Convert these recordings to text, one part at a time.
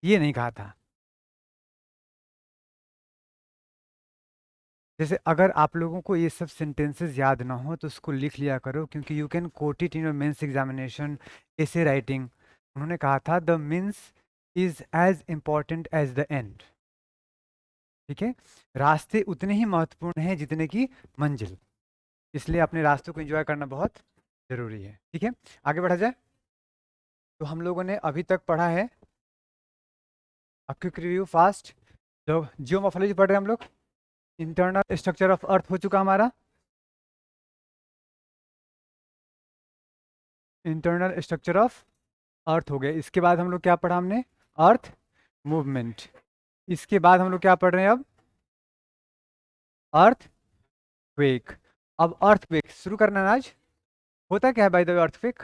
ये नहीं कहा था। जैसे अगर आप लोगों को ये सब सेंटेंसेस याद ना हो तो उसको लिख लिया करो, क्योंकि you can quote it in your mains examination, ऐसे राइटिंग। उन्होंने कहा था the means is as important as the end. ठीक है, रास्ते उतने ही महत्वपूर्ण हैं जितने की मंजिल, इसलिए अपने रास्तों को एंजॉय करना बहुत जरूरी है। ठीक है, आगे बढ़ा जाए। तो हम लोगों ने अभी तक पढ़ा है, क्विक रिव्यू फास्ट। तो जियोमॉर्फोलॉजी पढ़ रहे हैं हम लोग, इंटरनल स्ट्रक्चर ऑफ अर्थ हो चुका हमारा, इंटरनल स्ट्रक्चर ऑफ अर्थ हो गया। इसके बाद हम लोग क्या पढ़ा हमने, अर्थ मूवमेंट। इसके बाद हम लोग क्या पढ़ रहे हैं अब, अर्थ क्वेक। अब अर्थ क्वेक शुरू करना है आज। होता क्या है by the way earth quake?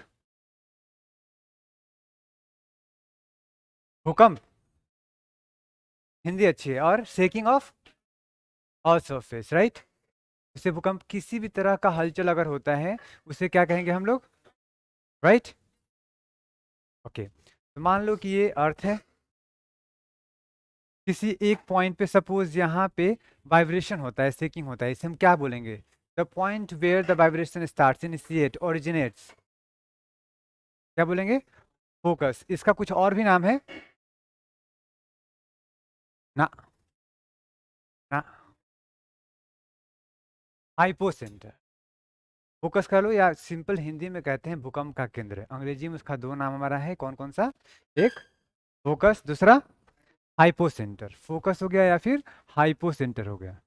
भूकंप, हिंदी अच्छी है। और shaking of earth surface, right. जैसे भूकंप, किसी भी तरह का हलचल अगर होता है उसे क्या कहेंगे हम लोग, राइट। ओके, तो मान लो कि ये अर्थ है, किसी एक पॉइंट पे सपोज यहाँ पे वाइब्रेशन होता है, शेकिंग होता है, इसे हम क्या बोलेंगे, the point where the vibration starts, initiate, originates, क्या बोलेंगे, फोकस। इसका कुछ और भी नाम है ना, ना, हाइपोसेंटर। फोकस कर लो, या सिंपल हिंदी में कहते हैं भूकंप का केंद्र। अंग्रेजी में उसका दो नाम हमारा है, कौन कौन सा, एक फोकस, दूसरा हाइपोसेंटर। फोकस हो गया या फिर हाइपोसेंटर हो गया।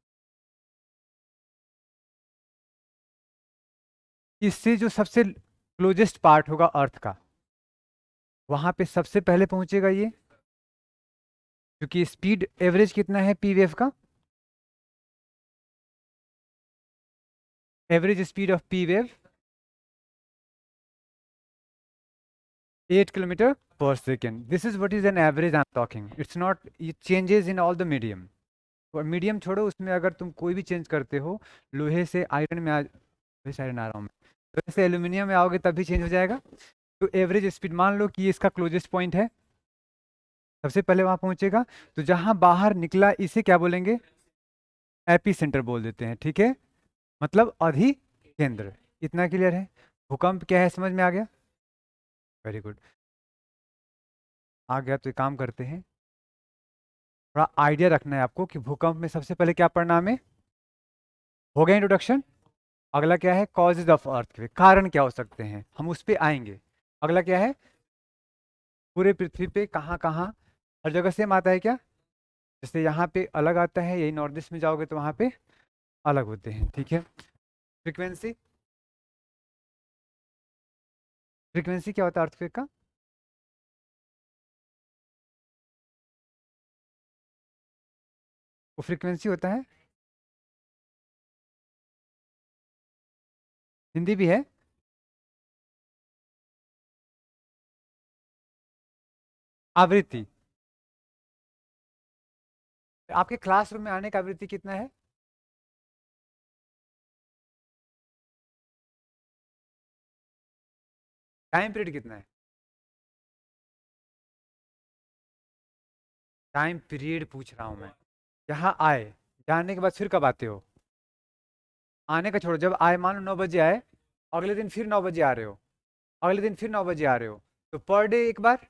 इससे जो सबसे क्लोजेस्ट पार्ट होगा अर्थ का, वहां पे सबसे पहले पहुंचेगा ये, क्योंकि स्पीड एवरेज कितना है पी वेव का, average speed of P wave 8 kilometre per second. This is what is an average I am talking, it's not, it changes in all the medium. और मीडियम छोड़ो, उसमें अगर तुम कोई भी चेंज करते हो, लोहे से आयरन में लोहे से आयरन आ रहा हूँ मैं, लोहे से एल्यूमिनियम में आओगे तब भी चेंज हो जाएगा। तो एवरेज स्पीड मान लो कि ये इसका क्लोजेस्ट पॉइंट है, सबसे पहले वहां पहुंचेगा। तो जहां बाहर निकला इसे क्या बोलेंगे, एपी सेंटर बोल देते हैं। ठीक है, मतलब अधि केंद्र। इतना क्लियर है, भूकंप क्या है समझ में आ गया, वेरी गुड। आ गया तो एक काम करते हैं, थोड़ा आइडिया रखना है आपको कि भूकंप में सबसे पहले क्या पढ़ना हमें, हो गया इंट्रोडक्शन। अगला क्या है, कॉजेज ऑफ अर्थक्वेक, कारण क्या हो सकते हैं, हम उस पे आएंगे। अगला क्या है, पूरे पृथ्वी पे कहाँ कहाँ, हर जगह सेम आता है क्या, जैसे यहाँ पे अलग आता है, यही नॉर्थ ईस्ट में जाओगे तो वहाँ पे अलग होते हैं। ठीक है, फ्रीक्वेंसी, फ्रीक्वेंसी क्या होता है अर्थक्वेक का, वो फ्रीक्वेंसी होता है, हिंदी भी है, आवृत्ति। आपके क्लासरूम में आने का आवृत्ति कितना है, टाइम पीरियड कितना है, टाइम पीरियड पूछ रहा हूँ मैं। यहाँ आए, जाने के बाद फिर कब आते हो, आने का छोड़ो, जब आए मान लो 9 बजे आए, अगले दिन फिर 9 बजे आ रहे हो, अगले दिन फिर 9 बजे आ रहे हो, तो पर डे एक बार,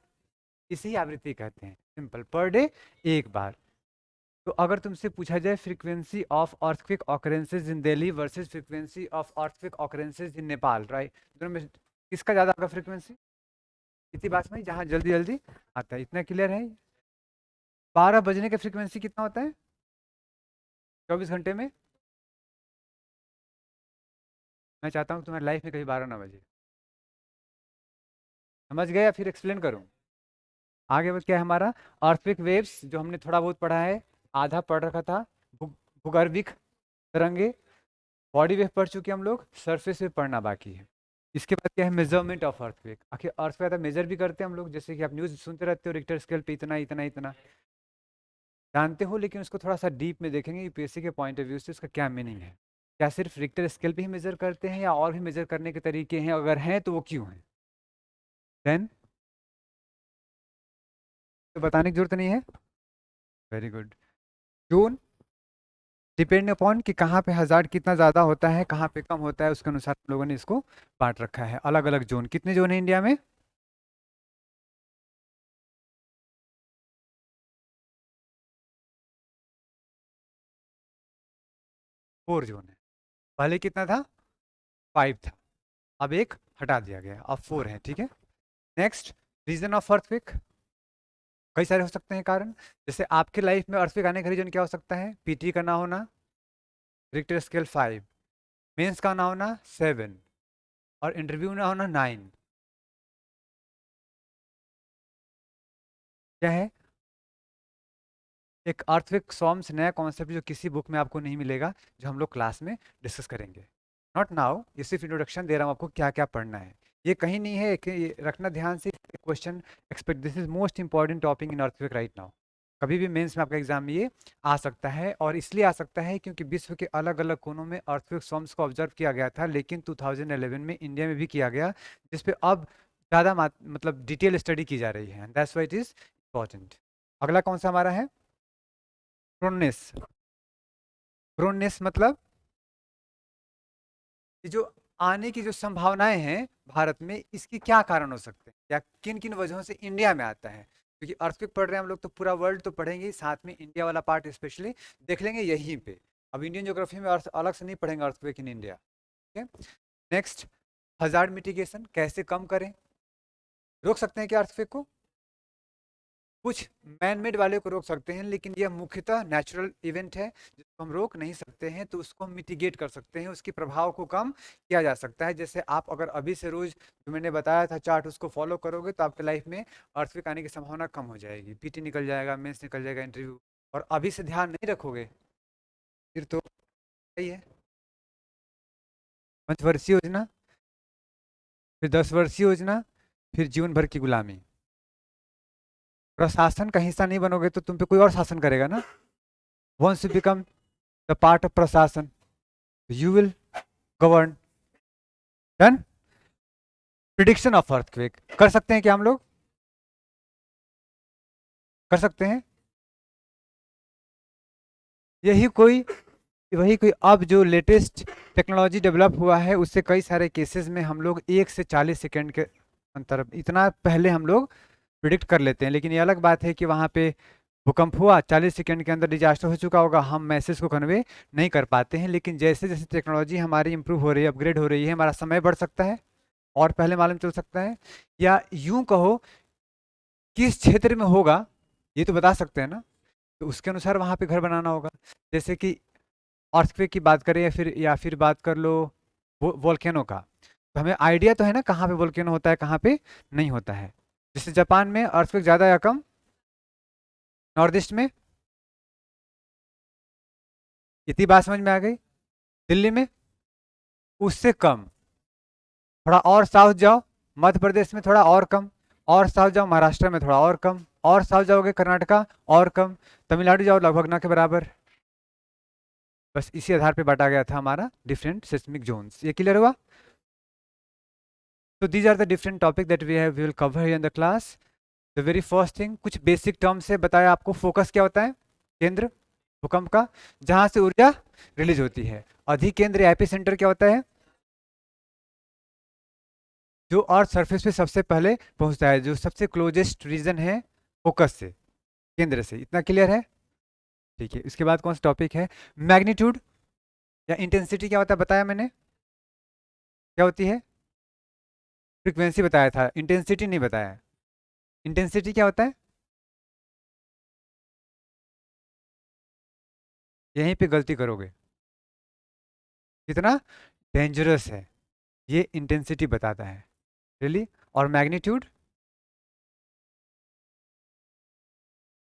इसे ही आवृत्ति कहते हैं, सिंपल, पर डे एक बार। तो अगर तुमसे पूछा जाए frequency of earthquake occurrences in Delhi versus frequency of earthquake occurrences in Nepal, right, दोनों में किसका ज्यादा होगा फ्रीक्वेंसी, इसी बात में जहाँ जल्दी जल्दी आता है, इतना क्लियर है। 12 बजने का फ्रीक्वेंसी कितना होता है 24 घंटे में, मैं चाहता हूँ तुम्हारी लाइफ में कभी 12 ना बजे, समझ गए या फिर एक्सप्लेन करूँ। आगे बस क्या है हमारा, अर्थक्वेक वेव्स जो हमने थोड़ा बहुत पढ़ा है, आधा पढ़ रखा था, भूगर्भिक तरंगे, बॉडी वेव पढ़ चुके हम लोग, सरफेस वेव पढ़ना बाकी है। इसके बाद क्या है, मेजरमेंट ऑफ अर्थक्वेक, आखिर अर्थक्वेक मेजर भी करते हैं हम लोग, जैसे कि आप न्यूज़ सुनते रहते हो, रिक्टर स्केल पे इतना इतना इतना जानते हो, लेकिन उसको थोड़ा सा डीप में देखेंगे यूपीएससी के पॉइंट ऑफ व्यू से उसका क्या मीनिंग है। क्या सिर्फ रिक्टर स्केल पे ही मेजर करते हैं या और भी मेजर करने के तरीके हैं, अगर हैं तो वो क्यों हैं। देन तो बताने की जरूरत नहीं है। Very good. Zone depend upon कि कहाँ पे हजार्ड कितना ज़्यादा होता है, कहाँ पे कम होता है, उसके अनुसार हम लोगों ने इसको बांट रखा है। अलग अलग जोन, कितने जोन है इंडिया में? 4 जोन है। पहले कितना था? 5 था। अब एक हटा दिया गया, अब 4 है, ठीक है। Next, reason of earthquake. कई सारे हो सकते हैं कारण। जैसे आपके लाइफ में अर्थक्वेक आने का रीजन क्या हो सकता है? पीटी का ना होना, रिक्टर स्केल 5, मेंस का ना होना 7, और इंटरव्यू ना होना 9। क्या है? एक अर्थक्वेक सॉर्म्स नया कॉन्सेप्ट जो किसी बुक में आपको नहीं मिलेगा, जो हम लोग क्लास में डिस्कस करेंगे। नॉट नाउ, ये सिर्फ इंट्रोडक्शन दे रहा हूँ आपको क्या क्या पढ़ना है। ये कहीं नहीं है कि ये रखना ध्यान से। Question expect, this is most important topic in earthquake right now. कभी भी मेंस में आपका एग्जाम में ये आ सकता है, और इसलिए आ सकता है क्योंकि विश्व के अलग अलग कोनों में अर्थक्वेक सॉर्म्स को ऑब्जर्व किया गया था, लेकिन 2011 में इंडिया में भी किया गया, जिस पे अब ज़्यादा मतलब डिटेल स्टडी की जा रही है। That's why it is important. अगला कौन सा हमारा है? प्रोनेस। प्रोनेस मतलब ये जो आने की जो संभावनाएं हैं भारत में, इसके क्या कारण हो सकते हैं, या किन किन वजहों से इंडिया में आता है? क्योंकि अर्थक्वेक पढ़ रहे हैं हम लोग, तो पूरा वर्ल्ड तो पढ़ेंगे ही, साथ में इंडिया वाला पार्ट स्पेशली देख लेंगे यहीं पे। अब इंडियन ज्योग्राफी में अर्थ अलग से नहीं पढ़ेंगे अर्थक्वेक इन इंडिया। ठीक है। नेक्स्ट, हजार्ड मिटिगेशन, कैसे कम करें? रोक सकते हैं क्या अर्थक्वेक को? कुछ मैन मेड वाले को रोक सकते हैं, लेकिन यह मुख्यतः नेचुरल इवेंट है जिसको हम रोक नहीं सकते हैं, तो उसको हम मिटिगेट कर सकते हैं, उसके प्रभाव को कम किया जा सकता है। जैसे आप अगर अभी से रोज जो मैंने बताया था चार्ट उसको फॉलो करोगे, तो आपके लाइफ में अर्थक्वेक आने की संभावना कम हो जाएगी। पीटी निकल जाएगा, मेंस निकल जाएगा, इंटरव्यू। और अभी से ध्यान नहीं रखोगे फिर तो सही है। 5 वर्षीय योजना, फिर 10 वर्षीय योजना, फिर जीवन भर की गुलामी। प्रशासन का हिस्सा नहीं बनोगे तो तुम पे कोई और शासन करेगा ना। Once you become the part of प्रशासन, you will govern। Done. Prediction of earthquake कर सकते हैं क्या हम लोग? कर सकते हैं। यही कोई वही कोई अब जो लेटेस्ट टेक्नोलॉजी डेवलप हुआ है, उससे कई सारे केसेस में हम लोग 1 से 40 सेकेंड के अंतर, इतना पहले हम लोग प्रिडिक्ट कर लेते हैं। लेकिन ये अलग बात है कि वहाँ पे भूकंप हुआ, 40 सेकेंड के अंदर डिजास्टर हो चुका होगा, हम मैसेज को कन्वे नहीं कर पाते हैं। लेकिन जैसे जैसे टेक्नोलॉजी हमारी इंप्रूव हो रही है, अपग्रेड हो रही है, हमारा समय बढ़ सकता है और पहले मालूम चल सकता है। या यूं कहो, किस क्षेत्र में होगा ये तो बता सकते हैं ना, तो उसके अनुसार वहां पे घर बनाना होगा। जैसे कि अर्थक्वेक की बात करें, या फिर बात कर लो वोल्केनो का, तो हमें आइडिया तो है ना कहाँ पे वोल्केनो होता है, कहाँ पे नहीं होता है। जैसे जापान में अर्थक्वेक ज्यादा या कम? नॉर्थ ईस्ट में? इतनी बात समझ में आ गई। दिल्ली में? उससे कम। थोड़ा और साउथ जाओ, मध्य प्रदेश में थोड़ा और कम। और साउथ जाओ, महाराष्ट्र में थोड़ा और कम। और साउथ जाओगे कर्नाटका, और कम। तमिलनाडु जाओ, लगभग ना के बराबर। बस इसी आधार पे बांटा गया था हमारा डिफरेंट सिस्मिक जोन्स। ये क्लियर हुआ? तो these are the different topic that we will cover in the class. The very first thing, कुछ बेसिक टर्म्स से बताया आपको। फोकस क्या होता है? केंद्र भूकंप का, जहां से ऊर्जा रिलीज होती है। अधिकेंद्र एपी सेंटर क्या होता है? जो अर्थ सरफेस पे सबसे पहले पहुंचता है, जो सबसे क्लोजेस्ट रीजन है फोकस से, केंद्र से। इतना क्लियर है? ठीक है। इसके बाद कौन सा टॉपिक है? मैग्नीट्यूड या इंटेंसिटी क्या होता है, बताया मैंने। क्या होती है? फ्रीक्वेंसी बताया था, इंटेंसिटी नहीं बताया। इंटेंसिटी क्या होता है? यहीं पे गलती करोगे। कितना डेंजरस है, ये इंटेंसिटी बताता है। रियली? और मैग्नीट्यूड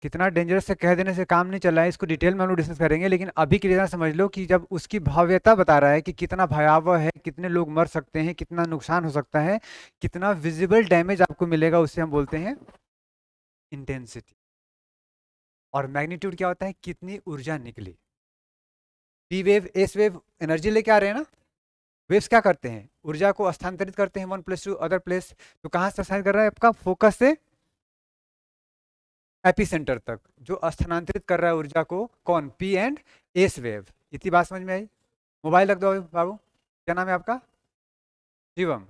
कितना डेंजरस से कह देने से काम नहीं चल रहा है, इसको डिटेल में हम लोग डिस्कस करेंगे। लेकिन अभी के लिए इतना समझ लो कि जब उसकी भव्यता बता रहा है कि कितना भयावह है, कितने लोग मर सकते हैं, कितना नुकसान हो सकता है, कितना विजिबल डैमेज आपको मिलेगा, उससे हम बोलते हैं इंटेंसिटी। और मैग्नीट्यूड क्या होता है? कितनी ऊर्जा निकली। P wave, S wave energy लेके आ रहे हैं ना। वेव्स क्या करते हैं? ऊर्जा को स्थानांतरित करते हैं one place to other place. तो कहाँ से स्थानांतरित कर रहा है? आपका फोकस से एपिसेंटर तक जो स्थानांतरित कर रहा है ऊर्जा को, कौन? P and S wave. इतनी बात समझ में आई? मोबाइल रख दो बाबू। क्या नाम है आपका? शिवम।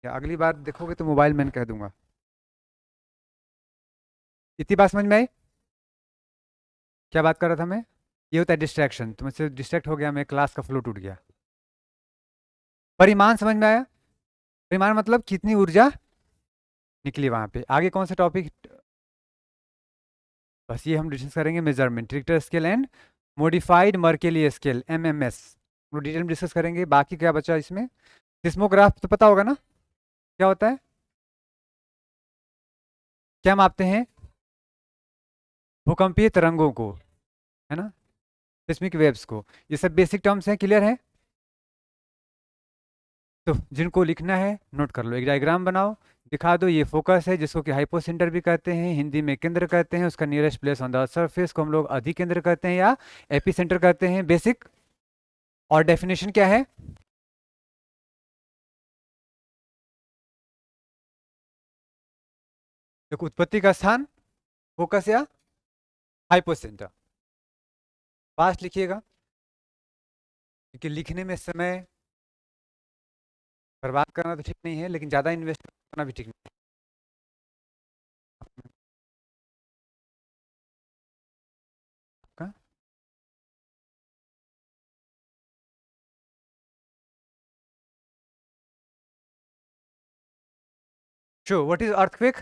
या अगली बार देखोगे तो मोबाइल मैन कह दूंगा। इतनी बात समझ में आई? क्या बात कर रहा था मैं? ये होता है डिस्ट्रैक्शन, तुमसे डिस्ट्रैक्ट हो गया मैं, क्लास का फ्लो टूट गया। परिमाण समझ में आया? परिमाण मतलब कितनी ऊर्जा निकली वहां पे। आगे कौन सा टॉपिक? बस ये हम डिस्कस करेंगे, measurement, Richter scale and modified Mercalli scale, MMS. वो डिटेल में डिस्कस करेंगे। बाकी क्या बचा इसमें? सिस्मोग्राफ तो पता होगा ना, क्या होता है? क्या मापते हैं? भूकंपीय तरंगों को, है ना, सिस्मिक वेव्स को। ये सब बेसिक टर्म्स हैं, क्लियर है? तो जिनको लिखना है नोट कर लो, एक डायग्राम बनाओ, दिखा दो। ये फोकस है जिसको कि हाइपोसेंटर भी कहते हैं, हिंदी में केंद्र कहते हैं। उसका nearest place on the surface को हम लोग अधिकेंद्र कहते हैं या एपिसेंटर कहते हैं। बेसिक और डेफिनेशन क्या है? देखो, उत्पत्ति का स्थान, फोकस या हाइपोसेंटर। फास्ट लिखिएगा क्योंकि लिखने में समय बर्बाद करना तो ठीक नहीं है, लेकिन ज़्यादा इन्वेस्ट करना भी ठीक नहीं है। Show what is earthquake?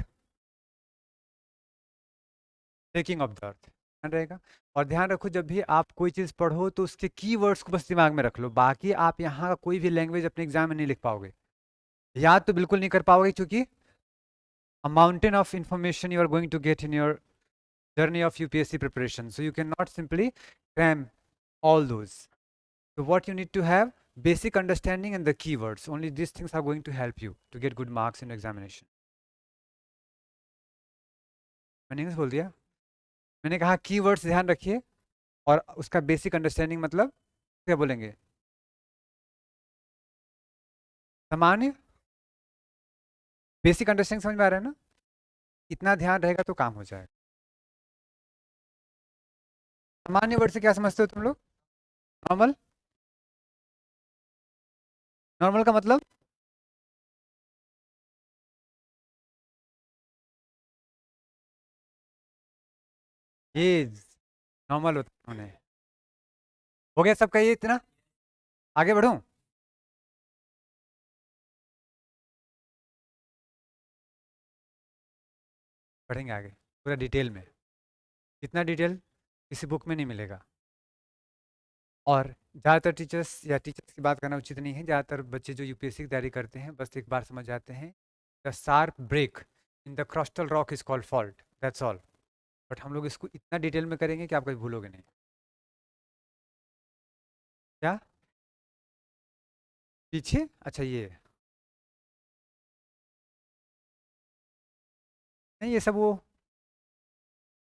Taking of the earth, ध्यान रहेगा। और ध्यान रखो, जब भी आप कोई चीज़ पढ़ो तो उसके कीवर्ड्स को बस दिमाग में रख लो। बाकी आप यहाँ का कोई भी लैंग्वेज अपने एग्जाम में नहीं लिख पाओगे, याद तो बिल्कुल नहीं कर पाओगे, क्योंकि a mountain of information you are going to get in your journey of UPSC preparation. So you cannot simply cram all those. So what you need to have, basic understanding and the keywords. Only these things are going to help you to get good marks in examination. मैंने English बोल दिया? मैंने कहा keywords ध्यान रखिए, और उसका basic understanding मतलब क्या बोलेंगे? सामान्य, बेसिक अंडरस्टैंडिंग समझ में आ रहा है ना? इतना ध्यान रहेगा तो काम हो जाएगा। सामान्य वर्ड से क्या समझते हो तुम लोग? नॉर्मल? नॉर्मल का मतलब? ये नॉर्मल होता है। हो गया सबका ये इतना? आगे बढ़ूं? पढ़ेंगे आगे पूरा डिटेल में। इतना डिटेल किसी बुक में नहीं मिलेगा। और ज़्यादातर टीचर्स या टीचर्स की बात करना उचित नहीं है, ज़्यादातर बच्चे जो यूपीएससी की तैयारी करते हैं बस एक बार समझ जाते हैं, the sharp break in the crustal rock is called fault, that's all. But हम लोग इसको इतना डिटेल में करेंगे कि आप कभी भूलोगे नहीं। क्या पीछे? अच्छा, ये नहीं, ये सब वो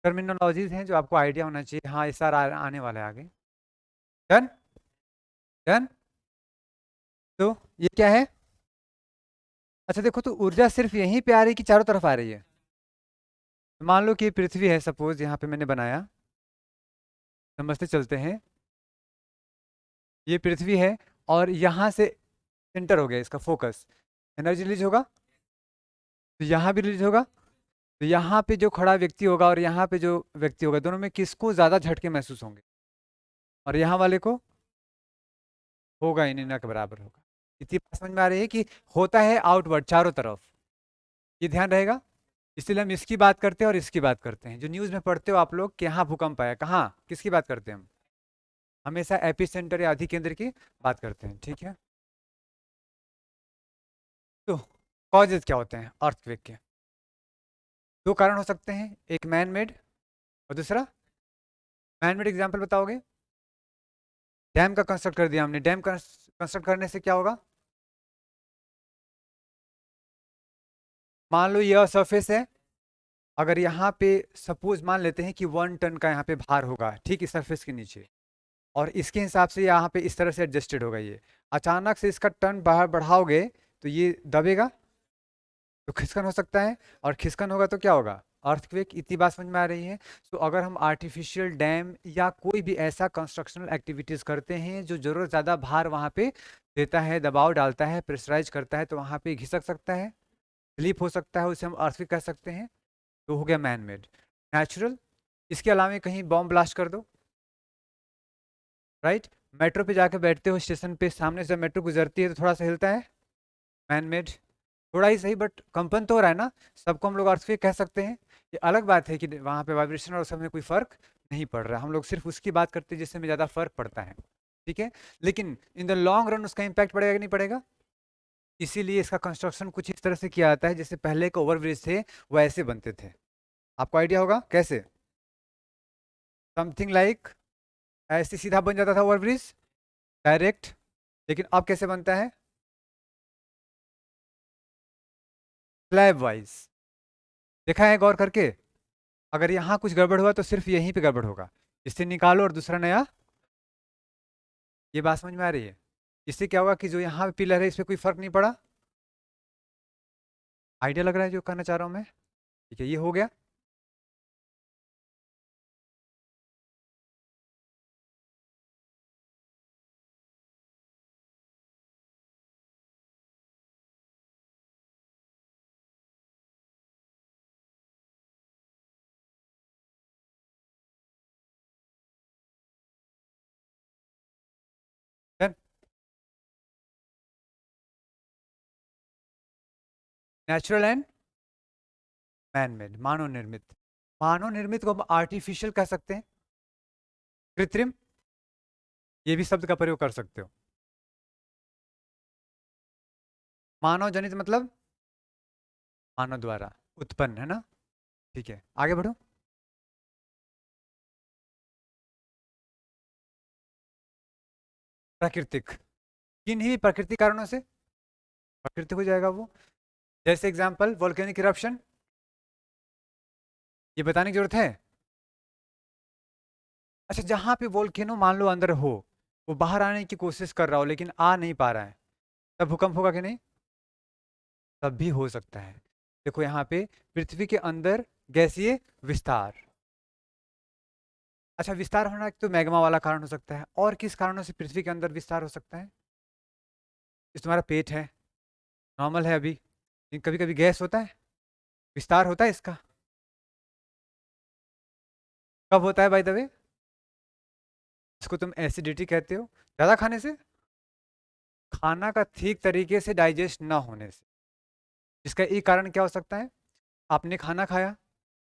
टर्मिनोलॉजीज हैं जो आपको आइडिया होना चाहिए। हाँ, ये सारा आने वाला है आगे। डन? डन? तो ये क्या है? अच्छा देखो, तो ऊर्जा सिर्फ यहीं पे आ रही है कि चारों तरफ आ रही है? मान लो कि ये पृथ्वी है, सपोज यहाँ पे मैंने बनाया, समझते चलते हैं। ये पृथ्वी है और यहाँ से सेंटर हो गया इसका फोकस, एनर्जी रिलीज होगा, तो यहाँ भी रिलीज होगा। तो यहाँ पे जो खड़ा व्यक्ति होगा और यहाँ पे जो व्यक्ति होगा, दोनों में किसको ज़्यादा झटके महसूस होंगे? और यहाँ वाले को होगा ही नहीं, ना के बराबर होगा। इतनी बात समझ में आ रही है कि होता है आउटवर्ड चारों तरफ, ये ध्यान रहेगा। इसलिए हम इसकी बात करते हैं और इसकी बात करते हैं। जो न्यूज़ में पढ़ते हो आप लोग कि यहाँ भूकंप आया, कहाँ किसकी बात करते हैं हम? हमेशा एपिसेंटर या अधिकेंद्र की बात करते हैं, ठीक है? तो कॉजेज क्या होते हैं अर्थक्वेक के? दो कारण हो सकते हैं, एक मैन मेड और दूसरा मैन मेड। एग्जाम्पल बताओगे? डैम का कंस्ट्रक्ट कर दिया हमने, डैम कंस्ट्रक्ट करने से क्या होगा? मान लो यह सरफेस है, अगर यहाँ पे सपोज मान लेते हैं कि 1 टन का यहाँ पे भार होगा, ठीक इस सरफेस के नीचे, और इसके हिसाब से यहाँ पे इस तरह से एडजस्टेड होगा। ये अचानक से इसका टन बाहर बढ़ाओगे तो ये दबेगा, तो खिसकन हो सकता है, और खिसकन होगा तो क्या होगा? अर्थक्वेक, इतनी बात समझ में आ रही है? तो अगर हम आर्टिफिशियल डैम या कोई भी ऐसा कंस्ट्रक्शनल एक्टिविटीज़ करते हैं जो ज़रूरत ज़्यादा भार वहाँ पे देता है, दबाव डालता है, प्रेशराइज करता है, तो वहाँ पे घिसक सकता है, स्लिप हो सकता है, उसे हम अर्थक्वेक कह सकते हैं। तो हो गया मैन मेड। नेचुरल, इसके अलावा कहीं बॉम्ब ब्लास्ट कर दो, राइट? मेट्रो पे जाके बैठते हो स्टेशन पे, सामने से मेट्रो गुजरती है तो थोड़ा सा हिलता है, मैन मेड। थोड़ा ही सही बट कंपन तो हो रहा है ना, सबको हम लोग अर्थक्वेक कह सकते हैं। ये अलग बात है कि वहाँ पे वाइब्रेशन और सब में कोई फर्क नहीं पड़ रहा है, हम लोग सिर्फ उसकी बात करते हैं जिसमें ज़्यादा फर्क पड़ता है, ठीक है? लेकिन इन द लॉन्ग रन उसका इम्पैक्ट पड़ेगा कि नहीं पड़ेगा? इसीलिए इसका कंस्ट्रक्शन कुछ इस तरह से किया जाता है जैसे पहले के ओवरब्रिज थे वो ऐसे बनते थे। आपको आइडिया होगा कैसे? समथिंग लाइक ऐसे सीधा बन जाता था ओवरब्रिज, डायरेक्ट। लेकिन अब कैसे बनता है? Slab wise. देखा है गौर करके? अगर यहाँ कुछ गड़बड़ हुआ तो सिर्फ यहीं पे गड़बड़ होगा, इससे निकालो और दूसरा नया। ये बात समझ में आ रही है? इससे क्या होगा कि जो यहाँ पे पिलर है इस पे कोई फर्क नहीं पड़ा। आइडिया लग रहा है जो कहना चाह रहा हूँ मैं? ठीक है, ये हो गया। नेचुरल एंड मैन मेड, मानव निर्मित। मानव निर्मित को हम आर्टिफिशियल कह सकते हैं, कृत्रिम, ये भी शब्द का प्रयोग कर सकते हो। मानव जनित मतलब मानव द्वारा उत्पन्न, है ना? ठीक है, आगे बढ़ो। प्राकृतिक, किन्हीं भी प्राकृतिक कारणों से प्राकृतिक हो जाएगा वो। जैसे एग्जांपल वोल्केनिक इरप्शन, ये बताने की जरूरत है? अच्छा, जहां पे वोल्केनो मान लो अंदर हो, वो बाहर आने की कोशिश कर रहा हो लेकिन आ नहीं पा रहा है, तब भूकंप होगा कि नहीं? तब भी हो सकता है। देखो यहाँ पे पृथ्वी के अंदर गैसीय विस्तार। अच्छा, विस्तार होना तो मैग्मा वाला कारण हो सकता है, और किस कारणों से पृथ्वी के अंदर विस्तार हो सकता है? इस तुम्हारा पेट है, नॉर्मल है अभी, लेकिन कभी कभी गैस होता है, विस्तार होता है इसका। कब होता है बाय द वे? इसको तुम एसिडिटी कहते हो, ज्यादा खाने से, खाना का ठीक तरीके से डाइजेस्ट ना होने से। इसका एक कारण क्या हो सकता है? आपने खाना खाया,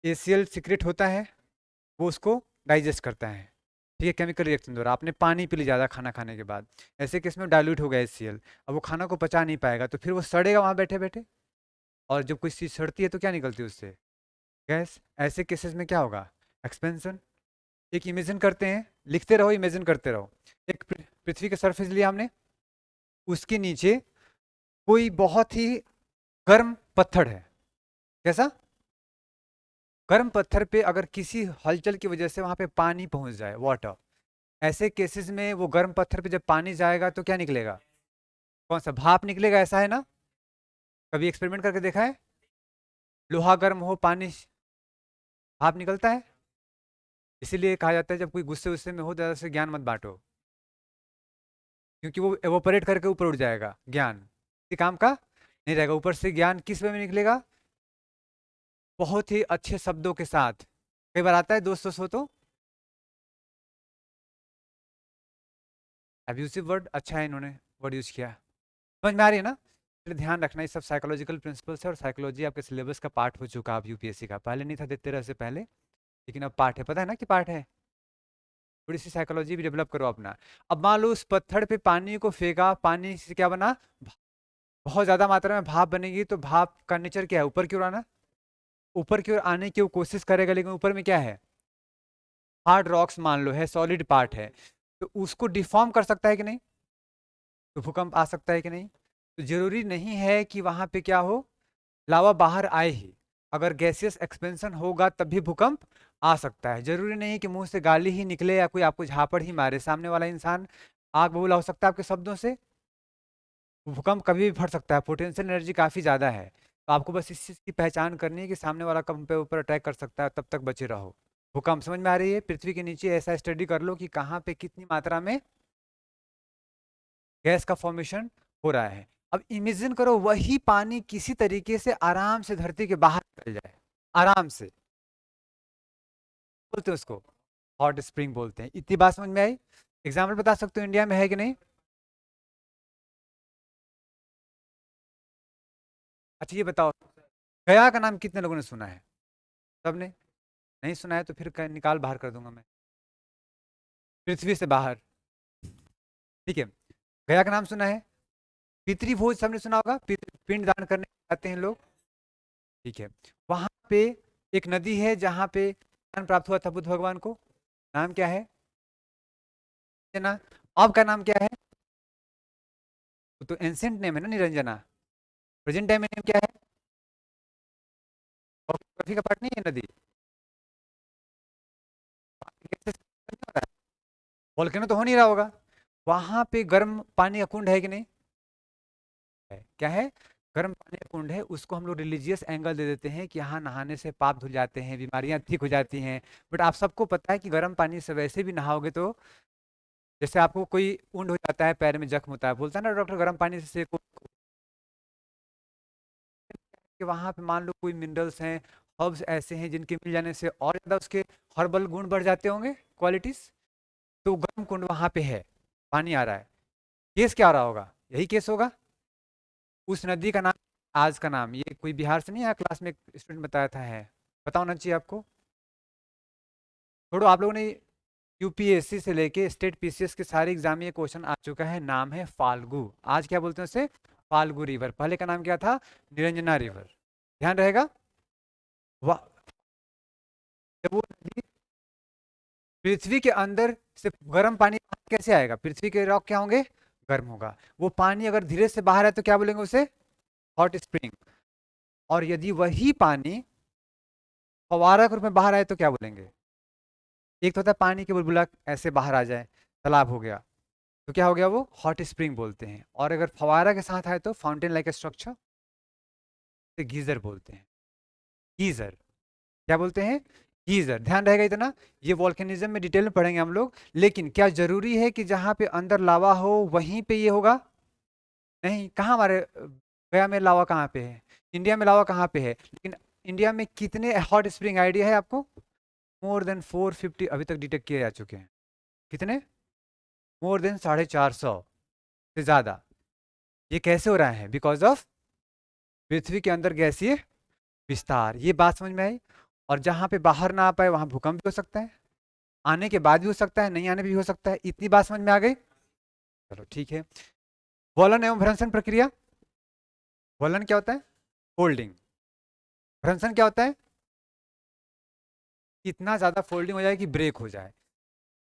एसीएल सीक्रेट होता है, वो उसको डाइजेस्ट करता है, ठीक है, केमिकल रिएक्शन द्वारा। आपने पानी पी लिया ज़्यादा खाना खाने के बाद, ऐसे केस में डाइल्यूट हो गया एसीएल, अब वो खाना को पचा नहीं पाएगा तो फिर वो सड़ेगा वहाँ बैठे बैठे। और जब कोई चीज़ सड़ती है तो क्या निकलती है उससे? गैस। ऐसे केसेस में क्या होगा? एक्सपेंशन। एक इमेजिन करते हैं, लिखते रहो, इमेजिन करते रहो। एक पृथ्वी के सरफेस लिया हमने, उसके नीचे कोई बहुत ही गर्म पत्थर है। कैसा? गर्म पत्थर पे अगर किसी हलचल की वजह से वहां पे पानी पहुंच जाए, वाटर, ऐसे केसेस में वो गर्म पत्थर पे जब पानी जाएगा तो क्या निकलेगा? कौन सा? भाप निकलेगा, ऐसा है ना? कभी एक्सपेरिमेंट करके देखा है? लोहा गर्म हो, पानी, भाप निकलता है। इसीलिए कहा जाता है जब कोई गुस्से गुस्से में हो ज्यादा से ज्ञान मत बांटो, क्योंकि वो एवोपरेट करके ऊपर उड़ जाएगा, ज्ञान किसी काम का नहीं रहेगा। ऊपर से ज्ञान किस वे में निकलेगा? बहुत ही अच्छे शब्दों के साथ। कई बार आता है दोस्त दोस्त हो तो एब्यूसिव वर्ड, अच्छा है इन्होंने वर्ड यूज किया। समझ में आ रही है ना? इसलिए ध्यान रखना, ये सब साइकोलॉजिकल प्रिंसिपल्स है, और साइकोलॉजी आपके सिलेबस का पार्ट हो चुका अब यूपीएससी का, पहले नहीं था देते रहे से पहले, लेकिन अब पार्ट है, पता है ना कि पार्ट है। थोड़ी सी साइकोलॉजी भी डेवलप करो अपना। अब मान लो उस पत्थर पे पानी को फेंका, पानी से क्या बना? बहुत ज्यादा मात्रा में भाप बनेगी, तो भाप का नेचर क्या है? ऊपर की ओर आना। ऊपर की ओर आने की वो कोशिश करेगा, लेकिन ऊपर में क्या है? हार्ड रॉक्स मान लो है, सॉलिड पार्ट है, तो उसको डिफॉर्म कर सकता है कि नहीं? तो भूकंप आ सकता है कि नहीं? तो जरूरी नहीं है कि वहां पे क्या हो, लावा बाहर आए ही। अगर गैसियस एक्सपेंशन होगा तब भी भूकंप आ सकता है। जरूरी नहीं कि मुंह से गाली ही निकले या कोई आपको झापड़ ही मारे, सामने वाला इंसान आग बबूला हो सकता है आपके शब्दों से। भूकंप कभी भी फट सकता है, पोटेंशियल एनर्जी काफी ज्यादा है। तो आपको बस इस चीज़ की पहचान करनी है कि सामने वाला कब पे ऊपर अटैक कर सकता है, तब तक बचे रहो। भूकंप समझ में आ रही है? पृथ्वी के नीचे ऐसा स्टडी कर लो कि कहाँ पे कितनी मात्रा में गैस का फॉर्मेशन हो रहा है। अब इमेजिन करो वही पानी किसी तरीके से आराम से धरती के बाहर निकल जाए, आराम से, बोलते हैं उसको हॉट स्प्रिंग बोलते हैं। इतनी बात समझ में आई? एग्जाम्पल बता सकते हो इंडिया में है कि नहीं? अच्छा ये बताओ, गया का नाम कितने लोगों ने सुना है? सबने? नहीं सुना है तो फिर निकाल बाहर कर दूंगा मैं, पृथ्वी से बाहर। ठीक है, गया का नाम सुना है? पितृभोज सबने सुना होगा, पिंड दान करने आते हैं लोग। ठीक है, वहां पे एक नदी है जहाँ पे ज्ञान प्राप्त हुआ था बुद्ध भगवान को। नाम क्या है? ना, आपका नाम क्या है? वो तो एंसेंट नेम है ना, निरंजना। प्रेजेंट टाइम में नेम क्या है? ज्योग्राफी का पार्ट नहीं है नदी? वॉल्केनो तो हो नहीं रहा होगा। वहां पे गर्म पानी का कुंड है कि नहीं? है। क्या है? गर्म पानी का कुंड है। उसको हम लोग रिलीजियस एंगल दे देते हैं कि यहाँ नहाने से पाप धुल जाते हैं, बीमारियां ठीक हो जाती हैं। बट आप सबको पता है कि गर्म पानी से वैसे भी नहाओगे तो जैसे आपको कोई उंड हो जाता है, पैर में जख्म होता है, बोलता है ना डॉक्टर गर्म पानी से सेको। कि वहां पे मान लो कोई मिनरल्स हैं, हर्ब्स ऐसे हैं जिनके मिल जाने से और ज्यादा उसके हर्बल गुण बढ़ जाते होंगे, क्वालिटीज। तो गर्म कुंड वहां पे है, पानी आ रहा है। केस क्या हो रहा होगा? यही केस होगा। उस नदी का नाम, आज का नाम, ये कोई बिहार से नहीं आया, क्लास में एक स्टूडेंट बताया था, है पता होना चाहिए आपको। छोड़ो, आप लोगों ने यूपीएससी से लेके स्टेट पीसीएस के सारे एग्जाम में ये क्वेश्चन आ चुका है। नाम है फाल्गु। आज क्या बोलते हैं उसे? फाल्गु रिवर। पहले का नाम क्या था? निरंजना रिवर। ध्यान रहेगा। वह जब वो नदी पृथ्वी के अंदर से गर्म पानी कैसे आएगा? पृथ्वी के रॉक क्या होंगे? गर्म होगा। वो पानी अगर धीरे से बाहर है तो क्या बोलेंगे उसे? Hot spring. और यदि वही पानी फवारा के रूप में बाहर आए तो क्या बोलेंगे? एक तो होता है पानी की बुलबुला ऐसे बाहर आ जाए, तालाब हो गया, तो क्या हो गया? वो हॉट स्प्रिंग बोलते हैं। और अगर फवारा के साथ आए तो फाउंटेन लाइक स्ट्रक्चर, गीजर बोलते हैं। गीजर। क्या बोलते हैं? गीजर। ध्यान रहेगा इतना। ये वॉल्केनिज्म में डिटेल में पढ़ेंगे हम लोग। लेकिन क्या जरूरी है कि जहां पे अंदर लावा हो वहीं पे ये होगा? नहीं। कहाँ हमारे गया में लावा कहाँ पे है? इंडिया में लावा कहाँ पे है? लेकिन इंडिया में कितने हॉट स्प्रिंग आइडिया है आपको? मोर देन 450 अभी तक डिटेक्ट किए जा चुके हैं। कितने? मोर देन 450 से ज्यादा। ये कैसे हो रहा है? बिकॉज ऑफ पृथ्वी के अंदर गैसीय विस्तार। ये बात समझ में आई? और जहां पे बाहर ना आ पाए वहां भूकंप भी हो सकता है, आने के बाद भी हो सकता है, नहीं आने भी हो सकता है। इतनी बात समझ में आ गई? चलो ठीक है। ज्वलन एवं भ्रंशन प्रक्रिया। ज्वलन क्या होता है? फोल्डिंग। भ्रंशन क्या होता है? इतना ज्यादा फोल्डिंग हो जाए कि ब्रेक हो जाए।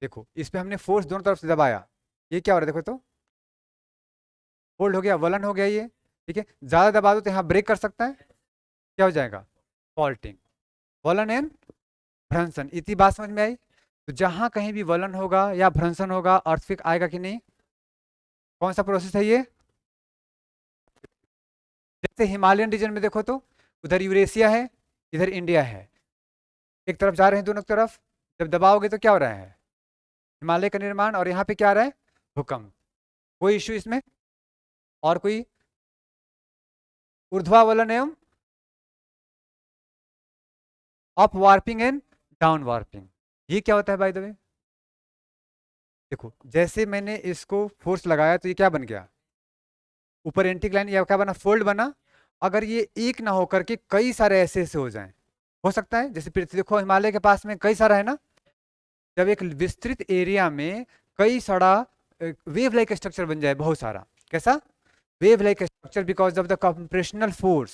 देखो इस पे हमने फोर्स दोनों तरफ से दबाया, ये क्या हो रहा है? देखो तो, फोल्ड हो गया, वलन हो गया ये। ठीक है, ज्यादा दबा दो तो यहाँ ब्रेक कर सकता है, क्या हो जाएगा? फॉल्टिंग। वलन एंड भ्रंशन। इतनी बात समझ में आई? तो जहां कहीं भी वलन होगा या भ्रंशन होगा, अर्थक्वेक आएगा कि नहीं? कौन सा प्रोसेस है ये? जैसे हिमालयन रीजन में देखो तो उधर यूरेशिया है, इधर इंडिया है, एक तरफ जा रहे हैं दोनों तरफ। जब दबाओगे तो क्या हो रहा है? हिमालय का निर्माण। और यहाँ पे क्या आ रहा है? भूकंप। कोई इश्यू इसमें? और कोई? ऊर्ध्वावलन एवं up warping and down warping. ये क्या होता है बाय द वे? देखो जैसे मैंने इसको फोर्स लगाया तो ये क्या बन गया? ऊपर एंटीक्लाइन या क्या बना? फोल्ड बना। अगर ये एक ना होकर के कई सारे ऐसे ऐसे हो जाएं, हो सकता है। जैसे पृथ्वी देखो, हिमालय के पास में कई सारा है ना। जब एक विस्तृत एरिया में कई सारा वेव लाइक स्ट्रक्चर बन जाए, बहुत सारा, कैसा? Wave like structure. Because of the compressional force,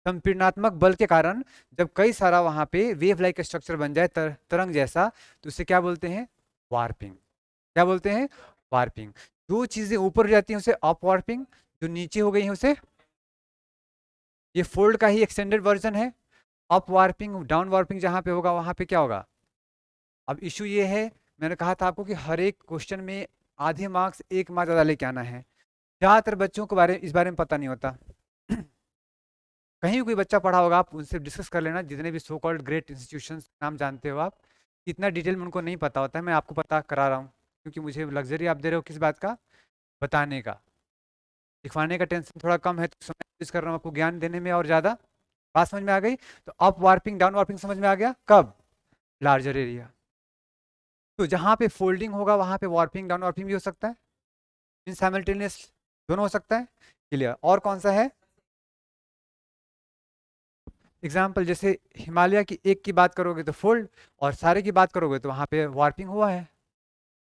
संपीड़नात्मक बल के कारण जब कई सारा वहां पे वेव लाइक स्ट्रक्चर बन जाए, तरंग जैसा, तो उसे क्या बोलते हैं? वार्पिंग। क्या बोलते हैं? वार्पिंग। जो चीजें ऊपर हो जाती हैं उसे अप वार्पिंग, जो नीचे हो गई है उसे, ये फोल्ड का ही एक्सटेंडेड वर्जन है। अप वार्पिंग, डाउन वार्पिंग जहां पे होगा वहां पे क्या होगा? अब इशू ये है, मैंने कहा था आपको कि हर एक क्वेश्चन में आधे मार्क्स, एक मार्क्स ज्यादा लेके आना है। ज्यादातर बच्चों को इस बारे में पता नहीं होता। कहीं भी कोई बच्चा पढ़ा होगा, आप उनसे डिस्कस कर लेना, जितने भी सो कॉल्ड ग्रेट इंस्टीट्यूशंस नाम जानते हो आप, इतना डिटेल में उनको नहीं पता होता है, मैं आपको पता करा रहा हूँ, क्योंकि मुझे लग्जरी आप दे रहे हो किस बात का, बताने का, दिखवाने का टेंशन थोड़ा कम है, तो समय यूज कर रहा हूँ आपको ज्ञान देने में और ज़्यादा। बात समझ में आ गई? तो अप वार्पिंग डाउन वार्पिंग समझ में आ गया कब? Larger area. तो जहाँ पे फोल्डिंग होगा वहाँ पे वार्पिंग डाउन वार्पिंग भी हो सकता है, इन साइमल्टेनियस दोनों हो सकता है। क्लियर? और कौन सा है एग्जाम्पल? जैसे हिमालय की एक की बात करोगे तो फोल्ड, और सारे की बात करोगे तो वहाँ पे वार्पिंग हुआ है।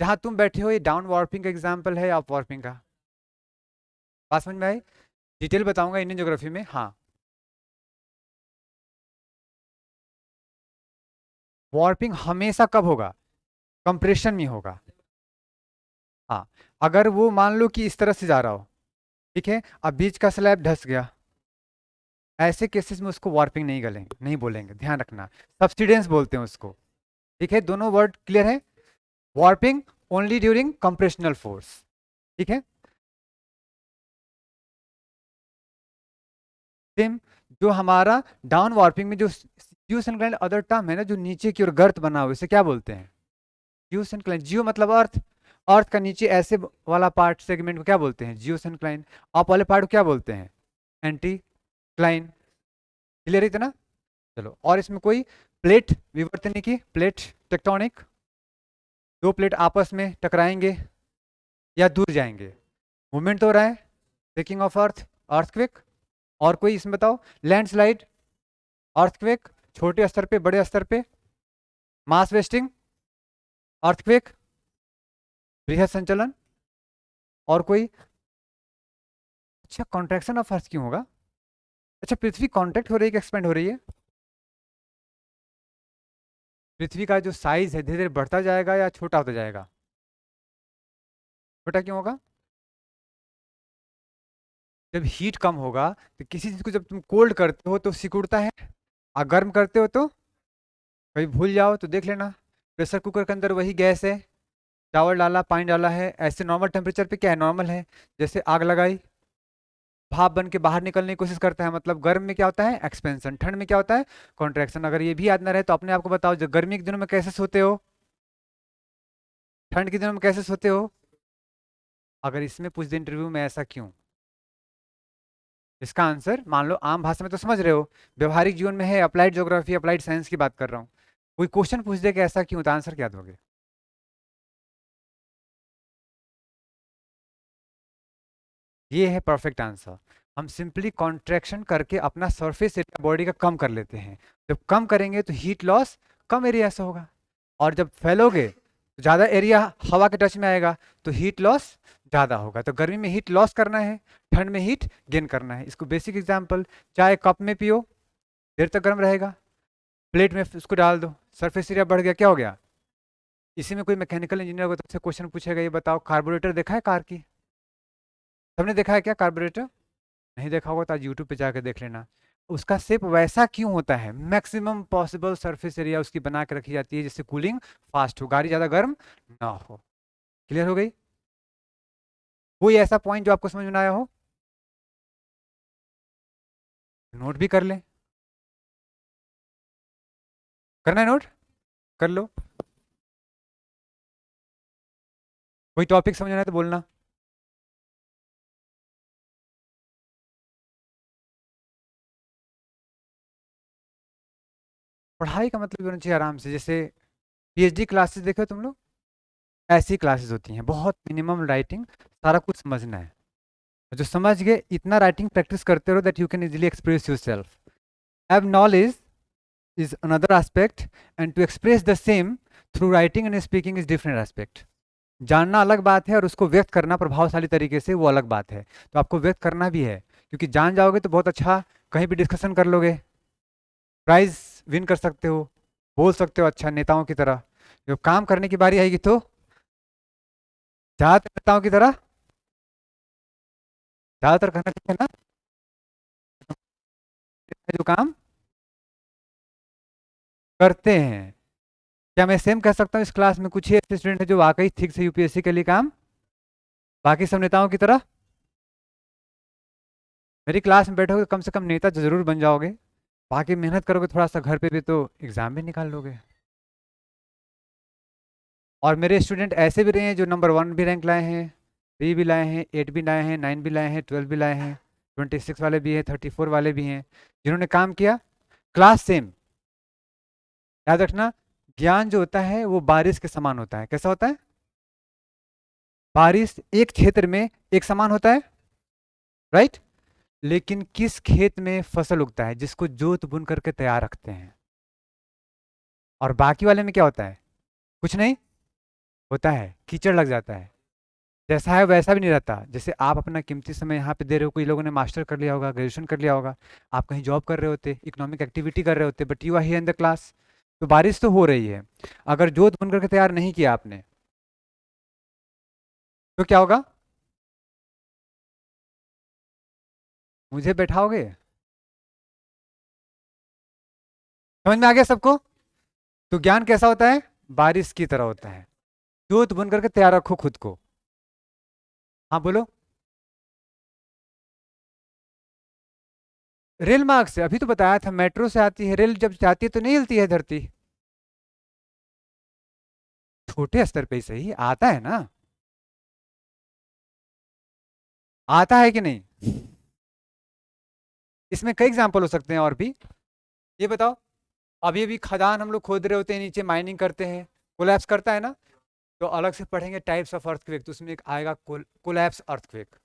जहाँ तुम बैठे हो ये डाउन वार्पिंग का एग्जाम्पल है, अप वार्पिंग का? बात समझ में आई? डिटेल बताऊंगा इंडियन ज्योग्राफी में। हाँ, वार्पिंग हमेशा कब होगा? कंप्रेशन में होगा। हाँ, अगर वो मान लो कि इस तरह से जा रहा हो, ठीक है, अब बीच का स्लैब धस गया, ऐसे केसेस में उसको वार्पिंग नहीं गलेंगे, नहीं बोलेंगे, ध्यान रखना, सब्सिडेंस बोलते हैं उसको। ठीक है, दोनों वर्ड क्लियर है? Warping only during compressional force. ठीक है, सेम जो हमारा डाउन वार्पिंग में जो ज्यूस एंड अदर टर्म है ना, जो नीचे की ओर गर्त बना हुआ, इसे क्या बोलते हैं? ज्यूस एंड जियो मतलब अर्थ, अर्थ का नीचे ऐसे वाला पार्ट सेगमेंट को क्या बोलते हैं? जियोस एंड आप वाले पार्ट को क्या बोलते हैं? Anti Kline. क्लियर है इतना? चलो, और इसमें कोई प्लेट विवर्तन की, प्लेट टेक्टोनिक, दो प्लेट आपस में टकराएंगे या दूर जाएंगे, मूवमेंट तो हो रहा है, ब्रेकिंग ऑफ अर्थ, अर्थक्वेक। और कोई इसमें बताओ? लैंडस्लाइड, अर्थक्वेक, छोटे स्तर पे बड़े स्तर पे, मास वेस्टिंग, अर्थक्वेक, बृहद संचलन। और कोई? अच्छा, कॉन्ट्रैक्शन ऑफ अर्थ क्यों होगा? अच्छा, पृथ्वी कॉन्ट्रैक्ट हो रही है कि एक्सपेंड हो रही है? पृथ्वी का जो साइज है धीरे धीरे बढ़ता जाएगा या छोटा होता जाएगा? छोटा क्यों होगा? जब हीट कम होगा तो किसी चीज को जब तुम कोल्ड करते हो तो सिकुड़ता है, और गर्म करते हो तो कभी भूल जाओ तो देख लेना, प्रेशर कुकर के अंदर वही गैस है, चावल डाला पानी डाला है, ऐसे नॉर्मल टेम्परेचर पे क्या है, नॉर्मल है, जैसे आग लगाई, भाप बन के बाहर निकलने की कोशिश करता है, मतलब गर्म में क्या होता है? एक्सपेंशन, ठंड में क्या होता है? कॉन्ट्रैक्शन। अगर ये भी याद ना रहे तो अपने आप को बताओ, जो गर्मी के दिनों में कैसे सोते हो, ठंड के दिनों में कैसे सोते हो? अगर इसमें पूछ दे इंटरव्यू में ऐसा क्यों, इसका आंसर मान लो आम भाषा में तो समझ रहे हो, व्यवहारिक जीवन में है, अप्लाइड ज्योग्राफी अप्लाइड साइंस की बात कर रहा हूँ, कोई क्वेश्चन पूछ दे कि ऐसा क्यों, तो आंसर क्या दोगे? ये है परफेक्ट आंसर। हम सिंपली कॉन्ट्रैक्शन करके अपना सरफेस एरिया बॉडी का कम कर लेते हैं, जब कम करेंगे तो हीट लॉस कम एरिया से होगा, और जब फैलोगे तो ज़्यादा एरिया हवा के टच में आएगा, तो हीट लॉस ज़्यादा होगा। तो गर्मी में हीट लॉस करना है, ठंड में हीट गेन करना है। इसको बेसिक एग्जांपल, चाय कप में पियो, देर तक गर्म रहेगा, प्लेट में उसको डाल दो, सरफेस एरिया बढ़ गया, क्या हो गया? इसी में कोई मैकेनिकल इंजीनियर को तुमसे क्वेश्चन पूछेगा, ये बताओ कार्बोरेटर देखा है कार की? सबने देखा है क्या कार्बोरेटर? नहीं देखा होगा तो आज यूट्यूब पे जाकर देख लेना। उसका शेप वैसा क्यों होता है? मैक्सिमम पॉसिबल सरफेस एरिया उसकी बना के रखी जाती है, जिससे कूलिंग फास्ट हो, गाड़ी ज़्यादा गर्म ना हो। क्लियर हो गई? कोई ऐसा पॉइंट जो आपको समझ में ना आया हो? नोट भी कर ले, करना है नोट? कर लो। कोई टॉपिक समझ में आया तो बोलना। पढ़ाई का मतलब होना चाहिए आराम से, जैसे पीएचडी क्लासेस देखे हो तुम लोग, ऐसी क्लासेस होती हैं, बहुत मिनिमम राइटिंग, सारा कुछ समझना है, जो समझ गए इतना राइटिंग प्रैक्टिस करते रहो that you can easily express your self. Have knowledge is another aspect, and to express the same through writing and speaking is different aspect। जानना अलग बात है और उसको व्यक्त करना प्रभावशाली तरीके से वो अलग बात है। तो आपको व्यक्त करना भी है, क्योंकि जान जाओगे तो बहुत अच्छा कहीं भी डिस्कशन कर लोगे, प्राइज विन कर सकते हो, बोल सकते हो अच्छा नेताओं की तरह। जब काम करने की बारी आएगी तो ज्यादातर नेताओं की तरह, ज्यादातर करना चाहिए ना, जो काम करते हैं। क्या मैं सेम कह सकता हूँ इस क्लास में कुछ ही ऐसे स्टूडेंट है जो वाकई ठीक से यूपीएससी के लिए काम, बाकी सब नेताओं की तरह? मेरी क्लास में बैठोगे कम से कम नेता तो जरूर बन जाओगे, बाकी मेहनत करोगे थोड़ा सा घर पे भी तो एग्जाम भी निकाल लोगे। और मेरे स्टूडेंट ऐसे भी रहे हैं जो नंबर 1 भी रैंक लाए हैं, 3 भी लाए हैं, 8 भी लाए हैं, 9 भी लाए हैं, 12 भी लाए हैं, 26 वाले भी हैं, 34 वाले भी हैं, जिन्होंने काम किया। Class same. याद रखना, ज्ञान जो होता है वो बारिश के समान होता है। कैसा होता है? बारिश एक क्षेत्र में एक समान होता है, राइट। लेकिन किस खेत में फसल उगता है जिसको जोत बुन करके तैयार रखते हैं, और बाकी वाले में क्या होता है? कुछ नहीं होता है, कीचड़ लग जाता है। जैसा है वैसा भी नहीं रहता। जैसे आप अपना कीमती समय यहाँ पे दे रहे हो, कोई लोगों ने मास्टर कर लिया होगा, ग्रेजुएशन कर लिया होगा, आप कहीं जॉब कर रहे होते, इकोनॉमिक एक्टिविटी कर रहे होते, but you are here in the class. तो बारिश तो हो रही है, अगर जोत बुन करके तैयार नहीं किया आपने तो क्या होगा? मुझे बैठाओगे? समझ में आ गया सबको? तो ज्ञान कैसा होता है? बारिश की तरह होता है। जोत बुन करके तैयार रखो खुद को। हाँ बोलो। रेल मार्ग से अभी तो बताया था, मेट्रो से आती है, रेल जब जाती है तो नहीं हिलती है धरती। छोटे स्तर पे ही सही आता है ना, आता है कि नहीं? इसमें कई एग्जाम्पल हो सकते हैं और भी। ये बताओ, अभी अभी खदान हम लोग खोद रहे होते हैं, नीचे माइनिंग करते हैं, कोलैप्स करता है ना, तो अलग से पढ़ेंगे टाइप्स ऑफ अर्थक्वेक, तो उसमें एक आएगा कोलैप्स अर्थक्वेक।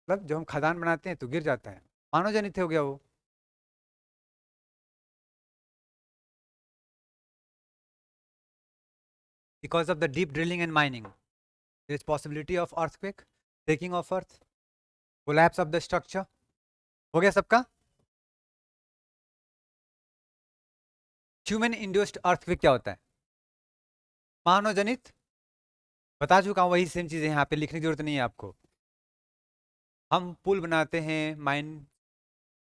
मतलब जब हम खदान बनाते हैं तो गिर जाता है, मानव जनित हो गया वो। Because of the deep drilling and mining there is possibility of earthquake, taking off earth, collapse of the structure. हो गया सबका? ह्यूमन इंड्यूस्ड अर्थक्वेक क्या होता है? मानव जनित, बता चुका हूँ, वही सेम चीज़ है, यहाँ पे लिखने की जरूरत नहीं है आपको। हम पुल बनाते हैं, माइन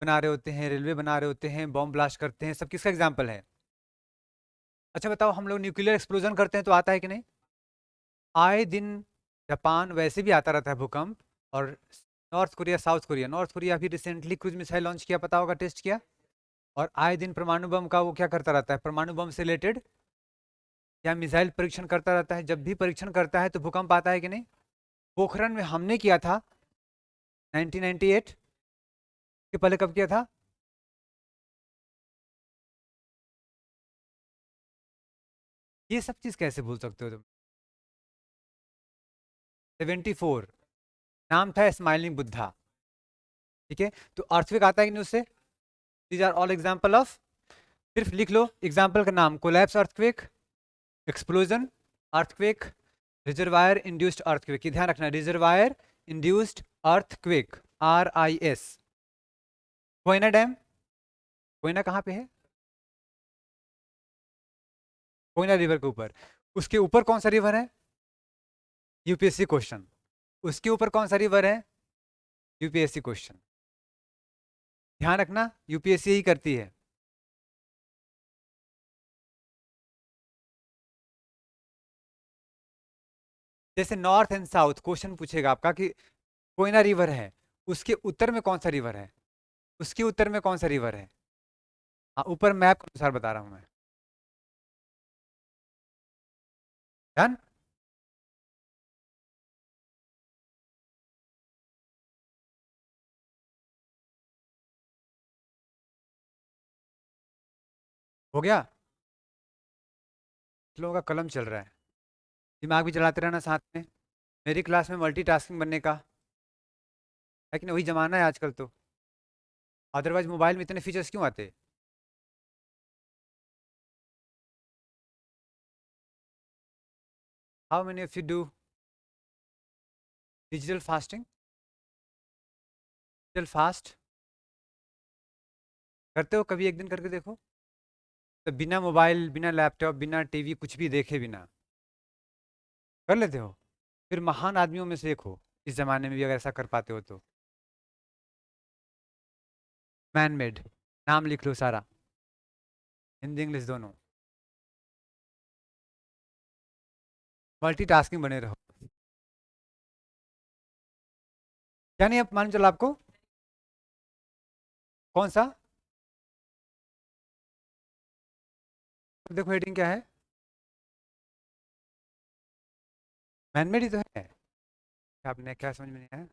बना रहे होते हैं, रेलवे बना रहे होते हैं, बॉम्ब ब्लास्ट करते हैं, सब किसका एग्जाम्पल है? अच्छा बताओ, हम लोग न्यूक्लियर एक्सप्लोजन करते हैं तो आता है कि नहीं? आए दिन जापान वैसे भी आता रहता है भूकंप, और north Korea, south Korea, north Korea अभी रिसेंटली क्रूज मिसाइल लॉन्च किया, पता होगा, टेस्ट किया। और आए दिन परमाणु बम का वो क्या करता रहता है, परमाणु बम से रिलेटेड या मिसाइल परीक्षण करता रहता है। जब भी परीक्षण करता है तो भूकंप आता है कि नहीं? पोखरण में हमने किया था 1998 के पहले, कब किया था? ये सब चीज़ कैसे भूल सकते हो तुम? 74, नाम था स्माइलिंग बुद्धा। ठीक है, तो अर्थक्वेक आता है कि नहीं उससे? These are all example of, सिर्फ लिख लो एग्जाम्पल का नाम, collapse earthquake, explosion earthquake, reservoir induced earthquake. की ध्यान रखना, reservoir induced earthquake, RIS। Koyna dam, Koyna कहाँ पे है? कोयना रिवर के ऊपर। उसके ऊपर कौन सा रिवर है? UPSC question. उसके ऊपर कौन सा रिवर है? UPSC question. ध्यान रखना, यूपीएससी ही करती है। जैसे नॉर्थ एंड साउथ क्वेश्चन पूछेगा आपका कि कोयना रिवर है, उसके उत्तर में कौन सा रिवर है, उसके उत्तर में कौन सा रिवर है। हाँ, ऊपर मैप के अनुसार बता रहा हूं मैं। डन। हो गया? लोगों का कलम चल रहा है, दिमाग भी चलाते रहना साथ में। मेरी क्लास में मल्टीटास्किंग बनने का है कि नहीं, वही जमाना है आजकल तो। अदरवाइज मोबाइल में इतने फीचर्स क्यों आते? How many of you do digital fasting? Digital fast करते हो कभी? एक दिन करके देखो, तो बिना मोबाइल, बिना लैपटॉप, बिना टीवी, कुछ भी देखे बिना कर लेते हो? फिर महान आदमियों में से एक हो इस जमाने में भी, अगर ऐसा कर पाते हो तो। मैन मेड, नाम लिख लो सारा, हिंदी इंग्लिश दोनों। मल्टीटास्किंग बने रहो। क्या नहीं अब मान चलो आपको? कौन सा? देखो हेडिंग क्या है, मैनमेड ही तो है। आपने क्या समझ में नहीं आया?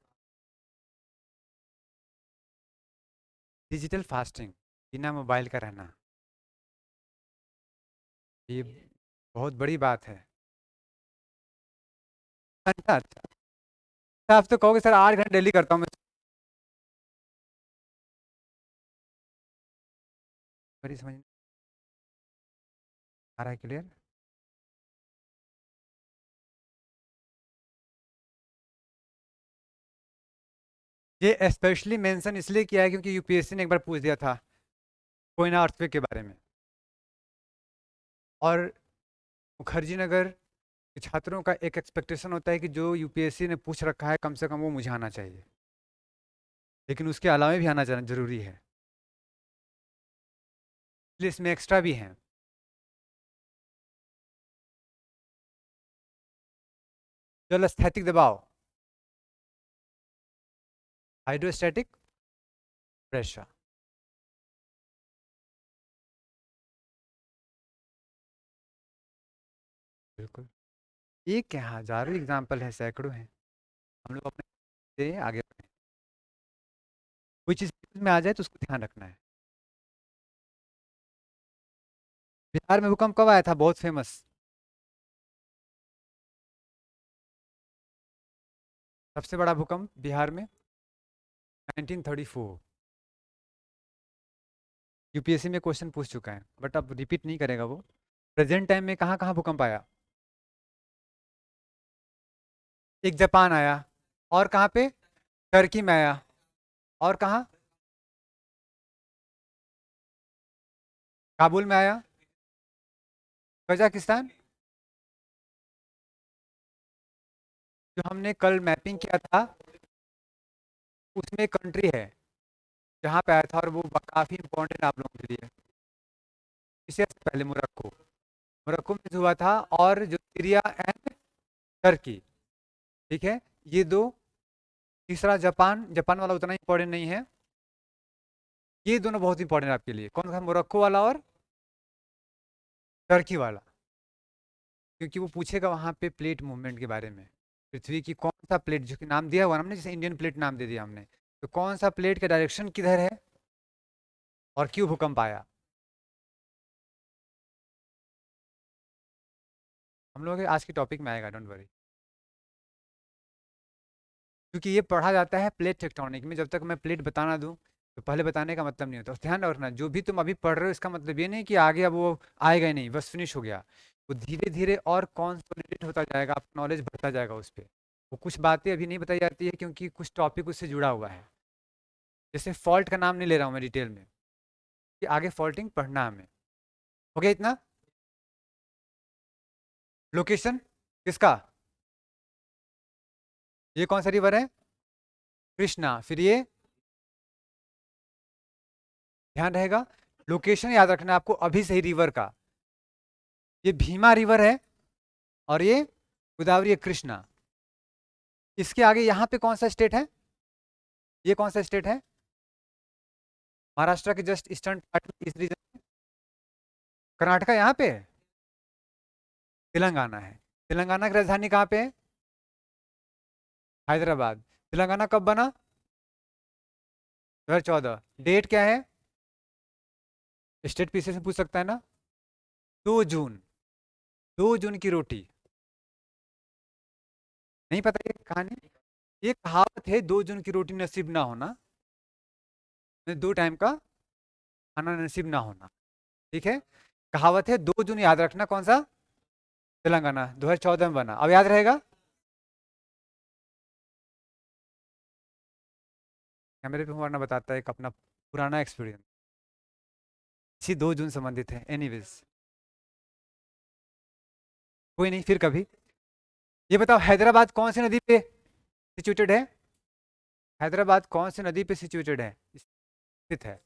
डिजिटल फास्टिंग, बिना मोबाइल का रहना, ये बहुत बड़ी बात है। अच्छा अच्छा, आप तो कहोगे सर 8 घंटे डेली करता हूँ मैं। मेरी समझ में आ रहा है क्लियर? ये स्पेशली मेंशन इसलिए किया है क्योंकि यूपीएससी ने एक बार पूछ दिया था कोयना अर्थक्वेक के बारे में, और मुखर्जी नगर के छात्रों का एक एक्सपेक्टेशन होता है कि जो यूपीएससी ने पूछ रखा है कम से कम वो मुझे आना चाहिए, लेकिन उसके अलावा भी आना जरूरी है, इसलिए इसमें एक्स्ट्रा भी हैं। जल स्थैतिक दबाव, हाइड्रोस्टैटिक प्रेशर। बिल्कुल, एक क्या हजारों एग्जाम्पल है, सैकड़ों हैं। हम लोग अपने से आगे बढ़ें, कोई चीज़ में आ जाए तो उसको ध्यान रखना है। बिहार में भूकंप कब आया था, बहुत फेमस? सबसे बड़ा भूकंप बिहार में 1934। यूपीएससी में क्वेश्चन पूछ चुका है बट अब रिपीट नहीं करेगा वो। प्रेजेंट टाइम में कहाँ कहाँ भूकंप आया? एक जापान आया, और कहाँ पे? टर्की में आया, और कहाँ? काबुल में आया, कजाकिस्तान। जो हमने कल मैपिंग किया था उसमें एक कंट्री है जहाँ पे आया था और वो काफ़ी इंपॉर्टेंट आप लोगों के लिए। इससे पहले मोरक्को, मोरक्को में हुआ था, और जो सीरिया एंड टर्की, ठीक है, ये दो। तीसरा जापान, जापान वाला उतना इंपॉर्टेंट नहीं है। ये दोनों बहुत इंपॉर्टेंट है आपके लिए, कौन सा? मोरक्को वाला और टर्की वाला, क्योंकि वो पूछेगा वहाँ पे प्लेट मूवमेंट के बारे में। पृथ्वी की कौन सा प्लेट, जो कि नाम दिया हुआ ना हमने, जैसे इंडियन प्लेट नाम दे दिया हमने, तो कौन सा प्लेट का डायरेक्शन किधर है और क्यों भूकंप आया। हम लोग आज के टॉपिक में आएगा, डोंट वरी। क्योंकि ये पढ़ा जाता है प्लेट टेक्टोनिक में, जब तक मैं प्लेट बताना दूं तो पहले बताने का मतलब नहीं होता। और ध्यान रखना, जो भी तुम अभी पढ़ रहे हो इसका मतलब ये नहीं कि आगे अब वो आएगा ही नहीं, बस फिनिश हो गया। वो धीरे धीरे और कॉन्सोलिडेट होता जाएगा, आपका नॉलेज बढ़ता जाएगा उस पर। वो कुछ बातें अभी नहीं बताई जाती है क्योंकि कुछ टॉपिक उससे जुड़ा हुआ है। जैसे फॉल्ट का नाम नहीं ले रहा हूँ मैं डिटेल में, कि आगे फॉल्टिंग पढ़ना है हमें। हो गया इतना? लोकेशन किसका? ये कौन सा रिवर है? कृष्णा। फिर ये ध्यान रहेगा, लोकेशन याद रखना है आपको अभी से ही रिवर का। ये भीमा रिवर है, और ये गोदावरी है, कृष्णा। इसके आगे यहाँ पे कौन सा स्टेट है? ये कौन सा स्टेट है? महाराष्ट्र के जस्ट ईस्टर्न पार्ट में, इस रीजन में। कर्नाटका यहाँ पे है, तेलंगाना है। तेलंगाना की राजधानी कहाँ पे है? हैदराबाद। तेलंगाना कब बना? 2014। डेट क्या है? स्टेट पीछे से पूछ सकता है ना। 2 जून, 2 जून की रोटी। नहीं पता ये कहानी? ये कहावत है, 2 जून की रोटी नसीब ना होना, 2 टाइम का खाना नसीब ना होना, ठीक है। कहावत है, 2 जून याद रखना, कौन सा? तेलंगाना, 2014 में बना, अब याद रहेगा। कैमरे पे वरना बताता है एक अपना पुराना एक्सपीरियंस, इसी 2 जून संबंधित है। एनीवेज, कोई नहीं, फिर कभी। ये बताओ, हैदराबाद कौन सी नदी पे सिचुएटेड है? हैदराबाद कौन सी नदी पे सिचुएटेड है, स्थित है?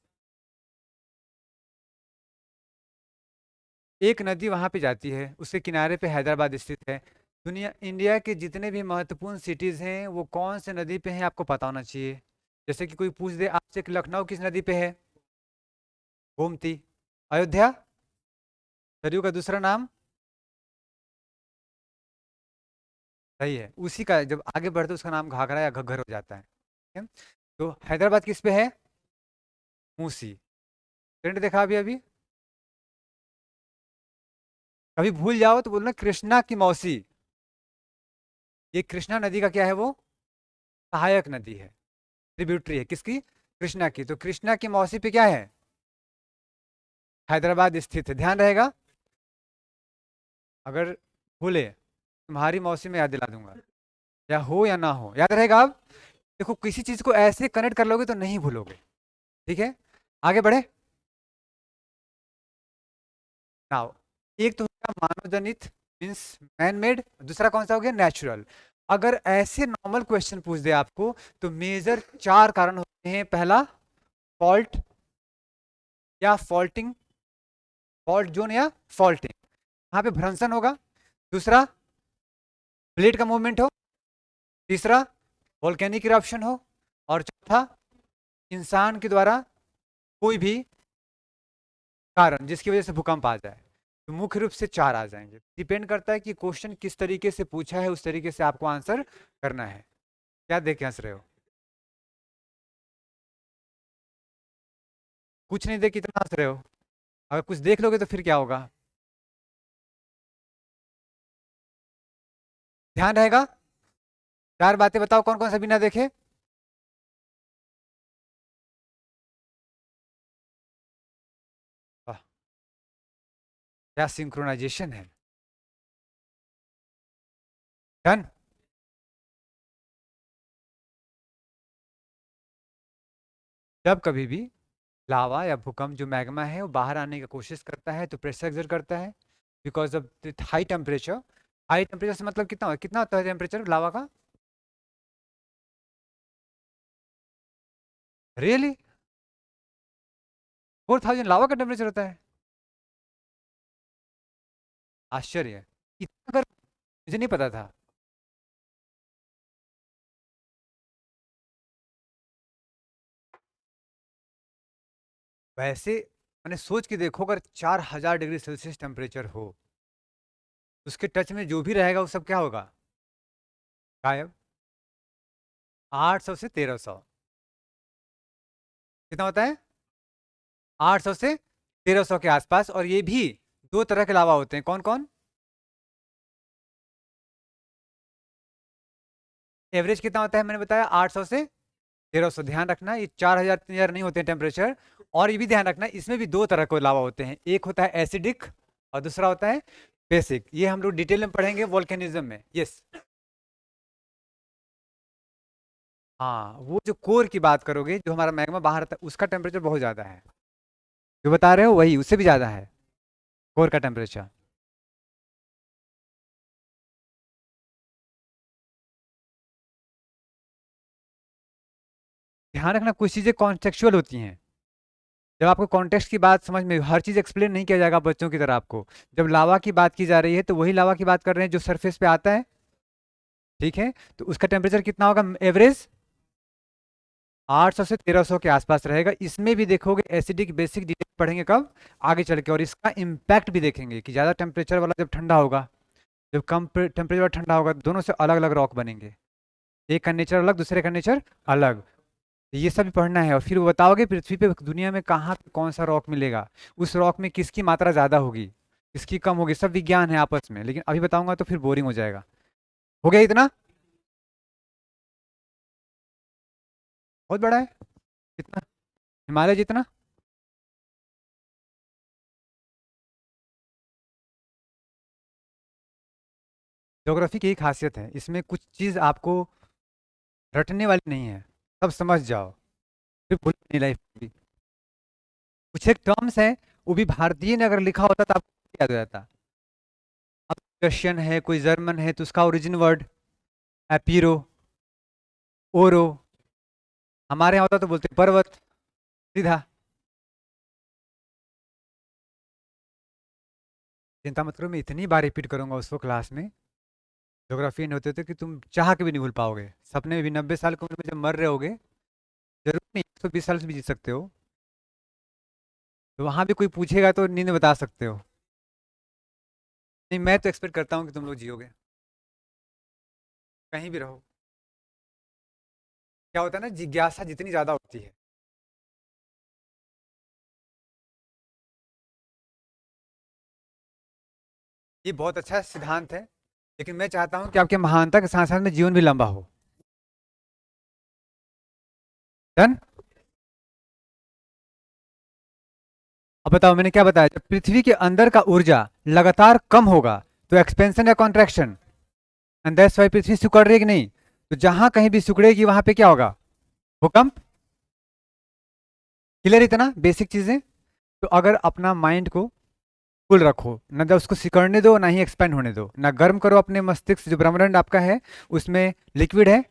एक नदी वहां पे जाती है, उसके किनारे पे हैदराबाद स्थित है। दुनिया, इंडिया के जितने भी महत्वपूर्ण सिटीज हैं वो कौन से नदी पे हैं आपको पता होना चाहिए। जैसे कि कोई पूछ दे आपसे कि लखनऊ किस नदी पे है? गोमती। अयोध्या? सरयू का दूसरा नाम? सही है, उसी का जब आगे बढ़ते उसका नाम घाघरा या घग्गर हो जाता है, ठीक है? तो हैदराबाद किस पे है? मूसी। ट्रेंड देखा अभी अभी? कभी भूल जाओ तो बोलना कृष्णा की मौसी। ये कृष्णा नदी का क्या है वो? सहायक नदी है, ट्रिब्यूटरी है किसकी? कृष्णा की। तो कृष्णा की मौसी पे क्या है? हैदराबाद स्थित है, ध्यान रहेगा। अगर भूले तुम्हारी मौसी में याद दिला दूंगा, या हो या ना हो, याद रहेगा। अब देखो किसी चीज को ऐसे कनेक्ट कर लोगे तो नहीं भूलोगे, ठीक है? आगे बढ़े। नाउ, एक तो होगा मानव जनित, मीन्स मैन मेड, दूसरा कौन सा हो गया? नेचुरल। अगर ऐसे नॉर्मल क्वेश्चन पूछ दे आपको तो मेजर चार कारण होते हैं। पहला, फॉल्ट या फॉल्टिंग, फॉल्ट जोन या फॉल्टिंग, यहाँ पे भ्रंशन होगा। दूसरा, प्लेट का मूवमेंट हो। तीसरा, वोल्केनिक इरप्शन हो। और चौथा, इंसान के द्वारा कोई भी कारण जिसकी वजह से भूकंप आ जाए। तो मुख्य रूप से चार आ जाएंगे, डिपेंड करता है कि क्वेश्चन किस तरीके से पूछा है, उस तरीके से आपको आंसर करना है। क्या देख के हंस रहे हो? कुछ नहीं देख कितना हंस रहे हो? अगर कुछ देख लोगे तो फिर क्या होगा? ध्यान रहेगा। चार बातें बताओ कौन कौन सा बिना देखे। वाह, क्या सिंक्रोनाइजेशन है। डन। जब कभी भी लावा या भूकंप जो मैग्मा है वो बाहर आने की कोशिश करता है तो प्रेशर एक्सर्ट करता है, because of high temperature. High temperature से मतलब कितना होता है टेम्परेचर लावा का? रियली? 4000 लावा का टेम्परेचर होता है? आश्चर्य है, इतना गर्म, मुझे नहीं पता था। वैसे मैंने सोच के देखो, अगर 4000 डिग्री सेल्सियस टेम्परेचर हो, उसके टच में जो भी रहेगा वो सब क्या होगा? गायब। 800 से 1300, कितना होता है? 800 से 1300 के आसपास। और ये भी दो तरह के लावा होते हैं, कौन कौन? एवरेज कितना होता है मैंने बताया? 800 से 1300। ध्यान रखना ये 4000 3000 नहीं होते हैं टेम्परेचर। और ये भी ध्यान रखना इसमें भी दो तरह के लावा होते हैं, एक होता है एसिडिक और दूसरा होता है बेसिक। ये हम लोग डिटेल में पढ़ेंगे वोल्केनिज्म में। यस। हाँ, वो जो कोर की बात करोगे, जो हमारा मैग्मा बाहर आता है, उसका टेम्परेचर बहुत ज्यादा है। जो बता रहे हो वही, उससे भी ज्यादा है कोर का टेम्परेचर। ध्यान रखना कुछ चीजें कॉन्टेक्चुअल होती हैं। जब आपको कॉन्टेक्स्ट की बात समझ में, हर चीज एक्सप्लेन नहीं किया जाएगा बच्चों की तरह आपको। जब लावा की बात की जा रही है तो वही लावा की बात कर रहे हैं जो सरफेस पे आता है, ठीक है? तो उसका टेम्परेचर कितना होगा एवरेज? 800 से 1300 के आसपास रहेगा। इसमें भी देखोगे एसिडिक बेसिक डिटेल पढ़ेंगे कब? आगे चल के। और इसका इम्पैक्ट भी देखेंगे कि ज़्यादा टेम्परेचर वाला जब ठंडा होगा, जब कम टेम्परेचर वाला ठंडा होगा, दोनों से अलग अलग रॉक बनेंगे। एक का नेचर अलग, दूसरे का नेचर अलग। ये सब भी पढ़ना है। और फिर वो बताओगे पृथ्वी पे दुनिया में कहाँ पे कौन सा रॉक मिलेगा, उस रॉक में किसकी मात्रा ज़्यादा होगी, किसकी कम होगी। सब विज्ञान है आपस में, लेकिन अभी बताऊंगा तो फिर बोरिंग हो जाएगा। हो गया इतना? बहुत बड़ा है। कितना? हिमालय जितना? ज्योग्राफी की यही खासियत है, इसमें कुछ चीज़ आपको रटने वाली नहीं है, सब समझ जाओ, फिर भूल नहीं लाइफ में। कुछ एक टर्म्स है, वो भी भारतीय ने अगर लिखा होता तो आपको याद हो जाता। अब रशियन है, कोई जर्मन है, तो उसका ओरिजिन वर्ड एपीरो, ओरो। हमारे यहाँ होता तो बोलते पर्वत, सीधा। चिंता मत करो, मैं इतनी बार रिपीट करूंगा उसको क्लास में। ज्योग्राफी नहीं होते थे कि तुम चाह के भी नहीं भूल पाओगे। सपने में भी 90 साल की उम्र में जब मर रहे होगे, नहीं 120 साल से भी जी सकते हो। तो वहां भी कोई पूछेगा तो नींद बता सकते हो। नहीं मैं तो एक्सपेक्ट करता हूँ कि तुम लोग जियोगे, कहीं भी रहो। क्या होता है ना, जिज्ञासा जितनी ज्यादा होती है। ये बहुत अच्छा सिद्धांत है, लेकिन मैं चाहता हूँ कि आपके महानता के साथ साथ में जीवन भी लंबा हो। डन। अब बताओ मैंने क्या बताया, जब पृथ्वी के अंदर का ऊर्जा लगातार कम होगा तो एक्सपेंशन या कॉन्ट्रैक्शन, एंड दैट्स वाई पृथ्वी सिकुड़ रही है कि नहीं। तो जहां कहीं भी सिकुड़ेगी वहां पे क्या होगा, भूकंप। क्लियर, इतना बेसिक चीजें। तो अगर अपना माइंड को कूल रखो, ना तो उसको सिकुड़ने दो ना ही एक्सपेंड होने दो, ना गर्म करो अपने मस्तिष्क, जो ब्रह्मांड आपका है उसमें लिक्विड है,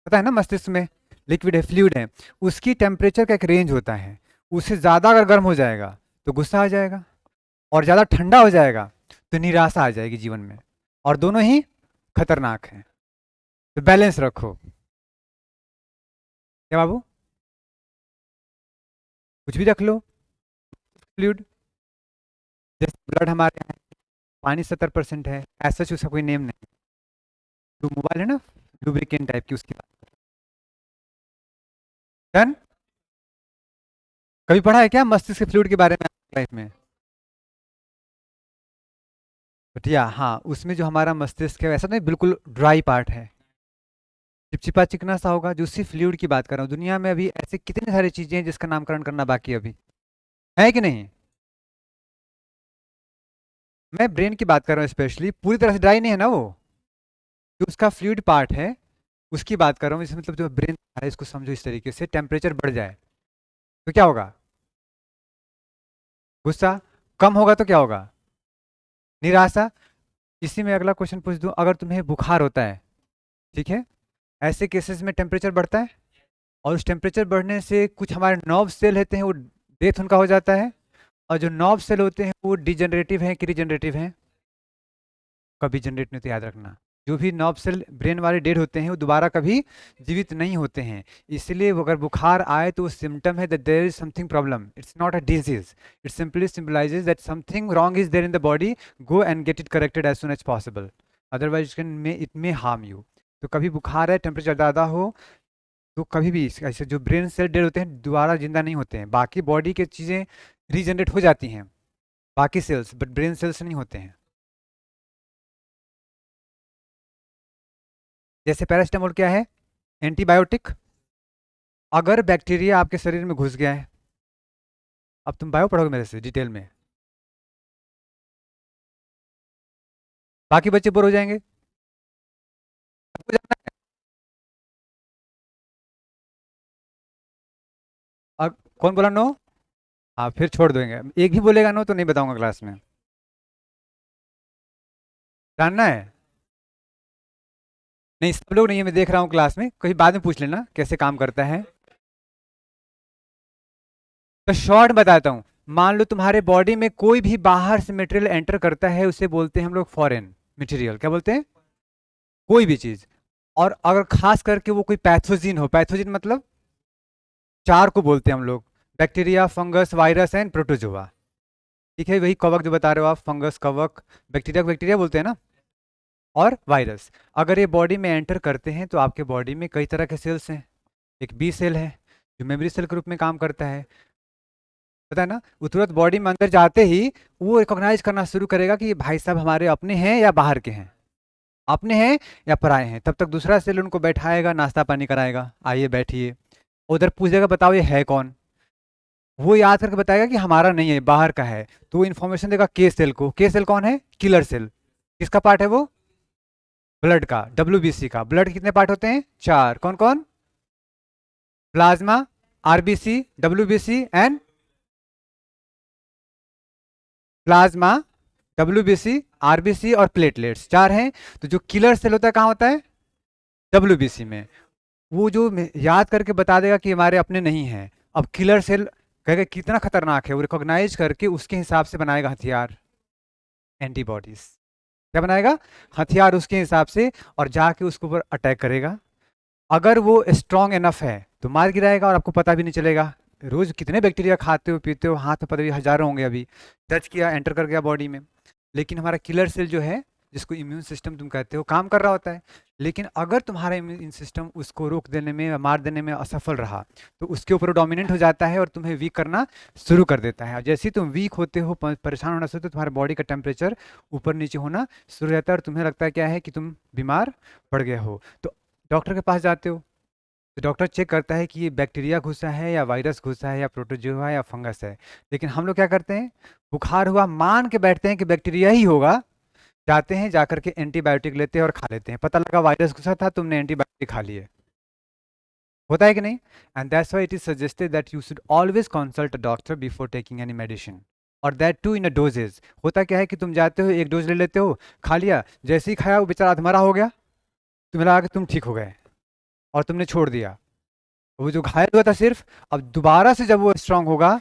पता है ना, मस्तिष्क में लिक्विड है, फ्लूइड है। उसकी टेम्परेचर का एक रेंज होता है, उससे ज़्यादा अगर गर्म हो जाएगा तो गुस्सा आ जाएगा, और ज़्यादा ठंडा हो जाएगा तो निराशा आ जाएगी जीवन में, और दोनों ही खतरनाक हैं। तो बैलेंस रखो। क्या बाबू, कुछ भी रख लो, फ्लूइड। जैसे ब्लड हमारे यहाँ है, पानी 70% है, ऐसा उसका कोई नेम नहीं। तो मोबाइल है ना, लुब्रिकेंट टाइप की, उसकी बात। डन। कभी पढ़ा है क्या मस्तिष्क के फ्लूइड के बारे में लाइफ में। बटिया हाँ, उसमें जो हमारा मस्तिष्क है वैसा नहीं, बिल्कुल ड्राई पार्ट है, चिपचिपा चिकना सा होगा, जो सिर्फ फ्लूइड की बात कर रहा हूँ। दुनिया में अभी ऐसे कितनी सारी चीजें हैं जिसका नामकरण करना बाकी है अभी, है कि नहीं। मैं ब्रेन की बात कर रहा हूँ स्पेशली, पूरी तरह से ड्राई नहीं है ना वो, जो उसका फ्लूइड पार्ट है उसकी बात कर रहा हूँ। इसमें मतलब जो ब्रेन है, इसको समझो इस तरीके से, टेम्परेचर बढ़ जाए तो क्या होगा, गुस्सा। कम होगा तो क्या होगा, निराशा। इसी में अगला क्वेश्चन पूछ दूं, अगर तुम्हें बुखार होता है, ठीक है, ऐसे केसेस में टेम्परेचर बढ़ता है, और उस टेम्परेचर बढ़ने से कुछ हमारे नर्व सेल होते हैं वो डेथ उनका हो जाता है, और जो नर्व सेल होते हैं वो डिजनरेटिव हैं कि रिजनरेटिव हैं, कभी जनरेट नहीं होते, याद रखना। जो भी नर्व सेल ब्रेन वाले डेड होते हैं वो दोबारा कभी जीवित नहीं होते हैं। इसलिए वो अगर बुखार आए तो वो सिम्टम है that there is something problem, it's not a disease, it simply symbolises that something wrong is there in the body, go and get it corrected as soon as possible, otherwise it may harm you. तो कभी बुखार है, temperature ज़्यादा हो, तो कभी भी ऐसे जो ब्रेन सेल डेड होते हैं दोबारा जिंदा नहीं होते हैं, बाकी बॉडी की चीज़ें रीजनरेट हो जाती हैं, बाकी सेल्स, बट ब्रेन सेल्स नहीं होते हैं। जैसे पैरास्टामोल क्या है, एंटीबायोटिक। अगर बैक्टीरिया आपके शरीर में घुस गया है, अब तुम बायो पढ़ोगे मेरे से डिटेल में, बाकी बच्चे बोर हो जाएंगे, आपको जानना है। अब कौन बोला नो, हाँ फिर छोड़ देंगे, एक भी बोलेगा नो तो नहीं बताऊंगा क्लास में। जानना है, नहीं सब लोग नहीं है, मैं देख रहा हूँ क्लास में, कहीं बाद में पूछ लेना कैसे काम करता है। तो शॉर्ट बताता हूँ, मान लो तुम्हारे बॉडी में कोई भी बाहर से मटेरियल एंटर करता है, उसे बोलते हैं हम लोग फॉरेन मटेरियल, क्या बोलते हैं, कोई भी चीज। और अगर खास करके वो कोई पैथोजिन हो, पैथोजिन मतलब चार को बोलते हैं हम लोग, bacteria, fungus, virus and protozoa. ठीक है, वही कवक जो बता रहे हो आप, फंगस, कवक, बैक्टीरिया को बैक्टीरिया बोलते हैं ना, और वायरस। अगर ये बॉडी में एंटर करते हैं तो आपके बॉडी में कई तरह के सेल्स हैं, एक बी सेल है जो मेमोरी सेल के रूप में काम करता है, पता है ना। वो तुरंत बॉडी में अंदर जाते ही वो रिकॉग्नाइज करना शुरू करेगा कि ये भाई साहब हमारे अपने हैं या बाहर के हैं, अपने हैं या पराए हैं। तब तक दूसरा सेल उनको बैठाएगा, नाश्ता पानी कराएगा, आइए बैठिए, उधर पूछेगा बताओ ये है कौन, वो याद करके बताएगा कि हमारा नहीं है, बाहर का है। तो वो इन्फॉर्मेशन देगा के सेल को, के सेल कौन है, किलर सेल। किसका पार्ट है वो, ब्लड का, डब्ल्यूबीसी का। ब्लड के कितने पार्ट होते हैं, चार, कौन कौन, plasma, RBC, WBC and, plasma, WBC, RBC और प्लेटलेट्स, चार हैं। तो जो किलर सेल होता है कहाँ होता है, डब्ल्यूबीसी में। वो जो याद करके बता देगा कि हमारे अपने नहीं हैं। अब किलर सेल कहेगा कितना खतरनाक है, वो रिकॉग्नाइज करके उसके हिसाब से बनाएगा हथियार, एंटीबॉडीज। क्या बनाएगा, हथियार उसके हिसाब से, और जाके उसके ऊपर अटैक करेगा। अगर वो स्ट्रांग इनफ है तो मार गिराएगा और आपको पता भी नहीं चलेगा। रोज कितने बैक्टीरिया खाते हो पीते हो, हाथ में पता भी हजारों होंगे, अभी टच किया एंटर कर गया बॉडी में। लेकिन हमारा किलर सेल जो है, जिसको इम्यून सिस्टम तुम कहते हो, काम कर रहा होता है। लेकिन अगर तुम्हारा इम्यून सिस्टम उसको रोक देने में या मार देने में असफल रहा, तो उसके ऊपर डोमिनेंट हो जाता है और तुम्हें वीक करना शुरू कर देता है। और जैसे ही तुम वीक होते हो, परेशान होना शुरू होते हो, तुम्हारे बॉडी का टेम्परेचर ऊपर नीचे होना शुरू हो जाता है और तुम्हें लगता है क्या है कि तुम बीमार पड़ गए हो। तो डॉक्टर के पास जाते हो, तो डॉक्टर चेक करता है कि ये बैक्टीरिया घुसा है या वायरस घुसा है या प्रोटोजोआ या फंगस है। लेकिन हम लोग क्या करते हैं, बुखार हुआ मान के बैठते हैं कि बैक्टीरिया ही होगा, जाते हैं जाकर के एंटीबायोटिक लेते हैं और खा लेते हैं, पता लगा वायरस घुसा था, तुमने एंटीबायोटिक खा लिए। होता है कि नहीं? And that's why it is suggested that you should always consult a doctor before taking any medicine, और that too in a doses. होता क्या है कि तुम जाते हो, एक डोज ले लेते हो, खा लिया, जैसे ही खाया वो बेचारा अधमरा हो गया, तुम्हें लगा कि तुम ठीक हो गए और तुमने छोड़ दिया। वो जो घायल हुआ था सिर्फ, अब दोबारा से जब वो स्ट्रांग होगा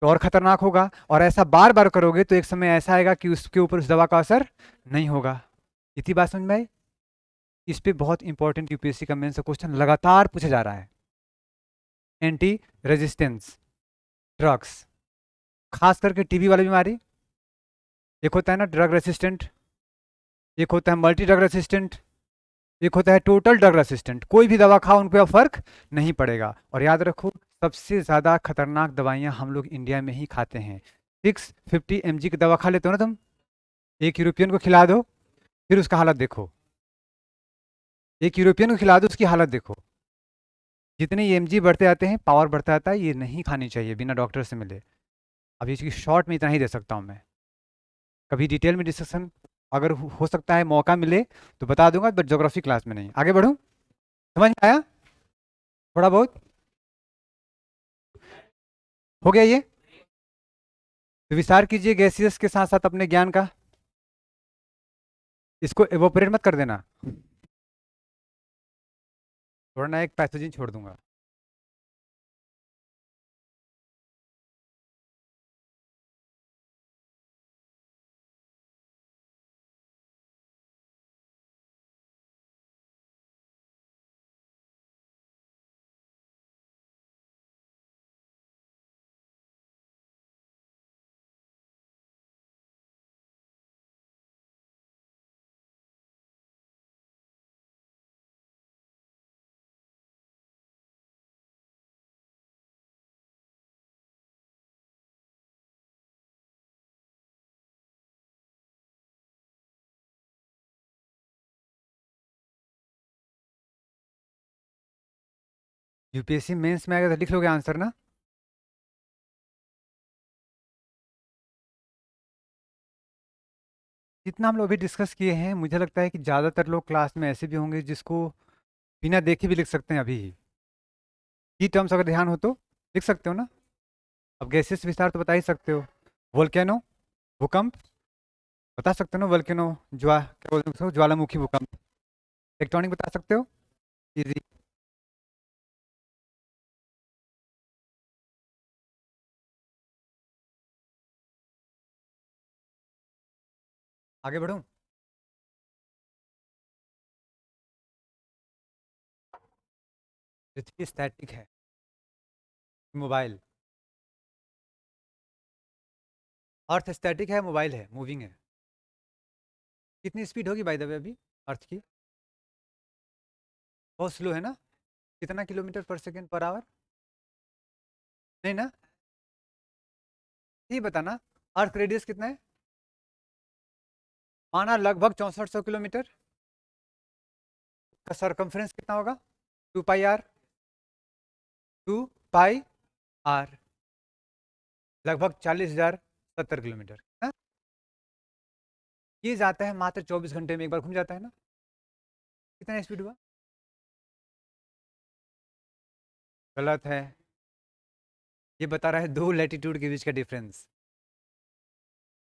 तो और खतरनाक होगा, और ऐसा बार बार करोगे तो एक समय ऐसा आएगा कि उसके ऊपर उस दवा का असर नहीं होगा। इतनी बात समझ में आई? इस पे बहुत इंपॉर्टेंट यूपीएससी का मेंस क्वेश्चन लगातार पूछा जा रहा है। एंटी रेजिस्टेंस ड्रग्स, खास करके टीबी वाली बीमारी। एक होता है ना ड्रग रेसिस्टेंट, एक होता है मल्टी ड्रग रेसिस्टेंट, एक होता है टोटल ड्रग रेसिस्टेंट। कोई भी दवा खाओ उन पर फर्क नहीं पड़ेगा। और याद रखो, सबसे ज्यादा खतरनाक दवाइयां हम लोग इंडिया में ही खाते हैं। 650 mg की दवा खा लेते हो ना तुम, एक यूरोपियन को खिला दो, फिर उसका हालत देखो। एक यूरोपियन को खिला दो, उसकी हालत देखो। जितने ये एमजी बढ़ते आते हैं, पावर बढ़ता आता है, ये नहीं खानी चाहिए बिना डॉक्टर से मिले। अब इसकी शॉर्ट में इतना ही दे सकता हूँ मैं। कभी डिटेल में डिस्कशन अगर हो सकता है मौका मिले तो बता दूंगा, बट ज्योग्राफी क्लास में नहीं। आगे बढ़ूँ? समझ में आया थोड़ा बहुत? हो गया ये? तो विस्तार कीजिए गैसियस के साथ साथ अपने ज्ञान का, इसको एवोपरेट मत कर देना। थोड़ा ना एक पैथोजन छोड़ दूंगा। यूपीएससी मेंस में आएगा तो लिख लोगे आंसर ना? जितना हम लोग अभी डिस्कस किए हैं, मुझे लगता है कि ज़्यादातर लोग क्लास में ऐसे भी होंगे जिसको बिना देखे भी लिख सकते हैं अभी ही। की टर्म्स अगर ध्यान हो तो लिख सकते हो ना? अब गैसेस विस्तार तो बता ही सकते हो। वोल्केनो, भूकंप, बता सकते हो ना? वोल्केनो, क्या बोलते हैं उसको, ज्वालामुखी भूकंप। टेक्टोनिक बता सकते हो? इजी। आगे बढ़ूं? पृथ्वी स्टैटिक है, मोबाइल। अर्थ स्टैटिक है, मोबाइल है, मूविंग है। कितनी स्पीड होगी बाय द वे अभी अर्थ की? बहुत स्लो है ना? कितना kilometre per second per hour? नहीं ना? ये बताना, अर्थ रेडियस कितना है? माना लगभग 6400 किलोमीटर। का सरकमफ्रेंस कितना होगा? 2 पाई आर। 2 पाई आर, लगभग 40,070 किलोमीटर ना? ये जाता है मात्र 24 घंटे में एक बार घूम जाता है ना? कितना स्पीड हुआ? गलत है। ये बता रहा है दो लैटिट्यूड के बीच का डिफरेंस।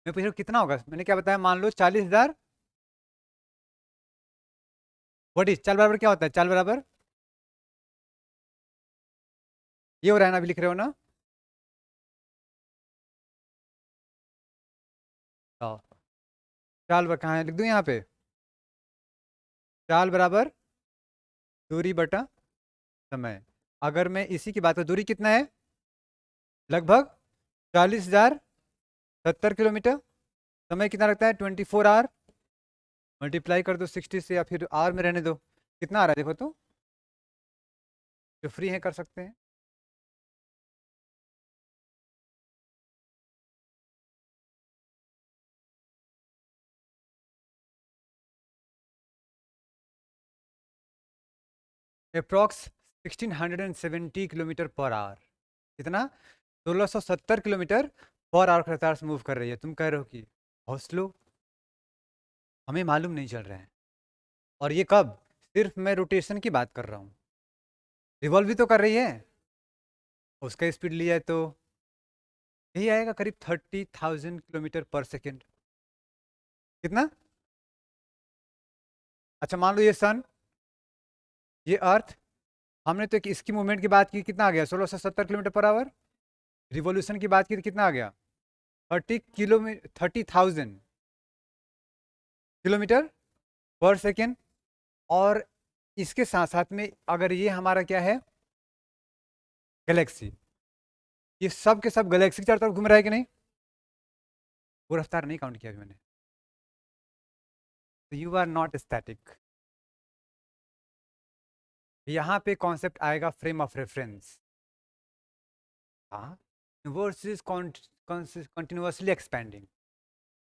मैं पूछ रहा हूँ कितना होगा, मैंने क्या बताया? मान लो 40,000। व्हाट इज चाल बराबर? क्या होता है चाल बराबर? ये हो रहा है ना, अभी लिख रहे हो ना? हाँ। चाल कहाँ है, लिख दूँ यहाँ पे? चाल बराबर दूरी बटा समय। अगर मैं इसी की बात करूँ, दूरी कितना है, लगभग 40,070 किलोमीटर। समय कितना लगता है, 24 आवर। मल्टीप्लाई कर दो 60 से, या फिर आवर में रहने दो, कितना आ रहा है देखो तो, जो फ्री है कर सकते हैं। Approx 1670 kilometre per hour. कितना, 1670 किलोमीटर पर आवर की रफ्तार से मूव कर रही है। तुम कह रहे हो कि बहुत स्लो, हमें मालूम नहीं चल रहा है। और ये कब, सिर्फ मैं रोटेशन की बात कर रहा हूँ, रिवॉल्व भी तो कर रही है। उसका स्पीड लिया है तो यही आएगा, करीब 30,000 किलोमीटर पर सेकेंड। कितना, अच्छा मान लो ये सन, ये अर्थ, हमने तो एक इसकी मूवमेंट की बात की, कितना आ गया, 1670 किलोमीटर पर आवर। रिवॉल्यूशन की बात की तो कितना आ गया, 30,000 किलोमीटर पर सेकेंड। और इसके साथ साथ में अगर ये हमारा क्या है, गैलेक्सी, ये सब के सब गैलेक्सी की चारों तरफ घूम रहा है कि नहीं, वो रफ्तार नहीं काउंट किया अभी मैंने। तो यू आर नॉट स्टैटिक। यहाँ पे कॉन्सेप्ट आएगा फ्रेम ऑफ रेफरेंस। हाँ, universe is continuously expanding.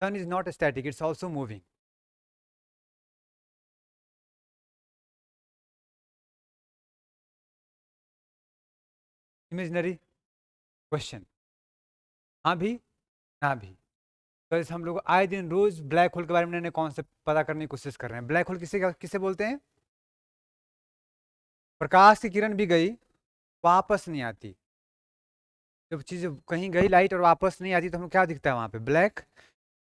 Sun is not static, it's also moving. Imaginary question, हाँ भी ना भी। तो इस हम लोग आए दिन रोज ब्लैक होल के बारे में नए कॉन्सेप्ट पता करने की कोशिश कर रहे हैं। ब्लैक होल किसे किसे बोलते हैं, प्रकाश की किरण भी गई, वापस नहीं आती। जब चीज कहीं गई लाइट और वापस नहीं आती तो हमें क्या दिखता है वहां पे, ब्लैक।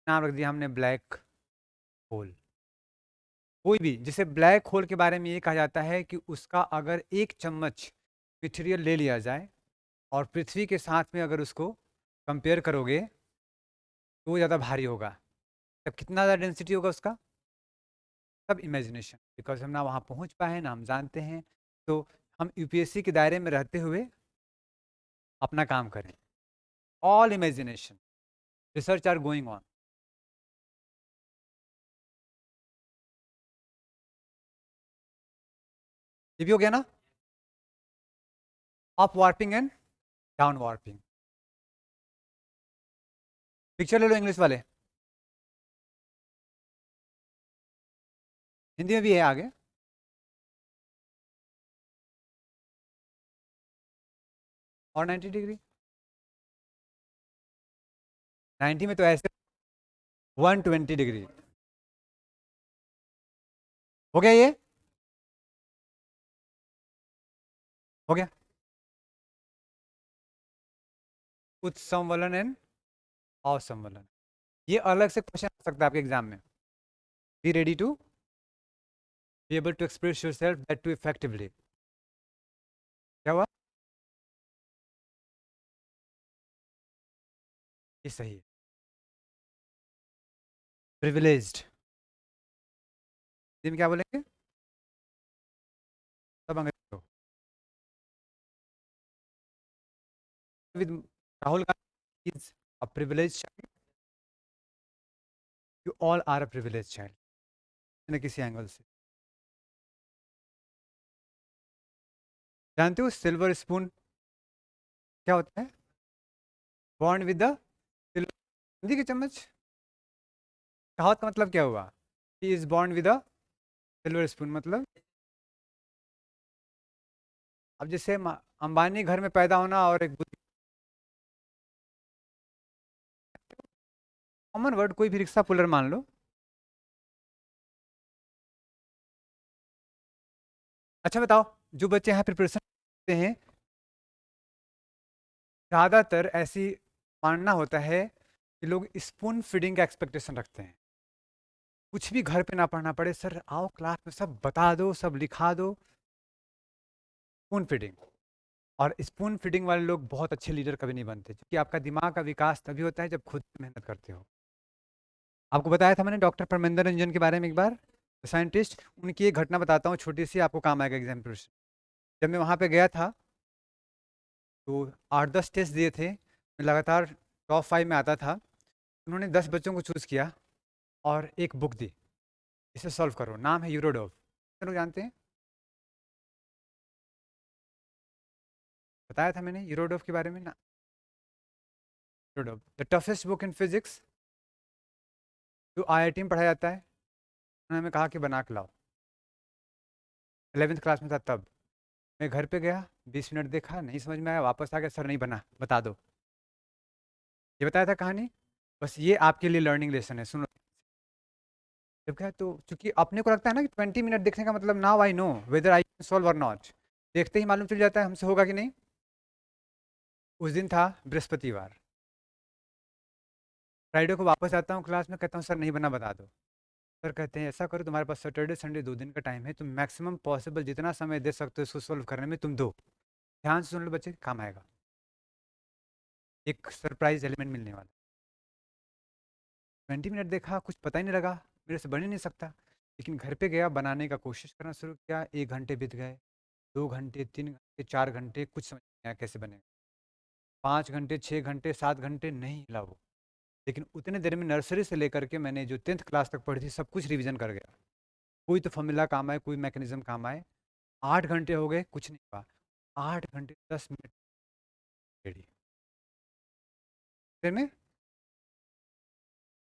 नाम रख दिया हमने ब्लैक होल। कोई भी, जैसे ब्लैक होल के बारे में ये कहा जाता है कि उसका अगर 1 चम्मच मटेरियल ले लिया जाए और पृथ्वी के साथ में अगर उसको कंपेयर करोगे तो वो ज़्यादा भारी होगा। तब कितना ज़्यादा डेंसिटी होगा उसका, सब इमेजिनेशन, बिकॉज हम ना वहाँ पहुँच पाए ना हम जानते हैं। तो हम यूपीएससी के दायरे में रहते हुए अपना काम करें। All imagination, research are going on. ये भी हो गया ना, up warping and down warping. Picture ले लो इंग्लिश वाले, हिंदी में भी है आगे। और 90 डिग्री, 90 में तो ऐसे 120 डिग्री। हो गया ये, हो गया। उत्संवलन एंड असंवलन, ये अलग से क्वेश्चन आ सकता है आपके एग्जाम में। Be ready to be able to express yourself that too effectively. क्या हुआ, ये सही है। प्रिविलेज्ड, में क्या बोलेंगे, सब अंग्रेजी हो। With Rahul Gandhi is a privilege child, you all are a privilege child न किसी एंगल से। जानते हो सिल्वर स्पून क्या होता है, बॉन्ड विद द सिल्वर, चांदी की चम्मच। कहावत का मतलब क्या हुआ, he is bond with the silver spoon, मतलब अब जैसे अंबानी घर में पैदा होना और एक कॉमन वर्ड, कोई भी रिक्शा पुलर मान लो। अच्छा बताओ, जो बच्चे यहाँ प्रिपरेशन करते हैं, ज़्यादातर ऐसी मानना होता है कि लोग स्पून फीडिंग का एक्सपेक्टेशन रखते हैं। कुछ भी घर पे ना पढ़ना पड़े, सर आओ क्लास में सब बता दो, सब लिखा दो, स्पून फीडिंग। और स्पून फीडिंग वाले लोग बहुत अच्छे लीडर कभी नहीं बनते, क्योंकि आपका दिमाग का विकास तभी होता है जब खुद मेहनत करते हो। आपको बताया था मैंने डॉक्टर परमेंद्र रंजन के बारे में एक बार, साइंटिस्ट, उनकी एक घटना बताता हूँ छोटी सी, आपको काम आएगा एग्जाम्पल। जब मैं वहाँ पे गया था तो 8-10 टेस्ट दिए थे, मैं लगातार टॉप 5 में आता था। उन्होंने 10 बच्चों को चूज़ किया और एक बुक दी, इसे सॉल्व करो, नाम है यूरोडोव। कितने लोग जानते हैं? बताया था मैंने यूरोडोव के बारे में ना। Irodov the toughest book in physics, जो आईआईटी में पढ़ाया जाता है। उन्होंने हमें कहा कि बना के लाओ। 11th क्लास में था तब। मैं घर पे गया, 20 मिनट देखा, नहीं समझ में आया, वापस आ गया, सर नहीं बना, बता दो। ये बताया था कहानी। बस ये आपके लिए लर्निंग लेसन है, सुनो। जब क्या तो चूंकि अपने को लगता है ना कि 20 मिनट देखने का मतलब now I know whether I can solve और नॉट, देखते ही मालूम चल जाता है हमसे होगा कि नहीं। उस दिन था बृहस्पतिवार। फ्राइडे को वापस आता हूँ क्लास में, कहता हूँ सर नहीं बना, बता दो। सर कहते हैं ऐसा करो, तुम्हारे पास सैटरडे संडे 2 दिन का टाइम है, तुम मैक्सिमम पॉसिबल जितना समय दे सकते हो इसको सोल्व करने में तुम दो। ध्यान से सुन लो बच्चे, काम आएगा। एक सरप्राइज एलिमेंट मिलने वाला। 20 मिनट देखा, कुछ पता ही नहीं लगा, मेरे से बन ही नहीं सकता। लेकिन घर पे गया, बनाने का कोशिश करना शुरू किया, 1 घंटे बीत गए, 2 घंटे, 3 घंटे, 4 घंटे, कुछ समझ नहीं आया कैसे बनेगा। 5 घंटे, 6 घंटे, 7 घंटे, नहीं हिला वो। लेकिन उतने देर में नर्सरी से लेकर के मैंने जो 10th क्लास तक पढ़ी थी सब कुछ रिवीजन कर गया। कोई तो फॉर्मूला काम आए, कोई मैकेनिज्म काम आए। 8 घंटे हो गए, कुछ नहीं हुआ। 8 घंटे 10 मिनट रेडी में।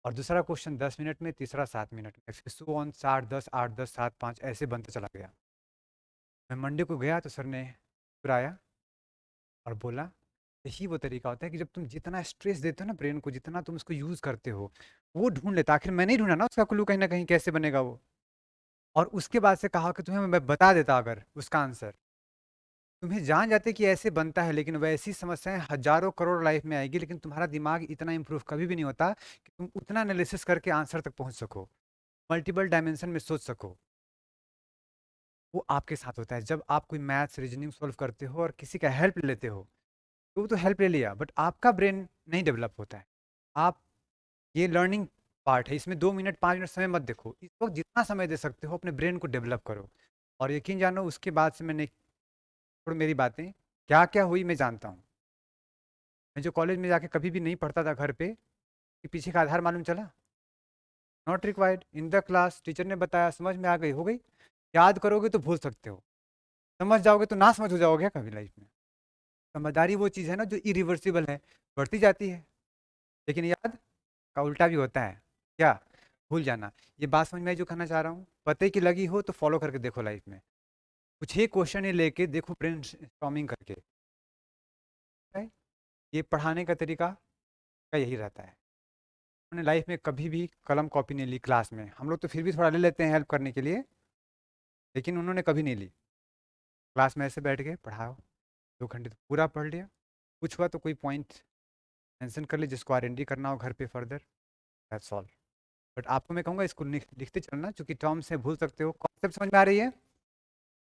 और दूसरा क्वेश्चन 10 मिनट में, तीसरा 7 मिनट में, फिर सो ऑन, 7-10, 8-10, 7-5 ऐसे बनते चला गया। मैं मंडे को गया तो सर ने बुलाया और बोला, यही वो तरीका होता है कि जब तुम जितना स्ट्रेस देते हो ना ब्रेन को, जितना तुम उसको यूज़ करते हो, वो ढूंढ लेता। आखिर मैंने ही ढूंढा ना उसका क्लू कहीं ना कहीं, कैसे बनेगा वो। और उसके बाद से कहा कि तुम्हें मैं बता देता अगर उसका आंसर, तुम्हें जान जाते कि ऐसे बनता है, लेकिन वैसी समस्याएं हजारों करोड़ लाइफ में आएगी, लेकिन तुम्हारा दिमाग इतना इंप्रूव कभी भी नहीं होता कि तुम उतना एनालिसिस करके आंसर तक पहुंच सको, मल्टीपल डायमेंशन में सोच सको। वो आपके साथ होता है जब आप कोई मैथ्स रीजनिंग सॉल्व करते हो और किसी का हेल्प लेते हो। तो वो तो हेल्प ले लिया, बट आपका ब्रेन नहीं डेवलप होता है। आप, ये लर्निंग पार्ट है, इसमें 2 मिनट 5 मिनट समय मत देखो, इस वक्त जितना समय दे सकते हो अपने ब्रेन को डेवलप करो। और यकीन जानो, उसके बाद से मैंने, थोड़ी मेरी बातें क्या क्या हुई मैं जानता हूँ। मैं जो कॉलेज में जाके कभी भी नहीं पढ़ता था घर पे, कि पीछे का आधार मालूम चला। Not required in the class, teacher ने बताया, समझ में आ गई, हो गई। याद करोगे तो भूल सकते हो, समझ जाओगे तो ना समझ हो जाओगे कभी लाइफ में। समझदारी वो चीज़ है ना जो इरिवर्सिबल है, बढ़ती जाती है। लेकिन याद का उल्टा भी होता है, क्या? भूल जाना। ये बात समझ में आई जो कहना चाह रहा हूँ? पते की लगी हो तो फॉलो करके देखो लाइफ में, कुछ ही क्वेश्चन ही लेके देखो, ब्रेन स्टॉर्मिंग करके। है? ये पढ़ाने का तरीका का यही रहता है। उन्होंने लाइफ में कभी भी कलम कॉपी नहीं ली क्लास में, हम लोग तो फिर भी थोड़ा ले लेते हैं हेल्प करने के लिए, लेकिन उन्होंने कभी नहीं ली। क्लास में ऐसे बैठ के पढ़ाओ, 2 घंटे तो पूरा पढ़ लिया, कुछ हुआ तो कोई पॉइंट मेंशन कर ले जिसको R&D करना हो घर पे फर्दर, दैट्स ऑल। बट आपको मैं कहूँगा इसको लिखते चलना, चूंकि टर्म्स से भूल सकते हो, कॉन्सेप्ट समझ में आ रही है।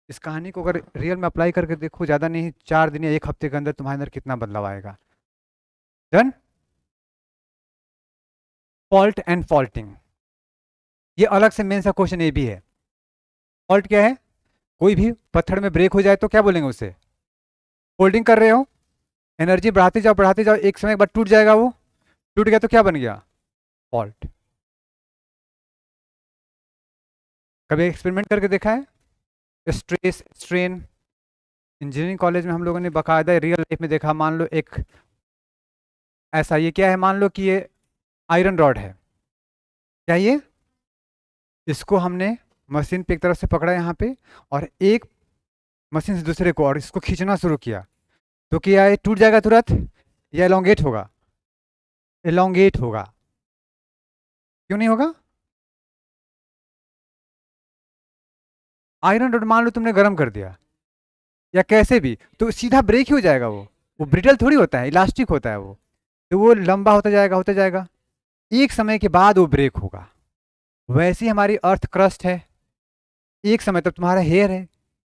इस कहानी को अगर रियल में अप्लाई करके देखो, ज़्यादा नहीं 4 दिन या 1 हफ्ते के अंदर तुम्हारे अंदर कितना बदलाव आएगा। डन। फॉल्ट एंड फॉल्टिंग, ये अलग से मेन सा क्वेश्चन ये भी है। फॉल्ट क्या है? कोई भी पत्थर में ब्रेक हो जाए तो क्या बोलेंगे उसे? फोल्डिंग कर रहे हो, एनर्जी बढ़ाते जाओ, एक समय के बाद टूट जाएगा, वो टूट गया तो क्या बन गया? फॉल्ट। कभी एक्सपेरिमेंट करके देखा है? स्ट्रेस स्ट्रेन, इंजीनियरिंग कॉलेज में हम लोगों ने बाकायदा रियल लाइफ में देखा। मान लो एक ऐसा, ये क्या है, मान लो कि ये आयरन रॉड है, क्या ये? इसको हमने मशीन पे एक तरफ से पकड़ा यहाँ पे, और एक मशीन से दूसरे को, और इसको खींचना शुरू किया, तो क्या ये टूट जाएगा तुरंत या एलोंगेट होगा? एलोंगेट होगा। क्यों नहीं होगा? आयरन रॉड मान लो तुमने गर्म कर दिया या कैसे भी, तो सीधा ब्रेक ही हो जाएगा। वो ब्रिटल थोड़ी होता है, इलास्टिक होता है वो। तो वो लंबा होता जाएगा, होता जाएगा, एक समय के बाद वो ब्रेक होगा। वैसे ही हमारी अर्थ क्रस्ट है, एक समय तक तुम्हारा हेयर है,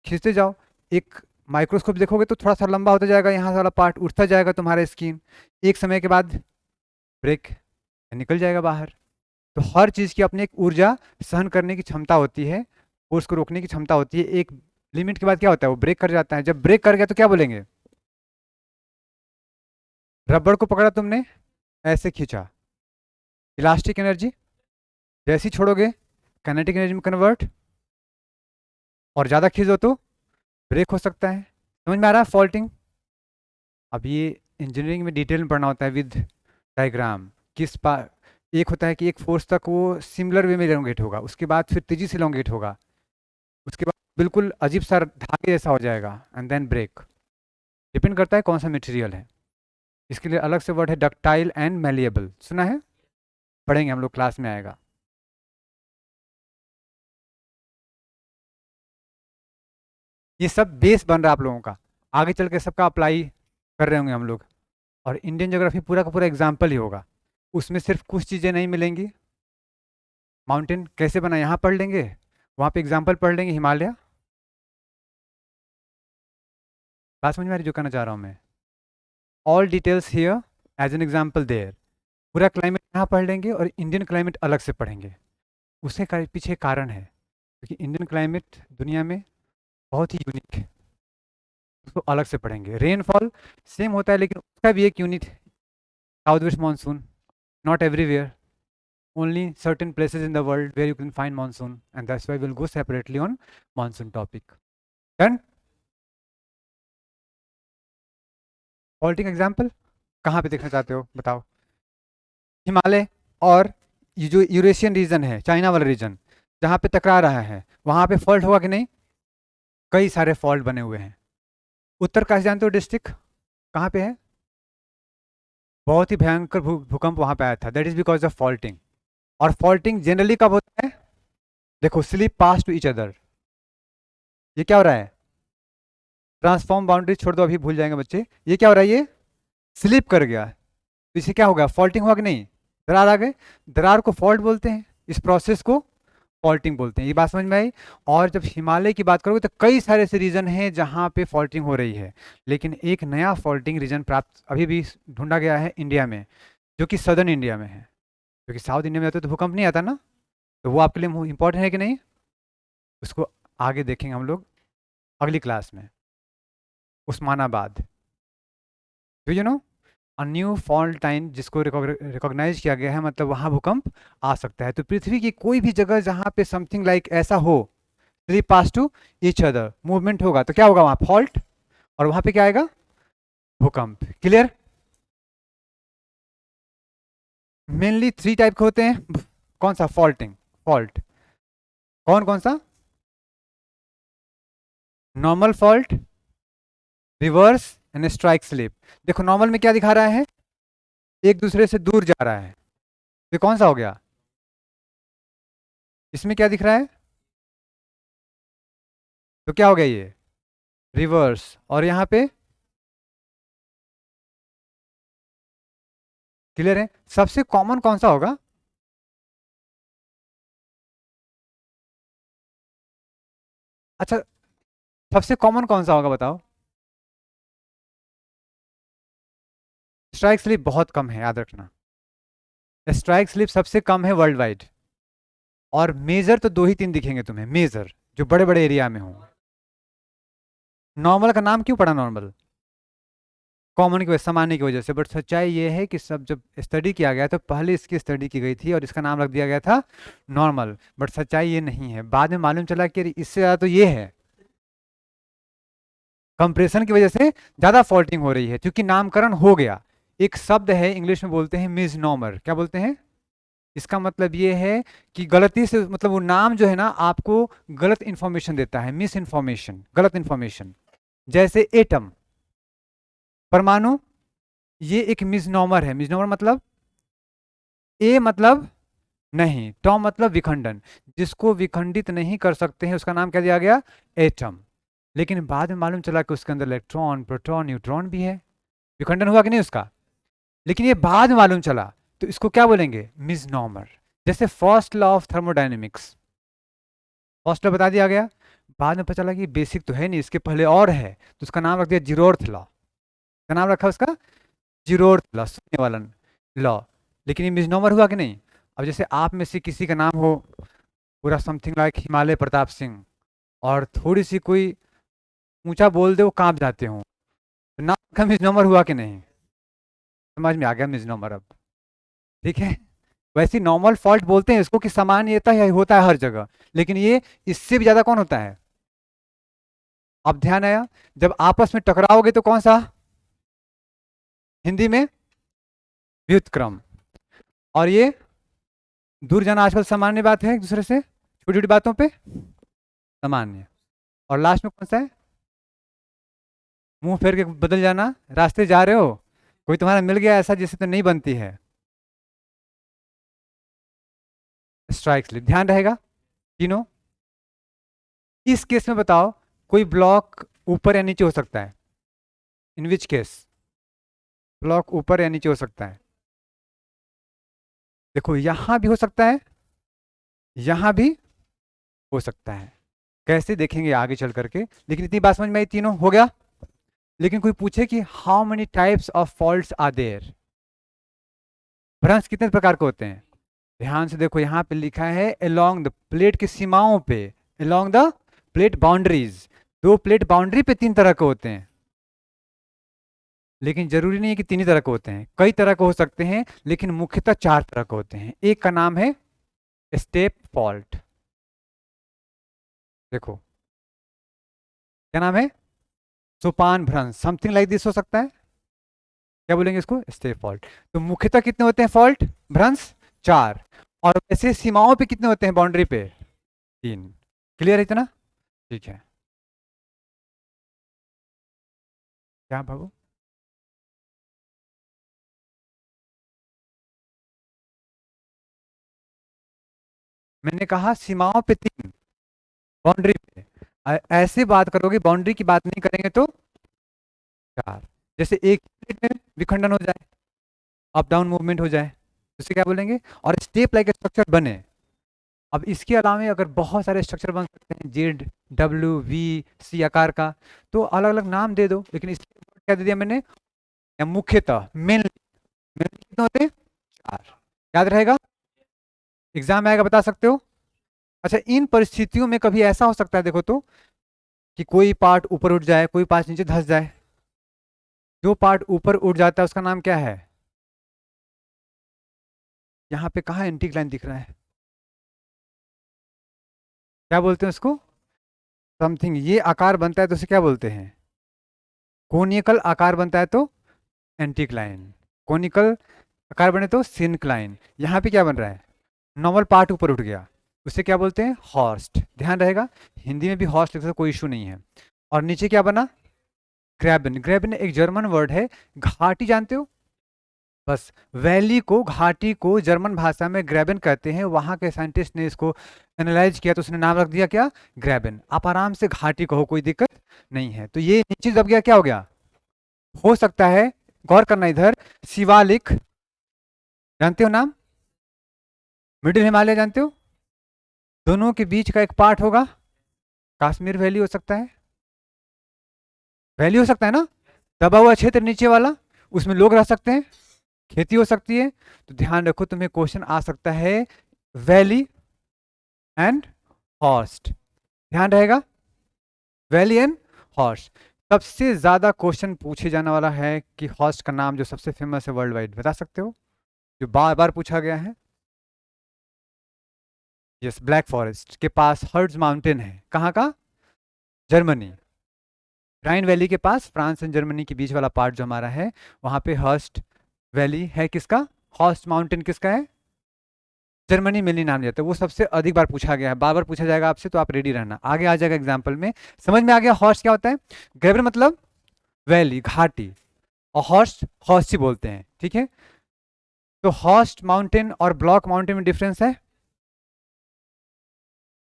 खींचते जाओ, एक माइक्रोस्कोप देखोगे तो थोड़ा सा लंबा होता जाएगा, यहाँ वाला पार्ट उठता जाएगा तुम्हारा स्किन, एक समय के बाद ब्रेक, निकल जाएगा बाहर। तो हर चीज़ की अपनी एक ऊर्जा सहन करने की क्षमता होती है, फोर्स को रोकने की क्षमता होती है। एक लिमिट के बाद क्या होता है, वो ब्रेक कर जाता है। जब ब्रेक कर गया तो क्या बोलेंगे? रबड़ को पकड़ा तुमने, ऐसे खींचा, इलास्टिक एनर्जी, जैसे ही छोड़ोगे काइनेटिक एनर्जी में कन्वर्ट, और ज़्यादा खींच दो तो ब्रेक हो सकता है। समझ में आ रहा है फॉल्टिंग? अब ये इंजीनियरिंग में डिटेल में पढ़ना होता है विद डायग्राम। किस पा एक होता है कि एक फोर्स तक वो सिमिलर वे में एलोंगेट होगा, उसके बाद फिर तेजी से एलोंगेट होगा, उसके बाद बिल्कुल अजीब सा धागे जैसा हो जाएगा, एंड देन ब्रेक। डिपेंड करता है कौन सा मटेरियल है। इसके लिए अलग से वर्ड है डक्टाइल एंड मैलिएबल, सुना है? पढ़ेंगे हम लोग, क्लास में आएगा। ये सब बेस बन रहा है आप लोगों का, आगे चल के सबका अप्लाई कर रहे होंगे हम लोग। और इंडियन ज्योग्राफी पूरा का पूरा एग्जाम्पल ही होगा, उसमें सिर्फ कुछ चीज़ें नहीं मिलेंगी। माउंटेन कैसे बना यहाँ पढ़ लेंगे, वहाँ पे एग्जाम्पल पढ़ लेंगे, हिमालय। बात समझ में आ रही जो कहना चाह रहा हूँ मैं? All details here as an example there. पूरा क्लाइमेट यहाँ पढ़ लेंगे और इंडियन क्लाइमेट अलग से पढ़ेंगे। उसके पीछे कारण है, क्योंकि इंडियन क्लाइमेट दुनिया में बहुत ही यूनिक है, उसको अलग से पढ़ेंगे। रेनफॉल सेम होता है, लेकिन उसका भी एक यूनिट है, south west monsoon, not everywhere, only certain places in the world where you can find monsoon, and that's why we'll go separately on monsoon topic. Done? Faulting example कहाँ पे देखना चाहते हो बताओ? हिमालय और ये जो यूरेशियन रीजन है, चाइना वाला रीजन, जहाँ पे टकरा रहा है, वहाँ पे फॉल्ट होगा कि नहीं? कई सारे फॉल्ट बने हुए हैं। उत्तरकाशी जानते हो डिस्ट्रिक्ट, कहाँ पे है? बहुत ही भयंकर भूकंप वहाँ पे आया था, that is because of faulting. और फॉल्टिंग जनरली कब होता है? देखो, slip pass to each other, ये क्या हो रहा है? ट्रांसफॉर्म बाउंड्री छोड़ दो, अभी भूल जाएंगे बच्चे। ये क्या हो रहा है? ये स्लिप कर गया, तो इसे क्या होगा? फॉल्टिंग हुआ कि नहीं? दरार आ गए, दरार को फॉल्ट बोलते हैं, इस प्रोसेस को फॉल्टिंग बोलते हैं। ये बात समझ में आई? और जब हिमालय की बात करोगे तो कई सारे ऐसे रीजन हैं जहाँ पे फॉल्टिंग हो रही है, लेकिन एक नया फॉल्टिंग रीजन प्राप्त अभी भी ढूंढा गया है इंडिया में, जो कि सदर्न इंडिया में है। क्योंकि साउथ इंडिया में जाते तो भूकंप नहीं आता ना, तो वो आपके लिए इंपॉर्टेंट है कि नहीं? उसको आगे देखेंगे हम लोग अगली क्लास में। Osmanabad, do you know, a new fault line जिसको रिकॉग्नाइज किया गया है, मतलब वहाँ भूकंप आ सकता है। तो पृथ्वी की कोई भी जगह जहाँ पे समथिंग लाइक ऐसा हो, slip pass to each other, movement होगा, तो क्या होगा वहाँ? फॉल्ट, और वहाँ पे क्या आएगा? भूकंप। क्लियर? मेनली थ्री टाइप के होते हैं। कौन सा? फॉल्टिंग, फॉल्ट कौन कौन सा? Normal fault, reverse and strike slip. देखो नॉर्मल में क्या दिखा रहा है? एक दूसरे से दूर जा रहा है, ये कौन सा हो गया? इसमें क्या दिख रहा है? तो क्या हो गया ये? रिवर्स। और यहाँ पे क्लियर है? सबसे कॉमन कौन सा होगा? अच्छा, सबसे कॉमन कौन सा होगा बताओ? स्ट्राइक स्लिप बहुत कम है, याद रखना। स्ट्राइक स्लिप सबसे कम है वर्ल्ड वाइड। और मेजर तो दो ही तीन दिखेंगे तुम्हें, मेजर जो बड़े बड़े एरिया में हो। नॉर्मल का नाम क्यों पड़ा नॉर्मल? कॉमन की वजह, सामान्य की वजह से। बट सच्चाई ये है कि सब जब स्टडी किया गया तो पहले इसकी स्टडी की गई थी और इसका नाम रख दिया गया था नॉर्मल। बट सच्चाई ये नहीं है, बाद में मालूम चला कि इससे ज़्यादा तो ये है, कंप्रेशन की वजह से ज़्यादा फॉल्टिंग हो रही है, क्योंकि नामकरण हो गया। एक शब्द है इंग्लिश में बोलते हैं मिस नॉमर, क्या बोलते हैं? इसका मतलब ये है कि गलती से, मतलब वो नाम जो है ना आपको गलत इंफॉर्मेशन देता है, मिस इन्फॉर्मेशन, गलत इंफॉर्मेशन। जैसे एटम, परमाणु, ये एक मिसनॉमर है। मिसनॉमर मतलब ए मतलब नहीं, टॉम मतलब विखंडन, जिसको विखंडित नहीं कर सकते हैं उसका नाम क्या दिया गया? एटम। लेकिन बाद में मालूम चला कि उसके अंदर इलेक्ट्रॉन, प्रोटॉन, न्यूट्रॉन भी है, विखंडन हुआ कि नहीं उसका? लेकिन ये बाद में मालूम चला, तो इसको क्या बोलेंगे? मिसनॉमर। जैसे first law of thermodynamics, first law बता दिया गया, बाद में पता चला कि बेसिक तो है नहीं, इसके पहले और है, तो उसका नाम रख दिया जीरोर्थ लॉ। क्या नाम रखा उसका? जीरोर्थ लॉ, शून्य वाला लॉ। लेकिन ये मिसनॉमर हुआ कि नहीं? अब जैसे आप में से किसी का नाम हो पूरा समथिंग लाइक हिमालय प्रताप सिंह, और थोड़ी सी कोई ऊंचा बोल दे वो कांप जाते हो, तो नाम का मिसनोमर हुआ कि नहीं? समझ में आ गया मिसनोमर अब? ठीक है। वैसे नॉर्मल फॉल्ट बोलते हैं इसको कि सामान्यता है होता है हर जगह, लेकिन ये इससे भी ज्यादा कौन होता है? अब ध्यान आया, जब आपस में टकराओगे तो कौन सा? हिंदी में व्युत्क्रम। और ये दूर जाना आजकल सामान्य बात है एक दूसरे से, छोटी छोटी बातों पे सामान्य। और लास्ट में कौन सा है? मुंह फेर के बदल जाना, रास्ते जा रहे हो, कोई तुम्हारा मिल गया ऐसा जिससे तो नहीं बनती है, स्ट्राइक स्लिप। ध्यान रहेगा तीनों। इस केस में बताओ कोई ब्लॉक ऊपर या नीचे हो सकता है? इन विच केस ब्लॉक ऊपर या नीचे हो सकता है? देखो यहां भी हो सकता है, यहां भी हो सकता है, कैसे देखेंगे आगे चल करके, लेकिन इतनी बात समझ में आई, तीनों हो गया। लेकिन कोई पूछे कि how many types of faults are there, भ्रंश कितने प्रकार के होते हैं? ध्यान से देखो यहां पे लिखा है अलोंग द प्लेट की सीमाओं पे, अलोंग द प्लेट बाउंड्रीज, दो प्लेट बाउंड्री पे तीन तरह के होते हैं। लेकिन जरूरी नहीं है कि तीन ही तरह के होते हैं, कई तरह के हो सकते हैं, लेकिन मुख्यतः चार तरह के होते हैं। एक का नाम है स्टेप फॉल्ट। देखो क्या नाम है? सोपान भ्रंश, समथिंग लाइक दिस हो सकता है। क्या बोलेंगे इसको? Step fault. तो मुख्यतः कितने होते हैं फॉल्ट भ्रंश? चार। और वैसे सीमाओं पे कितने होते हैं बाउंड्री पे? तीन। क्लियर है इतना? ठीक है। क्या बाबू? मैंने कहा सीमाओं पे तीन, बाउंड्री पे ऐसे बात करोगे, बाउंड्री की बात नहीं करेंगे तो चार। जैसे एक प्लेट में विखंडन हो जाए, अप डाउन मूवमेंट हो जाए, तो उसे क्या बोलेंगे? और स्टेप लाइक स्ट्रक्चर बने। अब इसके अलावा अगर बहुत सारे स्ट्रक्चर बन सकते हैं, जेड डब्ल्यू वी सी आकार का, तो अलग अलग नाम दे दो, लेकिन इसमें क्या दे दिया मैंने? या मुख्यतः मेनली, मेनली कितने होते हैं? चार। याद रहेगा, एग्जाम में आएगा बता सकते हो। अच्छा इन परिस्थितियों में कभी ऐसा हो सकता है देखो तो, कि कोई पार्ट ऊपर उठ जाए, कोई पार्ट नीचे धंस जाए। जो पार्ट ऊपर उठ जाता है उसका नाम क्या है? यहाँ पे कहाँ एंटी लाइन दिख रहा है? क्या बोलते हैं उसको? समथिंग ये आकार बनता है तो उसे क्या बोलते हैं? कोनिकल आकार बनता है तो एंटीक्लाइन, कोनिकल आकार बने तो सिनक्लाइन। यहाँ पे क्या बन रहा है? नॉर्मल पार्ट ऊपर उठ गया, उसे क्या बोलते हैं? हॉर्स्ट। ध्यान रहेगा, हिंदी में भी हॉर्स्ट लिख सकते हो, कोई इशू नहीं है। और नीचे क्या बना? ग्रेबन। ग्रेबन एक जर्मन वर्ड है, घाटी जानते हो? बस वैली को, घाटी को जर्मन भाषा में ग्रेबन कहते हैं। वहां के साइंटिस्ट ने इसको एनालाइज किया तो उसने नाम रख दिया क्या? ग्रेबन। आप आराम से घाटी कहो, कोई दिक्कत नहीं है। तो ये नीचे दब गया, क्या हो गया? हो सकता है, गौर करना इधर, शिवालिक जानते हो नाम? मिडिल हिमालय जानते हो? दोनों के बीच का एक पार्ट होगा, कश्मीर वैली हो सकता है, वैली हो सकता है ना, दबा हुआ क्षेत्र नीचे वाला, उसमें लोग रह सकते हैं, खेती हो सकती है। तो ध्यान रखो तुम्हें क्वेश्चन आ सकता है वैली एंड हॉर्स्ट। ध्यान रहेगा, वैली एंड हॉर्स्ट। सबसे ज्यादा क्वेश्चन पूछे जाने वाला है कि हॉर्स्ट का नाम जो सबसे फेमस है वर्ल्ड वाइड, बता सकते हो? जो बार बार पूछा गया है। यस, ब्लैक फॉरेस्ट के पास हर्ट्ज माउंटेन है, कहाँ का? जर्मनी। राइन वैली के पास, फ्रांस एंड जर्मनी के बीच वाला पार्ट जो हमारा है, वहां पे हर्स्ट वैली है। किसका? हॉर्स्ट माउंटेन किसका है? जर्मनी में नहीं नाम लिया था। वो सबसे अधिक बार पूछा गया है, बार बार पूछा जाएगा आपसे, तो आप रेडी रहना, आगे आ जाएगा एग्जाम्पल में। समझ में आ गया हॉर्स क्या होता है? ग्रेबन मतलब वैली, घाटी, और हॉर्स हॉर्सी बोलते हैं, ठीक है। तो हॉर्स्ट माउंटेन और ब्लॉक माउंटेन में डिफरेंस है।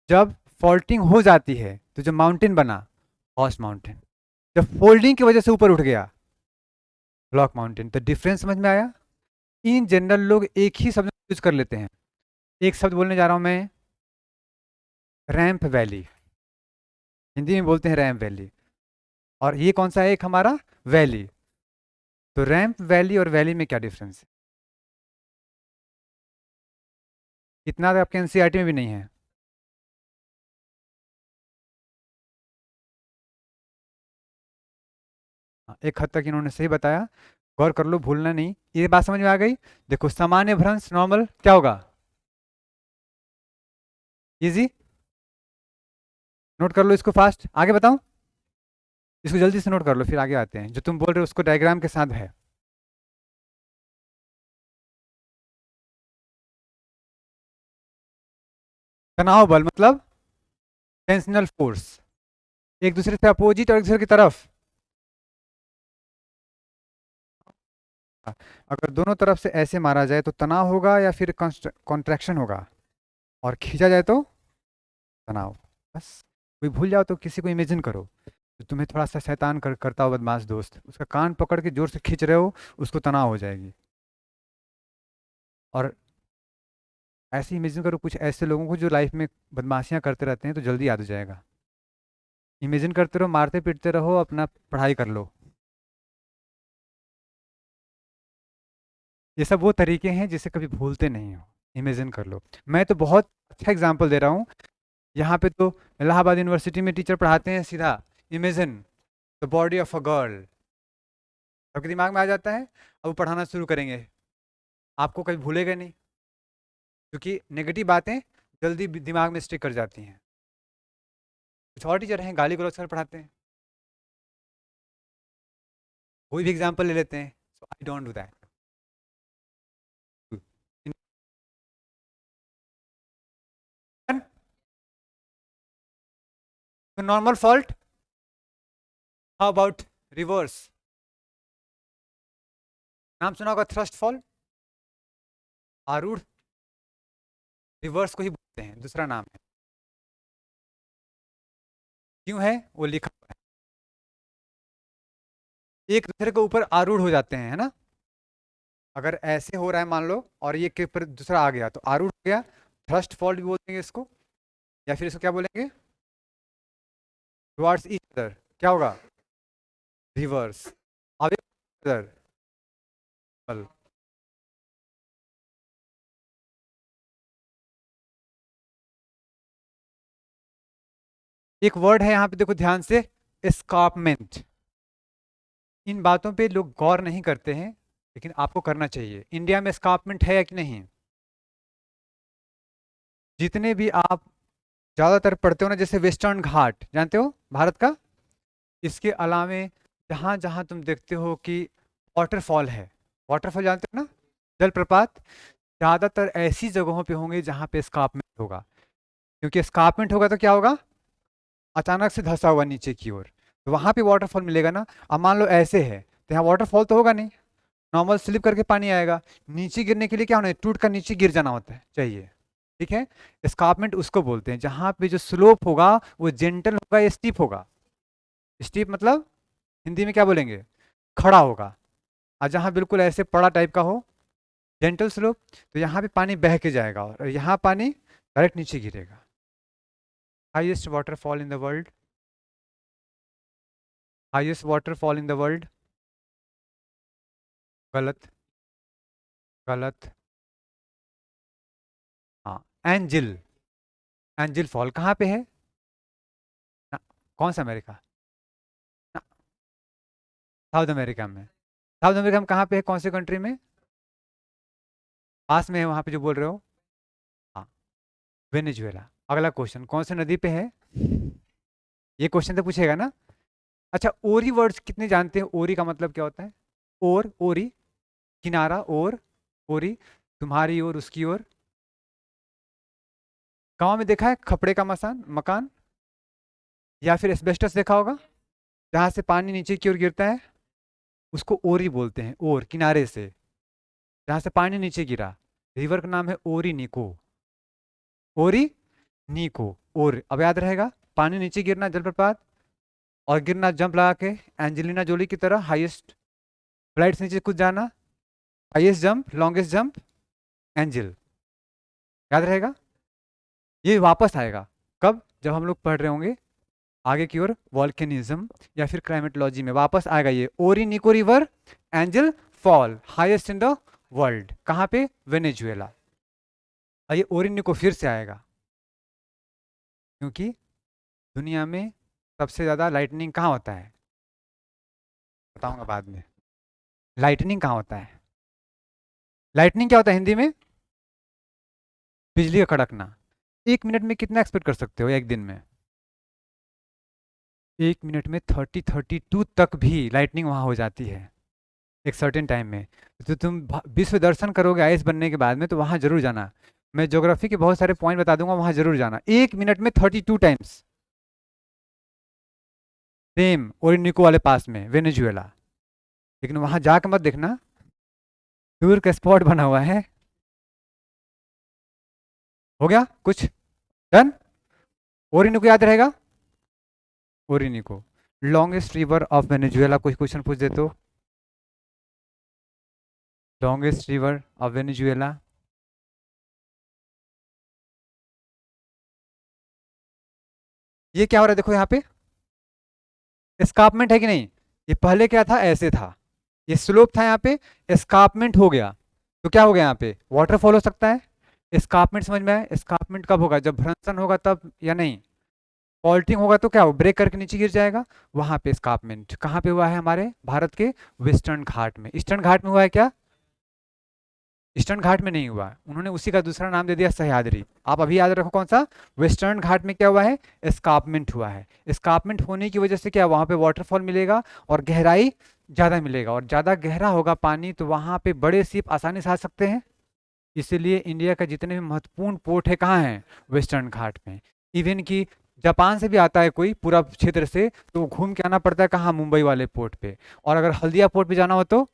जब फॉल्टिंग हो जाती है तो जो माउंटेन बना, हॉर्स्ट माउंटेन, जब फोल्डिंग की वजह से ऊपर उठ गया, ब्लॉक माउंटेन। तो डिफरेंस समझ में आया? इन जनरल लोग एक ही शब्द यूज कर लेते हैं। एक शब्द बोलने जा रहा हूं मैं, रैंप वैली, हिंदी में बोलते हैं रैंप वैली। और ये कौन सा है एक हमारा? वैली। तो रैंप वैली और वैली में क्या डिफरेंस है? इतना तो आपके एनसीईआरटी में भी नहीं है। हाँ, एक हद तक इन्होंने सही बताया, गौर कर लो, भूलना नहीं। ये बात समझ में आ गई? देखो, सामान्य भ्रंश नॉर्मल क्या होगा? इजी। नोट कर लो इसको फास्ट, आगे बताऊं? इसको जल्दी से नोट कर लो, फिर आगे आते हैं। जो तुम बोल रहे हो उसको डायग्राम के साथ है। तनाव बल मतलब टेंशनल फोर्स, एक दूसरे से अपोजिट और एक दूसरे की तरफ। अगर दोनों तरफ से ऐसे मारा जाए तो तनाव होगा या फिर कॉन्ट्रैक्शन होगा, और खींचा जाए तो तनाव। बस। कोई भूल जाओ तो किसी को इमेजिन करो, जो तुम्हें थोड़ा सा शैतान करता हो, बदमाश दोस्त, उसका कान पकड़ के जोर से खींच रहे हो, उसको तनाव हो जाएगी। और ऐसे इमेजिन करो कुछ ऐसे लोगों को जो लाइफ में बदमाशियां करते रहते हैं, तो जल्दी याद हो जाएगा। इमेजिन करते रहो, मारते पीटते रहो, अपना पढ़ाई कर लो। ये सब वो तरीके हैं जिसे कभी भूलते नहीं हो। इमेजिन कर लो। मैं तो बहुत अच्छा एग्जांपल दे रहा हूँ। यहाँ पे तो इलाहाबाद यूनिवर्सिटी में टीचर पढ़ाते हैं सीधा, imagine the body of a girl. आपके दिमाग में आ जाता है, अब वो पढ़ाना शुरू करेंगे, आपको कभी भूलेगा नहीं, क्योंकि नेगेटिव बातें जल्दी दिमाग में स्टिक कर जाती हैं। कुछ और टीचर हैं गाली गलौज कर पढ़ाते हैं। कोई भी एग्जाम्पल ले लेते हैं, so I don't do that. Normal fault, how about reverse? नाम सुना होगा थ्रस्ट फॉल, आरूढ़। रिवर्स को ही बोलते हैं, दूसरा नाम है। क्यों है वो लिखा हुआ है, एक दूसरे के ऊपर आरूढ़ हो जाते हैं, है ना? अगर ऐसे हो रहा है मान लो, और ये के ऊपर दूसरा आ गया, तो आरूढ़ हो गया। थ्रस्ट फॉल्ट भी बोल देंगे इसको, या फिर इसको क्या बोलेंगे? टुवर्ड्स ईच अदर, क्या होगा? रिवर्स। Away other. एक वर्ड है यहाँ पे, देखो ध्यान से, एस्कार्पमेंट। इन बातों पे लोग गौर नहीं करते हैं, लेकिन आपको करना चाहिए। इंडिया में एस्कार्पमेंट है या कि नहीं? जितने भी आप ज्यादातर पढ़ते हो ना, जैसे वेस्टर्न घाट जानते हो भारत का, इसके अलावे जहाँ जहाँ तुम देखते हो कि वाटरफॉल है, वाटरफॉल जानते हो ना, जलप्रपात, ज्यादातर ऐसी जगहों पे होंगे जहाँ पे एस्कार्पमेंट होगा। क्योंकि एस्कार्पमेंट होगा तो क्या होगा? अचानक से धंसा हुआ नीचे की ओर, तो वहां पे वाटरफॉल मिलेगा ना। अब मान लो ऐसे है, तो यहाँ वाटरफॉल तो होगा नहीं, नॉर्मल स्लिप करके पानी आएगा। नीचे गिरने के लिए क्या होना है? टूट कर नीचे गिर जाना होता है, चाहिए। ठीक है। एस्कार्पमेंट उसको बोलते हैं जहां पे जो स्लोप होगा वो जेंटल होगा या स्टीप होगा। स्टीप मतलब हिंदी में क्या बोलेंगे? खड़ा होगा। और जहाँ बिल्कुल ऐसे पड़ा टाइप का हो, जेंटल स्लोप, तो यहाँ पे पानी बह के जाएगा और यहाँ पानी डायरेक्ट नीचे गिरेगा। Highest waterfall in the world, highest waterfall in the world. गलत। गलत। हाँ, एंजिल। एंजिल फॉल कहाँ पे है ना? कौन सा अमेरिका? ना, साउथ अमेरिका में। साउथ अमेरिका में कहाँ पे है, कौन से कंट्री में? पास में है वहां पे जो बोल रहे हो। हाँ, वेनेजुएला। अगला क्वेश्चन, कौन सी नदी पे है? ये क्वेश्चन तो पूछेगा ना। अच्छा, ओरी वर्ड्स कितने जानते हैं? ओरी का मतलब क्या होता है? ओर, ओरी, किनारा, ओर, ओरी, तुम्हारी ओर, उसकी ओर। गांव में देखा है खपड़े का मसान मकान, या फिर एस्बेस्टस देखा होगा, जहां से पानी नीचे की ओर गिरता है, उसको ओरी बोलते हैं। ओर किनारे से, जहां से पानी नीचे गिरा। रिवर का नाम है ओरी निको। ओरी नीको। और अब याद रहेगा, पानी नीचे गिरना जलप्रपात, और गिरना जंप लगा के, एंजेलिना जोली की तरह हाईएस्ट फ्लाइट से नीचे कूद जाना, highest jump, longest jump, angel. याद रहेगा। ये वापस आएगा कब? जब हम लोग पढ़ रहे होंगे आगे की ओर वॉल्केनिज्म या फिर क्लाइमेटोलॉजी में, वापस आएगा ये। Orinoco river, Angel fall, highest in the world, कहाँ पे? वेनेजुएला। और ये ओरिनिको फिर से आएगा, क्योंकि दुनिया में सबसे ज़्यादा लाइटनिंग कहाँ होता है, बताऊंगा बाद में। लाइटनिंग कहाँ होता है? लाइटनिंग क्या होता है हिंदी में? बिजली का कड़कना। 1 मिनट में कितना एक्सपेक्ट कर सकते हो, 1 दिन में? 1 मिनट में 32 तक भी लाइटनिंग वहाँ हो जाती है, एक सर्टेन टाइम में। तो तुम विश्व दर्शन करोगे आईएएस बनने के बाद में, तो वहाँ जरूर जाना। मैं ज्योग्राफी के बहुत सारे पॉइंट बता दूंगा, वहाँ जरूर जाना। 1 मिनट में 32 टाइम्स। सेम ओरिनिको वाले पास में, वेनेजुएला। लेकिन वहाँ जाकर मत देखना, दूर का स्पॉट बना हुआ है। हो गया कुछ? डन। ओरिनिको याद रहेगा? ओरिनिको। लॉन्गेस्ट रिवर ऑफ वेनेजुएला, कोई क्वेश्चन पूछ दे तो। Longest river of Venezuela. ये क्या हो रहा है देखो यहाँ पे, एस्कार्पमेंट है कि नहीं? ये पहले क्या था, ऐसे था, ये स्लोप था, यहाँ पे एस्कार्पमेंट हो गया। तो क्या हो गया, यहाँ पे वाटरफॉल हो सकता है। एस्कार्पमेंट समझ में आया? एस्कार्पमेंट कब होगा, जब भ्रंशन होगा तब, या नहीं? फॉल्टिंग होगा तो क्या हो, ब्रेक करके नीचे गिर जाएगा। वहां पे एस्कार्पमेंट कहाँ पे हुआ है, हमारे भारत के वेस्टर्न घाट में। ईस्टर्न घाट में हुआ है क्या? ईस्टर्न घाट में नहीं हुआ, उन्होंने उसी का दूसरा नाम दे दिया सह्याद्री। आप अभी याद रखो कौन सा। वेस्टर्न घाट में क्या हुआ है, एस्कार्पमेंट हुआ है। एस्कार्पमेंट होने की वजह से क्या, वहां पे वाटरफॉल मिलेगा और गहराई ज़्यादा मिलेगा, और ज़्यादा गहरा होगा पानी तो वहां पे बड़े शिप आसानी से आ सकते हैं। इसीलिए इंडिया का जितने भी महत्वपूर्ण पोर्ट है कहाँ है, वेस्टर्न घाट में। इवन कि जापान से भी आता है कोई पूरा क्षेत्र से, तो घूम के आना पड़ता है कहाँ, मुंबई वाले पोर्ट पे। और अगर हल्दिया पोर्ट पे जाना हो तो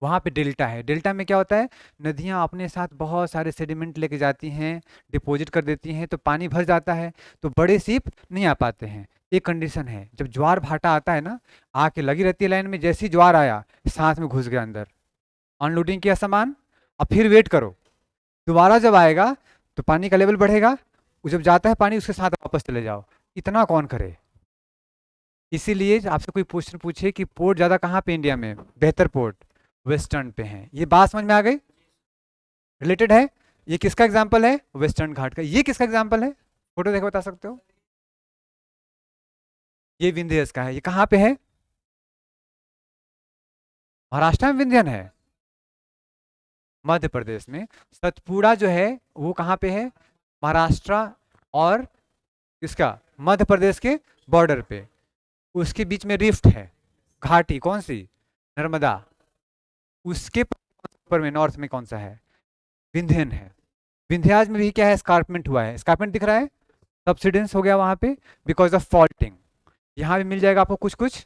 वहाँ पे डेल्टा है। डेल्टा में क्या होता है, नदियाँ अपने साथ बहुत सारे सेडिमेंट लेके जाती हैं, डिपॉजिट कर देती हैं, तो पानी भर जाता है, तो बड़े शिप नहीं आ पाते हैं। एक कंडीशन है, जब ज्वार भाटा आता है ना, आके लगी रहती है लाइन में, जैसे ही ज्वार आया साथ में घुस गया अंदर, अनलोडिंग किया सामान, अब फिर वेट करो, दोबारा जब आएगा तो पानी का लेवल बढ़ेगा, वो जब जाता है पानी उसके साथ वापस चले जाओ। इतना कौन करे? इसीलिए आपसे कोई क्वेश्चन पूछे कि पोर्ट ज़्यादा कहाँ पे इंडिया में बेहतर पोर्ट, वेस्टर्न पे हैं। ये बात समझ में आ गई, रिलेटेड है। ये किसका एग्जाम्पल है, वेस्टर्न घाट का। ये किसका एग्जाम्पल है, फोटो देखो बता सकते हो। ये विंध्यस का है। ये कहाँ पे है, महाराष्ट्र में विंध्यन है, मध्य प्रदेश में। सतपुड़ा जो है वो कहाँ पे है, महाराष्ट्र और इसका मध्य प्रदेश के बॉर्डर पे। उसके बीच में रिफ्ट है, घाटी कौन सी, नर्मदा। उसके ऊपर में नॉर्थ में कौन सा है, विंध्यन है। विंध्याज में भी क्या है, स्कार्पमेंट हुआ है। स्कार्पमेंट दिख रहा है, सबसिडेंस हो गया वहां पे बिकॉज ऑफ फॉल्टिंग। यहाँ भी मिल जाएगा आपको कुछ कुछ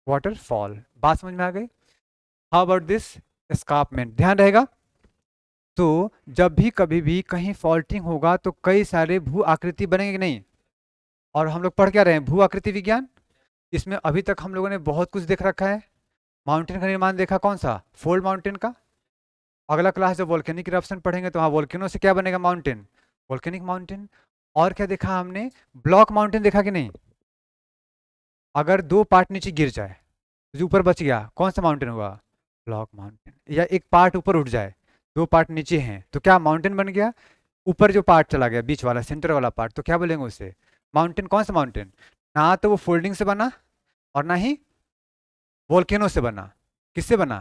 वाटरफॉल। बात समझ में आ गई? हाउ अबाउट दिस स्कार्पमेंट, ध्यान रहेगा। तो जब भी कभी भी कहीं फॉल्टिंग होगा तो कई सारे भू आकृति बनेंगे कि नहीं। और हम लोग पढ़ क्या रहे हैं, भू आकृति विज्ञान। इसमें अभी तक हम लोगों ने बहुत कुछ देख रखा है। माउंटेन का निर्माण देखा, कौन सा, फोल्ड माउंटेन का। अगला क्लास जब वोल्केनिक इरप्शन पढ़ेंगे तो वहाँ वोल्केनो से क्या बनेगा, माउंटेन, वोल्केनिक माउंटेन। और क्या देखा हमने, ब्लॉक माउंटेन देखा कि नहीं। अगर दो पार्ट नीचे गिर जाए, जो ऊपर बच गया, कौन सा माउंटेन हुआ, ब्लॉक माउंटेन। या एक पार्ट ऊपर उठ जाए, दो पार्ट नीचे हैं, तो क्या माउंटेन बन गया। ऊपर जो पार्ट चला गया, बीच वाला सेंटर वाला पार्ट, तो क्या बोलेंगे उसे, माउंटेन। कौन सा माउंटेन, ना तो वो फोल्डिंग से बना और ना ही वोल्केनो से बना। किससे बना,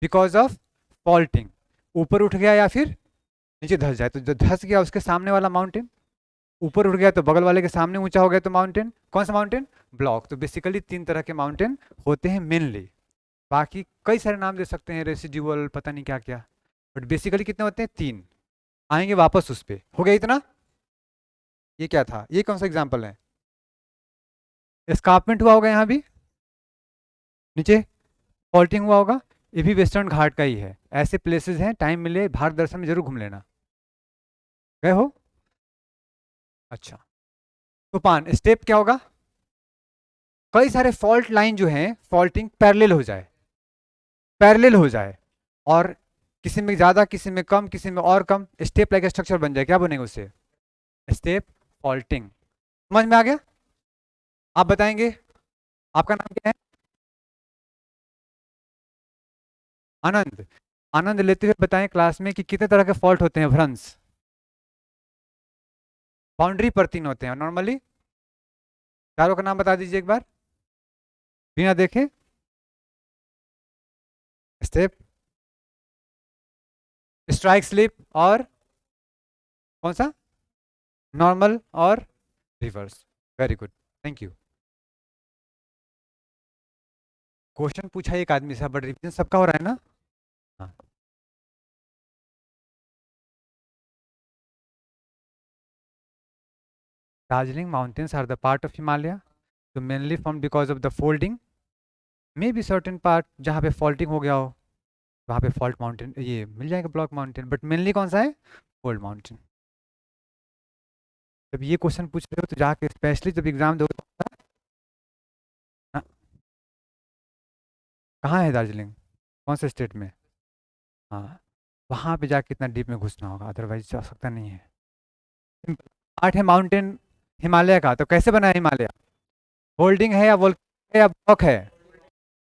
बिकॉज ऑफ फॉल्टिंग। ऊपर उठ गया या फिर नीचे धस जाए, तो जो धस गया उसके सामने वाला माउंटेन, ऊपर उठ गया तो बगल वाले के सामने ऊंचा हो गया तो माउंटेन। कौन सा माउंटेन, ब्लॉक। तो बेसिकली 3 तरह के माउंटेन होते हैं मेनली। बाकी कई सारे नाम दे सकते हैं, रेसिड्यूअल, पता नहीं क्या क्या, बट बेसिकली कितने होते हैं, 3। आएंगे वापस उस पे, हो गया इतना। ये क्या था, ये कौन सा एग्जाम्पल है, एस्कार्पमेंट हुआ होगा यहाँ भी, नीचे फॉल्टिंग हुआ होगा। ये भी वेस्टर्न घाट का ही है। ऐसे प्लेसेस हैं, टाइम मिले भारत दर्शन में जरूर घूम लेना। गए हो? अच्छा। तूफान स्टेप क्या होगा, कई सारे फॉल्ट लाइन जो हैं, फॉल्टिंग पैरेलल हो जाए, पैरेलल हो जाए, और किसी में ज्यादा, किसी में कम, किसी में और कम, स्टेप लाइक स्ट्रक्चर बन जाए, क्या बनेगा उसे, स्टेप फॉल्टिंग। समझ में आ गया? आप बताएंगे, आपका नाम क्या है, आनंद। आनंद लेते हुए बताएं क्लास में कि कितने तरह के फॉल्ट होते हैं, भ्रंश। बाउंड्री पर 3 होते हैं नॉर्मली। चारों का नाम बता दीजिए एक बार बिना देखे। स्टेप, स्ट्राइक स्लिप और कौन सा, नॉर्मल और reverse. Very good, thank you. Question पूछा एक आदमी से, बट रिवीजन सबका हो रहा है ना। हाँ। Darjeeling mountains are the part of Himalaya, तो mainly form because of the folding, may be certain part जहाँ पे फॉल्टिंग हो गया हो वहाँ पे फॉल्ट माउंटेन ये मिल जाएगा ब्लॉक माउंटेन, बट मेनली कौन सा है, फोल्ड माउंटेन। जब ये क्वेश्चन पूछ रहे हो तो जाके स्पेशली जब एग्जाम दो। हाँ, कहाँ है दार्जिलिंग, कौन से स्टेट में। हाँ, वहाँ पे जाके इतना डीप में घुसना होगा, अदरवाइज जा सकता नहीं है। पार्ट है माउंटेन हिमालय का, तो कैसे बना है हिमालय, फोल्डिंग है या वोल है या ब्लॉक है,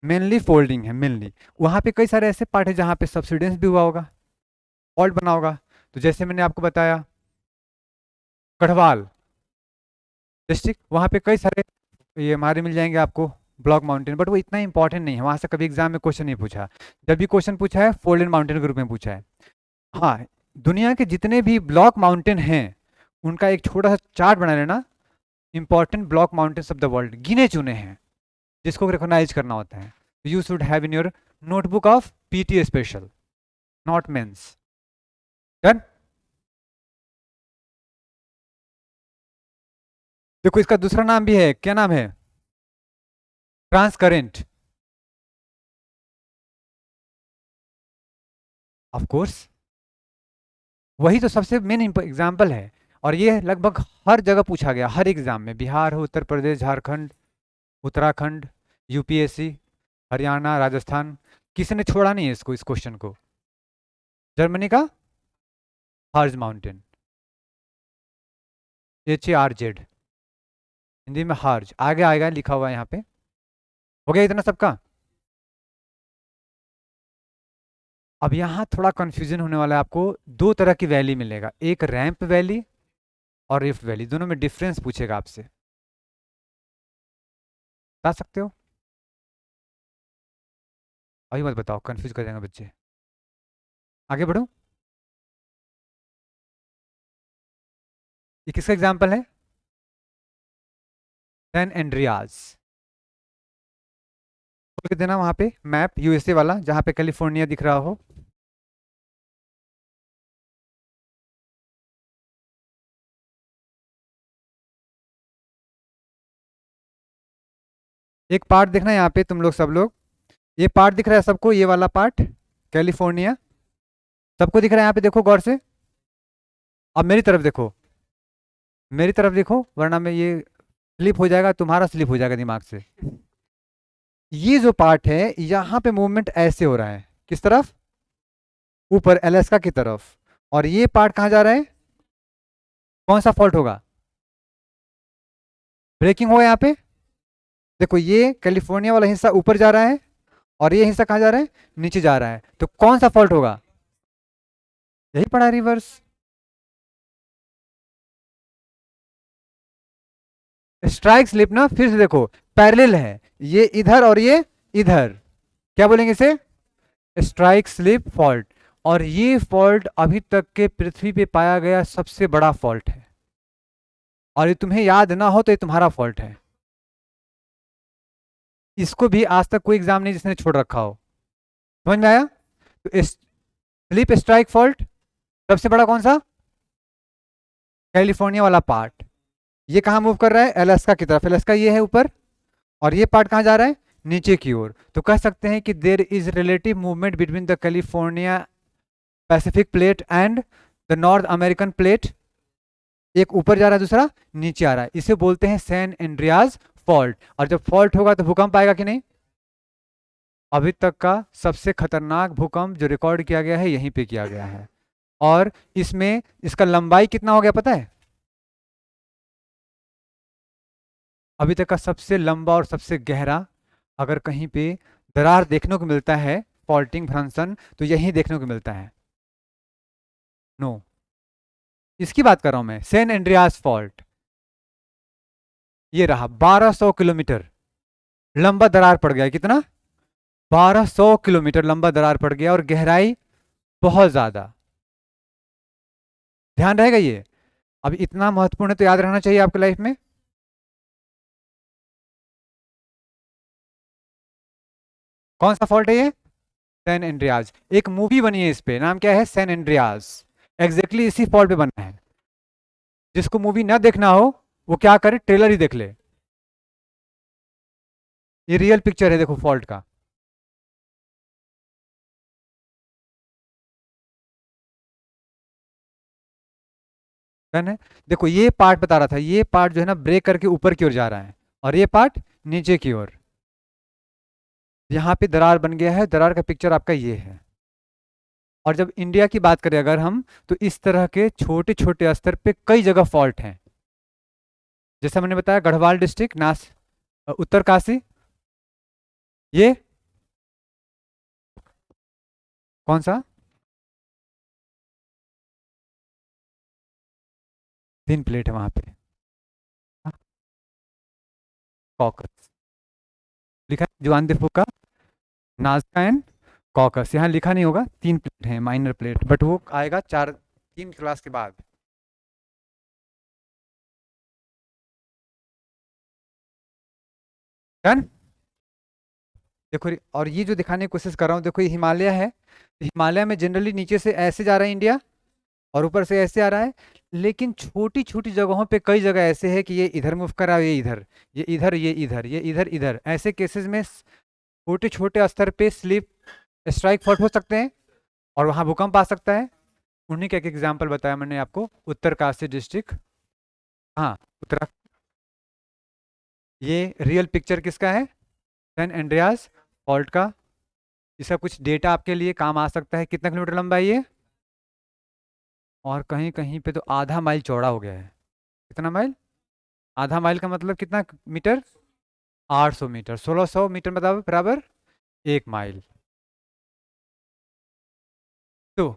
मेनली फोल्डिंग है मेनली। वहाँ पे कई सारे ऐसे पार्ट है जहाँ पे सब्सिडेंस भी हुआ होगा, फॉल्ट बना होगा। तो जैसे मैंने आपको बताया गढ़वाल डिस्ट्रिक्ट, वहाँ पे कई सारे ये हमारे मिल जाएंगे आपको ब्लॉक माउंटेन, बट वो इतना इंपॉर्टेंट नहीं है, वहाँ से कभी एग्जाम में क्वेश्चन नहीं पूछा। जब भी क्वेश्चन पूछा है फोल्डेड माउंटेन के रूप में पूछा है। हाँ, दुनिया के जितने भी ब्लॉक माउंटेन हैं उनका एक छोटा सा चार्ट बना लेना, important block mountains of the world गिने चुने हैं जिसको रिकॉग्नाइज करना होता है। You should have in your notebook of PT special, not mains. Done. देखो इसका दूसरा नाम भी है, क्या नाम है, ट्रांसकरेंट। ऑफ कोर्स, वही तो सबसे मेन एग्जाम्पल है। और ये लगभग हर जगह पूछा गया, हर एग्जाम में, बिहार हो, उत्तर प्रदेश, झारखंड, उत्तराखंड, यूपीएससी, हरियाणा, राजस्थान, किसी ने छोड़ा नहीं है इसको, इस क्वेश्चन को। जर्मनी का हार्ज माउंटेन, HARZ, हिंदी में हार्ज, आगे आएगा लिखा हुआ है यहाँ पे। हो गया इतना सबका। अब यहाँ थोड़ा कंफ्यूजन होने वाला है आपको, दो तरह की वैली मिलेगा, एक रैंप वैली और रिफ्ट वैली, दोनों में डिफरेंस पूछेगा आपसे, बता सकते हो। अभी मत बताओ, कंफ्यूज कर जाएंगे बच्चे। आगे बढ़ो। ये किसका एग्जाम्पल है, सैन एंड्रियाज। खोल के देना वहां पे मैप, यूएसए वाला जहां पे कैलिफोर्निया दिख रहा हो। एक पार्ट देखना यहाँ पे तुम लोग सब लोग, ये पार्ट दिख रहा है सबको, ये वाला पार्ट कैलिफोर्निया, सबको दिख रहा है यहाँ पे, देखो गौर से। अब मेरी तरफ देखो, मेरी तरफ देखो, वरना मैं ये स्लिप हो जाएगा, तुम्हारा स्लिप हो जाएगा दिमाग से। ये जो पार्ट है यहाँ पे मूवमेंट ऐसे हो रहा है, किस तरफ, ऊपर अलास्का की तरफ। और ये पार्ट कहाँ जा रहा है, कौन सा फॉल्ट होगा, ब्रेकिंग होगा यहाँ पे। देखो ये कैलिफोर्निया वाला हिस्सा ऊपर जा रहा है और ये हिस्सा कहाँ जा रहा है, नीचे जा रहा है, तो कौन सा फॉल्ट होगा, यही पड़ा रिवर्स। स्ट्राइक स्लिप ना, फिर से देखो पैरेलल है, ये इधर और ये इधर, क्या बोलेंगे इसे, स्ट्राइक स्लिप फॉल्ट। और ये फॉल्ट अभी तक के पृथ्वी पे पाया गया सबसे बड़ा फॉल्ट है, और ये तुम्हें याद ना हो तो ये तुम्हारा फॉल्ट है। इसको भी आज तक कोई एग्जाम नहीं जिसने छोड़ रखा हो, समझ में आया। तो स्लिप स्ट्राइक फॉल्ट सबसे बड़ा कौन सा, कैलिफोर्निया वाला पार्ट। ये कहाँ मूव कर रहा है, अलास्का की तरफ, अलास्का ये है ऊपर, और ये पार्ट कहाँ जा रहा है, नीचे की ओर। तो कह सकते हैं कि there is relative movement between the California Pacific plate and the north American plate, एक ऊपर जा रहा है दूसरा नीचे आ रहा है, इसे बोलते हैं सैन एंड्रियाज फॉल्ट। और जब फॉल्ट होगा तो भूकंप आएगा कि नहीं। अभी तक का सबसे खतरनाक भूकंप जो रिकॉर्ड किया गया है यहीं पे किया गया है, और इसमें इसका लंबाई कितना हो गया पता है, अभी तक का सबसे लंबा और सबसे गहरा। अगर कहीं पे दरार देखने को मिलता है, फॉल्टिंग भ्रंशन, तो यहीं देखने को मिलता है। नो, इसकी बात कर रहा हूं मैं, सैन एंड्रियास फॉल्ट। ये रहा 1200 किलोमीटर लंबा दरार पड़ गया। कितना? 1200 किलोमीटर लंबा दरार पड़ गया और गहराई बहुत ज्यादा। ध्यान रहेगा ये। अब इतना महत्वपूर्ण है तो याद रहना चाहिए आपकी लाइफ में। कौन सा फॉल्ट है ये? San Andreas. एक मूवी बनी है इस पे, नाम क्या है? San Andreas. एग्जैक्टली इसी फॉल्ट पे बना है। जिसको मूवी ना देखना हो वो क्या करे, ट्रेलर ही देख ले। ये रियल पिक्चर है, देखो फॉल्ट का। डन है। देखो ये पार्ट बता रहा था, ये पार्ट जो है ना ब्रेक करके ऊपर की ओर जा रहा है, और ये पार्ट नीचे की ओर। यहाँ पे दरार बन गया है, दरार का पिक्चर आपका ये है। और जब इंडिया की बात करें अगर हम, तो इस तरह के छोटे छोटे स्तर पे कई जगह फॉल्ट हैं। जैसा मैंने बताया, गढ़वाल डिस्ट्रिक्ट, उत्तरकाशी। ये कौन सा? तीन प्लेट है वहां पे। कॉकस लिखा है, जुआन फूका, नाजका एंड कॉकस। यहाँ लिखा नहीं होगा, तीन प्लेट है, माइनर प्लेट, बट वो आएगा चार, तीन क्लास के बाद। डन। देखो और ये जो दिखाने की कोशिश कर रहा हूँ, देखो ये हिमालय है। हिमालय में जनरली नीचे से ऐसे जा रहा है इंडिया, और ऊपर से ऐसे आ रहा है। लेकिन छोटी छोटी जगहों पे कई जगह ऐसे है कि ये इधर मूव कर रहा है, ये इधर, ये इधर, ये इधर, ये इधर, इधर। ऐसे केसेस में छोटे छोटे स्तर पे स्लिप स्ट्राइक फॉल्ट हो सकते हैं, और वहां भूकंप आ सकता है। उन्हीं का एक एग्जाम्पल बताया मैंने आपको, उत्तरकाशी डिस्ट्रिक्ट। हाँ, उत्तरा। ये रियल पिक्चर किसका है? सैन एंड्रियास फॉल्ट का। इसका कुछ डेटा आपके लिए काम आ सकता है। कितना किलोमीटर लंबा है ये? और कहीं कहीं पे तो आधा माइल चौड़ा हो गया है। कितना माइल? आधा माइल का मतलब कितना मीटर? 800 मीटर। 1600 मीटर मतलब बराबर 1 माइल। तो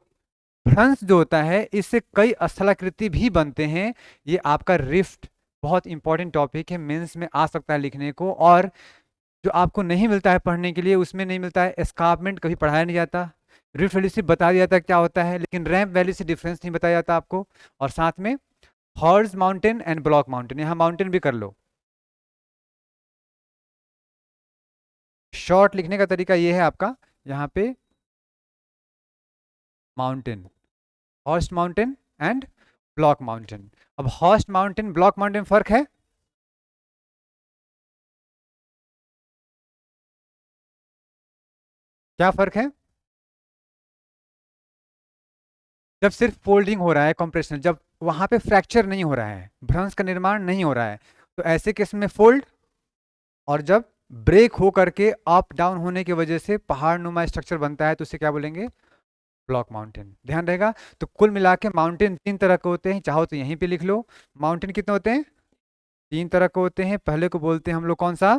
भ्रंश जो होता है, इससे कई स्थलाकृति भी बनते हैं। ये आपका रिफ्ट बहुत इंपॉर्टेंट टॉपिक है, मेंस में आ सकता है लिखने को। और जो आपको नहीं मिलता है पढ़ने के लिए, उसमें नहीं मिलता है एस्कार्पमेंट, कभी पढ़ाया नहीं जाता। रिफ्ट वैली सिर्फ बता दिया जाता है क्या होता है, लेकिन रैंप वैली से डिफरेंस नहीं बताया जाता आपको। और साथ में horse mountain and block mountain, यहाँ माउंटेन भी कर लो। शॉर्ट लिखने का तरीका ये है आपका, यहाँ पे mountain, Horst mountain and block mountain. अब हॉर्स्ट माउंटेन ब्लॉक माउंटेन फर्क है। क्या फर्क है? जब सिर्फ फोल्डिंग हो रहा है, कंप्रेशन, जब वहां पे फ्रैक्चर नहीं हो रहा है, भ्रंश का निर्माण नहीं हो रहा है, तो ऐसे केस में फोल्ड। और जब ब्रेक हो करके अप डाउन होने की वजह से पहाड़ नुमा स्ट्रक्चर बनता है, तो उसे क्या बोलेंगे? Block mountain. ध्यान रहेगा। तो कुल मिला के माउंटेन तीन तरह के होते हैं, चाहो तो यहीं पे लिख लो। माउंटेन कितने होते हैं? तीन तरह के होते हैं। पहले को बोलते हैं हम लोग कौन सा?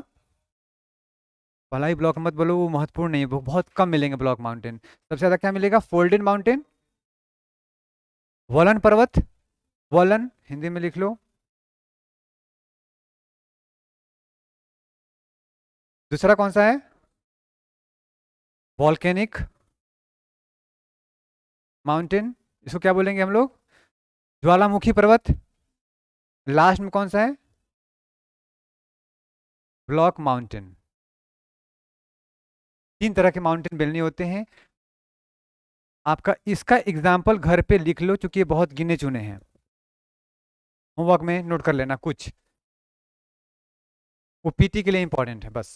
भला ही ब्लॉक मत बोलो, वो महत्वपूर्ण नहीं है, वो बहुत कम मिलेंगे ब्लॉक माउंटेन। सबसे ज्यादा क्या मिलेगा? फोल्डेड माउंटेन, वलन पर्वत। वलन हिंदी में लिख लो। दूसरा कौन सा है? वॉल्केनिक माउंटेन, इसको क्या बोलेंगे हम लोग? ज्वालामुखी पर्वत। लास्ट में कौन सा है? Block mountain. तीन तरह के माउंटेन बेलनी होते हैं। आपका इसका एग्जाम्पल घर पे लिख लो, क्योंकि ये बहुत गिने चुने हैं। होमवर्क में नोट कर लेना कुछ, वो पीटी के लिए इंपॉर्टेंट है बस।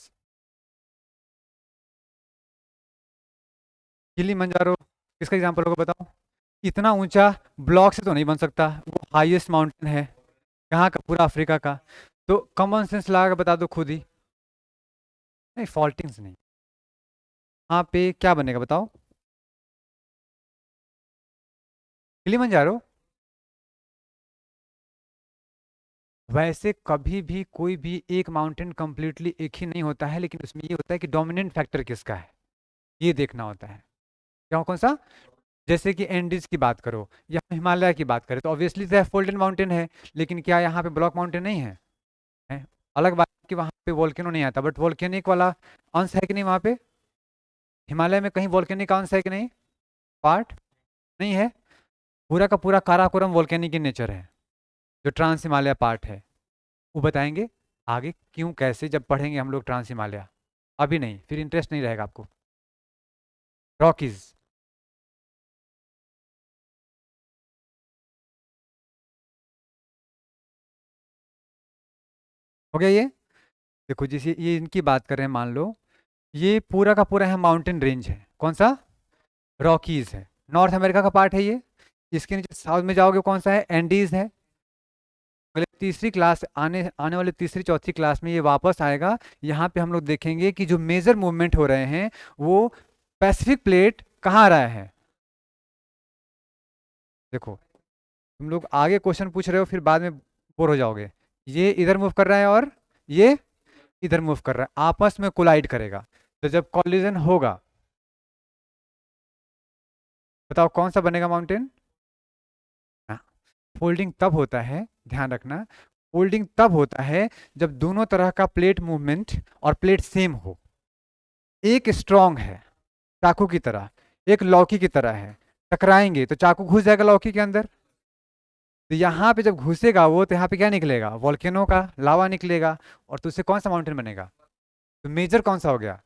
किलिमंजारो किसका एग्जाम्पल होगा बताओ? इतना ऊंचा ब्लॉक से तो नहीं बन सकता, वो हाईएस्ट माउंटेन है। कहाँ का? पूरा अफ्रीका का। तो कॉमन सेंस लगा के बता दो खुद ही। नहीं, फॉल्टिंग्स नहीं। वहाँ पे क्या बनेगा बताओ? किलिमंजारो। वैसे कभी भी कोई भी एक माउंटेन कंप्लीटली एक ही नहीं होता है, लेकिन उसमें ये होता है कि डोमिनेंट फैक्टर किसका है, ये देखना होता है। क्या? कौन सा? जैसे कि एंडीज की बात करो या हिमालय की बात करें तो ऑब्वियसली तो फोल्डेड माउंटेन है, लेकिन क्या यहाँ पे ब्लॉक माउंटेन नहीं है? है। अलग बात है कि वहाँ पे वोल्केनो नहीं आता, बट वोल्केनिक वाला अंश है कि नहीं वहाँ पे? हिमालय में कहीं वोल्केनिक अंश है कि नहीं? पार्ट नहीं है। पूरा का पूरा काराकोरम वोल्केनिक इन नेचर है, जो ट्रांस हिमालय पार्ट है। वो बताएंगे आगे क्यों कैसे जब पढ़ेंगे हम लोग ट्रांस हिमालय। अभी नहीं, फिर इंटरेस्ट नहीं रहेगा आपको। रॉकीज। हो गया ये। देखो जैसे ये इनकी बात कर रहे हैं, मान लो ये पूरा का पूरा है माउंटेन रेंज है। कौन सा? रॉकीज है, नॉर्थ अमेरिका का पार्ट है ये। इसके नीचे साउथ में जाओगे कौन सा है? एंडीज है। अगले तीसरी क्लास आने आने वाले तीसरी चौथी क्लास में ये वापस आएगा। यहाँ पे हम लोग देखेंगे कि जो मेजर मूवमेंट हो रहे हैं वो पैसिफिक प्लेट कहाँ आ रहा है। देखो तुम लोग आगे क्वेश्चन पूछ रहे हो फिर बाद में बोर हो जाओगे। ये इधर मूव कर रहा है और ये इधर मूव कर रहा है, आपस में कोलाइड करेगा। तो जब कॉलिजन होगा, बताओ कौन सा बनेगा माउंटेन? फोल्डिंग तब होता है, ध्यान रखना, फोल्डिंग तब होता है जब दोनों तरह का प्लेट मूवमेंट और प्लेट सेम हो। एक स्ट्रांग है चाकू की तरह, एक लौकी की तरह है, टकराएंगे तो चाकू घुस जाएगा लौकी के अंदर। तो यहाँ पे जब घुसेगा वो तो यहाँ पे क्या निकलेगा? वॉल्केनो का लावा निकलेगा। और तो उससे कौन सा माउंटेन बनेगा? तो मेजर कौन सा हो गया?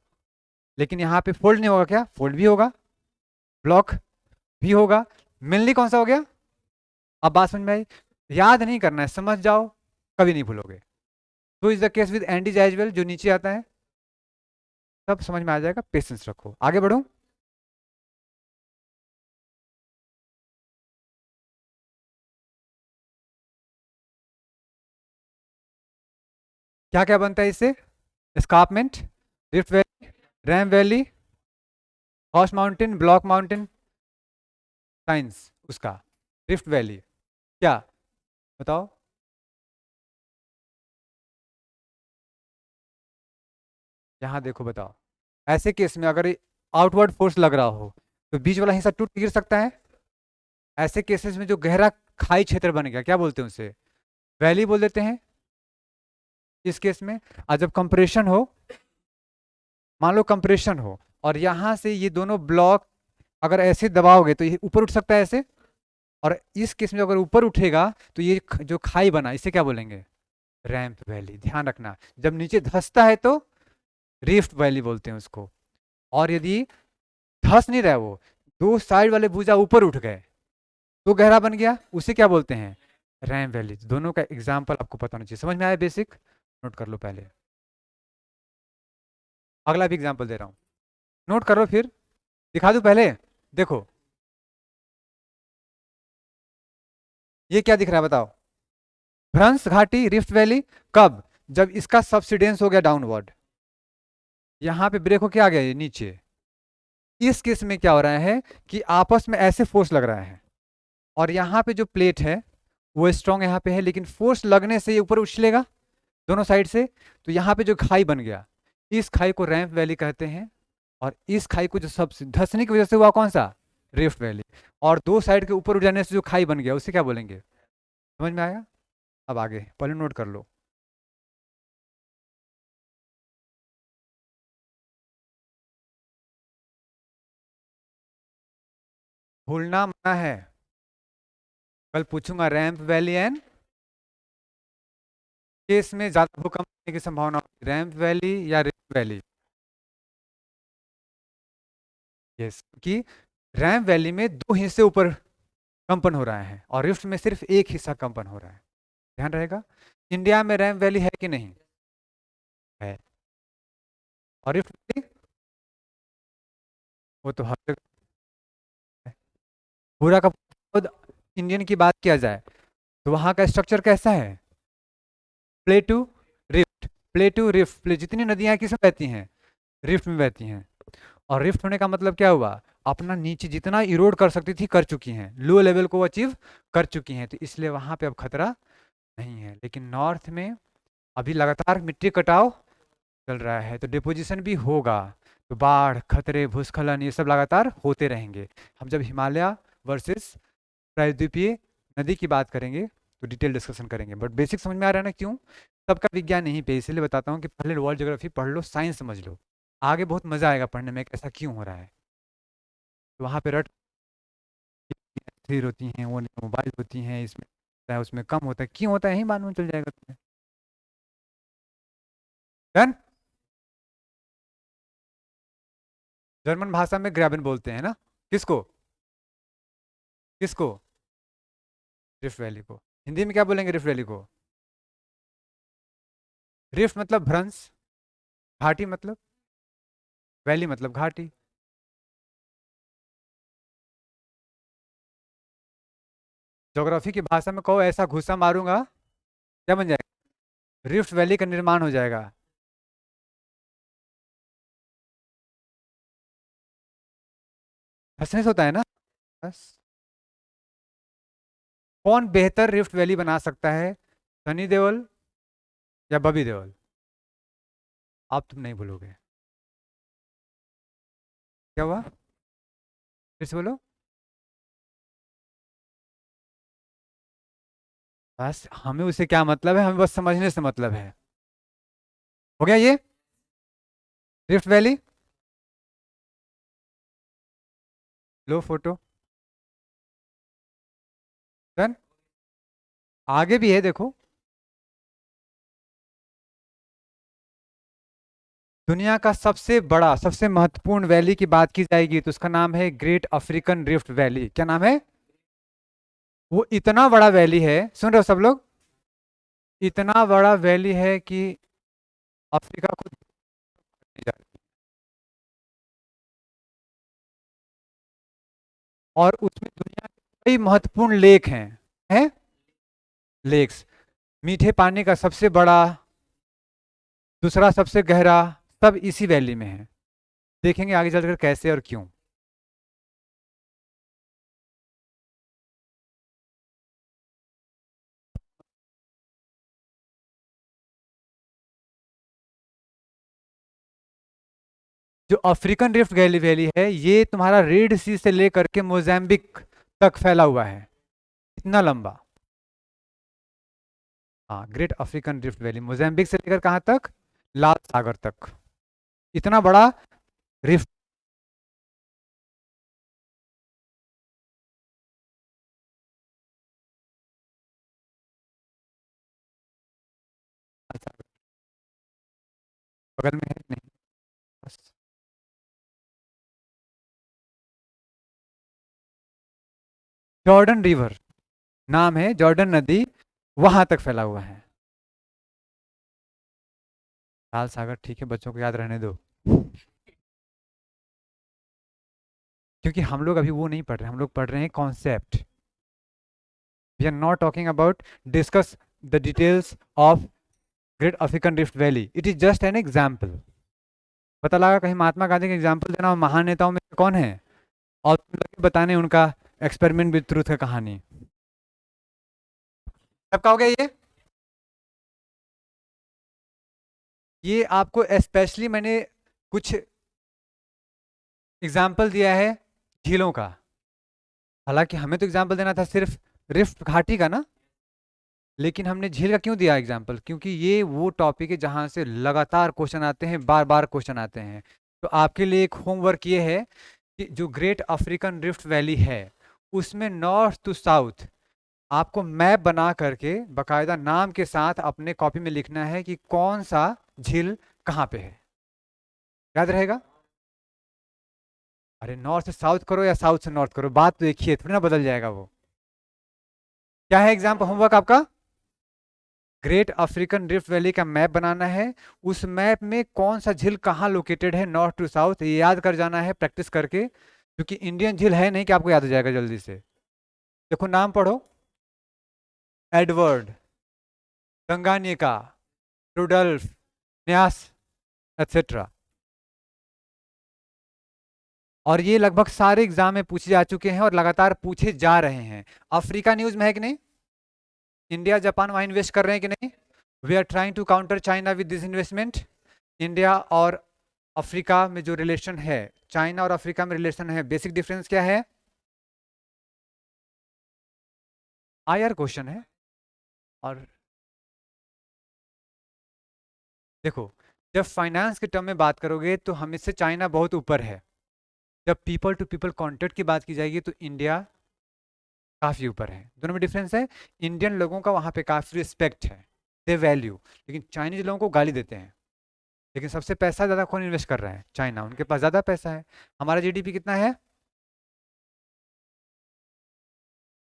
लेकिन यहाँ पे फोल्ड नहीं होगा क्या? फोल्ड भी होगा, ब्लॉक भी होगा। मेनली कौन सा हो गया? अब बात समझ में आई? याद नहीं करना है, समझ जाओ, कभी नहीं भूलोगे। तो is the case with Andes as well, जो नीचे आता है सब समझ में आ जाएगा। पेशेंस रखो, आगे बढ़ो। क्या क्या बनता है इससे? escarpment, rift valley, RAM valley, horse mountain, block mountain. Science उसका रिफ्ट वैली क्या? बताओ। यहाँ देखो बताओ, ऐसे केस में अगर आउटवर्ड फोर्स लग रहा हो तो बीच वाला हिस्सा टूट के गिर सकता है। ऐसे केसेस में जो गहरा खाई क्षेत्र बन गया, क्या बोलते हैं उसे? वैली बोल देते हैं इस केस में। और जब कंप्रेशन हो, मान लो कंप्रेशन हो और यहाँ से ये दोनों ब्लॉक अगर ऐसे दबाओगे तो ये ऊपर उठ सकता है ऐसे। और इस केस में अगर ऊपर उठेगा तो ये जो खाई बना इसे क्या बोलेंगे? Ramp valley. ध्यान रखना, जब नीचे धंसता है तो रिफ्ट वैली बोलते हैं उसको। और यदि धंस नहीं रहा वो, दो साइड वाले भुजा ऊपर उठ गए तो गहरा बन गया, उसे क्या बोलते हैं? Ramp valley. दोनों का एग्जाम्पल आपको पता होना चाहिए। समझ में आया? बेसिक नोट कर लो पहले। अगला भी एग्जाम्पल दे रहा हूँ, नोट करो फिर दिखा दूं पहले। देखो ये क्या दिख रहा है बताओ? भ्रंश घाटी, रिफ्ट वैली। कब? जब इसका सबसिडेंस हो गया डाउनवर्ड। यहाँ पे ब्रेक होके आ गया ये नीचे। इस केस में क्या हो रहा है कि आपस में ऐसे फोर्स लग रहा है और यहाँ पे जो प्लेट है वो स्ट्रॉन्ग यहाँ पे है, लेकिन फोर्स लगने से ये ऊपर उछलेगा दोनों साइड से। तो यहाँ पे जो खाई बन गया, इस खाई को रैंप वैली कहते हैं। और इस खाई को जो सब धंसने की वजह से हुआ कौन सा? Rift valley. और दो साइड के ऊपर उठ जाने से जो खाई बन गया उसे क्या बोलेंगे? समझ में आया? अब आगे पहले नोट कर लो। भूलना मना है, कल पूछूंगा रैंप वैली एंड केस में ज्यादा भूकंप होने की संभावना होती है, रैंप वैली या रिफ्ट वैली। यस, कि रैंप वैली में दो हिस्से ऊपर कंपन हो रहा है और रिफ्ट में सिर्फ एक हिस्सा कंपन हो रहा है। ध्यान रहेगा। इंडिया में रैंप वैली है कि नहीं? है। और रिफ्ट वैली वो तो हर जगह है। पूरा का पूरा इंडियन की बात किया जाए तो वहाँ का स्ट्रक्चर कैसा है? प्लेटू रिफ्ट, प्लेटू रिफ्ट। जितनी नदियां किसमें बहती हैं? रिफ्ट में बहती हैं। और रिफ्ट होने का मतलब क्या हुआ? अपना नीचे जितना इरोड कर सकती थी कर चुकी हैं, लो लेवल को अचीव कर चुकी हैं, तो इसलिए वहां पे अब खतरा नहीं है। लेकिन नॉर्थ में अभी लगातार मिट्टी कटाव चल रहा है तो डिपोजिशन भी होगा। तो बाढ़, खतरे, भूस्खलन ये सब लगातार होते रहेंगे। हम जब हिमालय वर्सेस प्रायद्वीपीय नदी की बात करेंगे तो डिटेल डिस्कशन करेंगे, बट बेसिक समझ में आ रहा है ना क्यों? सबका विज्ञान यहीं पे, इसलिए बताता हूँ कि पहले वर्ल्ड ज्योग्राफी पढ़ लो, साइंस समझ लो, आगे बहुत मजा आएगा पढ़ने में कि ऐसा क्यों हो रहा है। तो वहाँ पे रट स्थिर होती हैं, वो मोबाइल होती हैं, इसमें होता है, उसमें कम होता है, क्यों होता है यही मालूम चल जाएगा तुम्हें। डन। जर्मन भाषा में ग्राबेन बोलते हैं ना, किसको? किसको? रिफ्ट वैली को। हिंदी में क्या बोलेंगे रिफ्ट वैली को? रिफ्ट मतलब भ्रंश, घाटी मतलब, वैली मतलब घाटी। ज्योग्राफी की भाषा में कहो ऐसा घुसा मारूंगा, क्या बन जाएगा? रिफ्ट वैली का निर्माण हो जाएगा। हंसने से होता है ना। बस। कौन बेहतर रिफ्ट वैली बना सकता है, सनी देओल या बबी देओल? आप तुम नहीं बोलोगे। क्या हुआ? फिर से बोलो। बस हमें उससे क्या मतलब है, हमें बस समझने से मतलब है। हो गया ये रिफ्ट वैली। लो फोटो। डन। आगे भी है देखो। दुनिया का सबसे बड़ा, सबसे महत्वपूर्ण वैली की बात की जाएगी तो उसका नाम है ग्रेट अफ्रीकन रिफ्ट वैली। क्या नाम है? वो इतना बड़ा वैली है, सुन रहे हो सब लोग? इतना बड़ा वैली है कि अफ्रीका को नहीं जा रही। और उसमें दुनिया के कई महत्वपूर्ण लेक हैं लेक्स। मीठे पानी का सबसे बड़ा, दूसरा सबसे गहरा, सब इसी वैली में है। देखेंगे आगे चलकर कैसे और क्यों। जो अफ्रीकन रिफ्ट वैली वैली है, ये तुम्हारा रेड सी से लेकर के मोजाम्बिक तक फैला हुआ है, इतना लंबा। हाँ, great African rift valley Mozambique से लेकर कहाँ तक? लाल सागर तक, इतना बड़ा रिफ्ट। बगल में है कि नहीं? बस। जॉर्डन रिवर नाम है, जॉर्डन नदी वहां तक फैला हुआ है। लाल सागर ठीक है, बच्चों को याद रहने दो, क्योंकि हम लोग अभी वो नहीं पढ़ रहे, हम लोग पढ़ रहे हैं concept. We are not talking about discuss the details of great African rift valley, it is just an example. पता लगा कहीं महात्मा गांधी का एग्जाम्पल देना, और महान नेताओं में से कौन है, और तुम लगे बताने उनका एक्सपेरिमेंट विद ट्रूथ का कहानी। सबका हो गया ये आपको स्पेशली मैंने कुछ एग्जाम्पल दिया है झीलों का। हालांकि हमें तो एग्जाम्पल देना था सिर्फ रिफ्ट घाटी का ना, लेकिन हमने झील का क्यों दिया एग्जाम्पल? क्योंकि ये वो टॉपिक है जहां से लगातार क्वेश्चन आते हैं, बार बार क्वेश्चन आते हैं। तो आपके लिए एक होमवर्क ये है कि जो ग्रेट अफ्रीकन रिफ्ट वैली है, उसमें नॉर्थ टू साउथ आपको मैप बना करके बकायदा नाम के साथ अपने कॉपी में लिखना है कि कौन सा झील कहाँ पे है। याद रहेगा? अरे नॉर्थ से साउथ करो या साउथ से नॉर्थ करो, बात तो एक ही है, थोड़ी ना बदल जाएगा वो। क्या है एग्जाम होमवर्क आपका? ग्रेट अफ्रीकन रिफ्ट वैली का मैप बनाना है। उस मैप में कौन सा झील कहाँ लोकेटेड है, नॉर्थ टू साउथ, ये याद कर जाना है प्रैक्टिस करके, क्योंकि इंडियन झील है नहीं कि आपको याद हो जाएगा जल्दी से। देखो नाम पढ़ो। एडवर्ड, गंगानिका, रुडल्फ, न्यास, एक्सेट्रा। और ये लगभग सारे एग्जाम में पूछे जा चुके हैं और लगातार पूछे जा रहे हैं। अफ्रीका न्यूज में है कि नहीं? इंडिया जापान वहां इन्वेस्ट कर रहे हैं कि नहीं? We are trying to counter China with this investment. India और अफ्रीका में जो रिलेशन है, चाइना और अफ्रीका में रिलेशन है, बेसिक डिफरेंस क्या है? आयर क्वेश्चन है। और देखो, जब फाइनेंस के टर्म में बात करोगे तो हम इससे चाइना बहुत ऊपर है। जब पीपल टू पीपल कॉन्टेक्ट की बात की जाएगी तो इंडिया काफ़ी ऊपर है। दोनों में डिफरेंस है। इंडियन लोगों का वहाँ पे काफ़ी रिस्पेक्ट है, दे वैल्यू। लेकिन चाइनीज लोगों को गाली देते हैं। लेकिन सबसे पैसा ज़्यादा कौन इन्वेस्ट कर रहा है? चाइना, उनके पास ज़्यादा पैसा है। हमारा जीडीपी कितना है?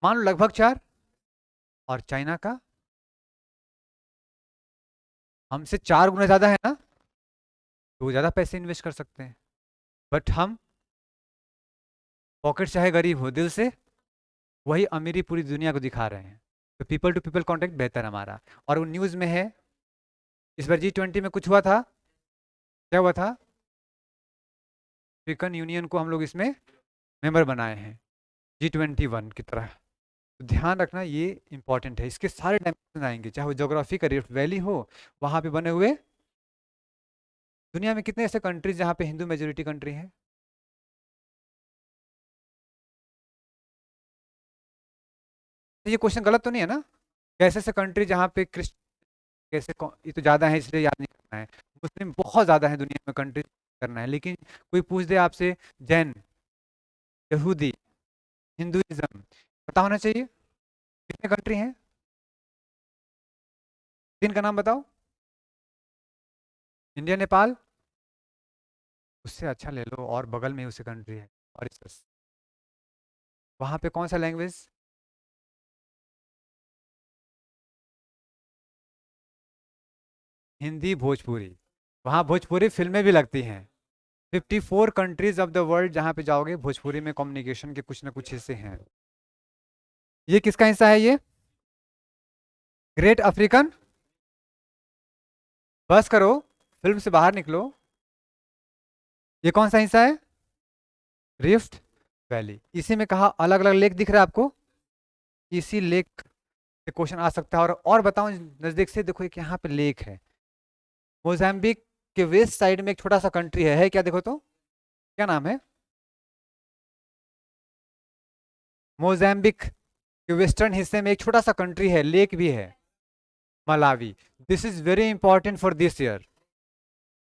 मान लो लगभग 4। और चाइना का हमसे 4 गुना ज़्यादा है ना, तो वो ज़्यादा पैसे इन्वेस्ट कर सकते हैं। बट हम पॉकेट चाहे गरीब हो, दिल से वही अमीरी पूरी दुनिया को दिखा रहे हैं। तो पीपल टू पीपल कॉन्टेक्ट बेहतर हमारा। और वो न्यूज़ में है। इस बार G20 में कुछ हुआ था, क्या हुआ था? अफ्रीकन यूनियन को हम लोग इसमें मेंबर बनाए हैं, G21 की तरह। तो ध्यान रखना, ये इंपॉर्टेंट है। इसके सारे डायमेंशन आएंगे, चाहे वो ज्योग्राफी का रिफ्ट वैली हो, वहाँ पे बने हुए। दुनिया में कितने ऐसे कंट्रीज जहाँ पे हिंदू मेजोरिटी कंट्री है? तो ये क्वेश्चन गलत तो नहीं है ना? कैसे ऐसे कंट्री जहाँ पे क्रिस्ट ये तो ज़्यादा है इसलिए याद नहीं करना है। मुस्लिम बहुत ज़्यादा है दुनिया में कंट्री करना है। लेकिन कोई पूछ दे आपसे, जैन, यहूदी, हिंदुइज्म, पता होना चाहिए कितने कंट्री हैं। 3 का नाम बताओ। इंडिया, नेपाल, उससे अच्छा ले लो और बगल में ही उसे कंट्री है, मॉरिशस। वहाँ पे कौन सा लैंग्वेज? हिंदी, भोजपुरी। वहाँ भोजपुरी फिल्में भी लगती हैं। 54 कंट्रीज ऑफ द वर्ल्ड जहाँ पे जाओगे, भोजपुरी में कम्युनिकेशन के कुछ ना कुछ हिस्से हैं। ये किसका हिस्सा है ये? ग्रेट अफ्रीकन, बस करो, फिल्म से बाहर निकलो। ये कौन सा हिस्सा है? Rift valley. इसी में कहा अलग अलग लेक दिख रहा है आपको, इसी लेक पे क्वेश्चन आ सकता है। और बताओ नजदीक से, देखो एक यहाँ पे लेक है। मोजाम्बिक के वेस्ट साइड में एक छोटा सा कंट्री है क्या? देखो तो, क्या नाम है? मोजाम्बिक के वेस्टर्न हिस्से में एक छोटा सा कंट्री है, लेक भी है, Malawi. This is very important for this year.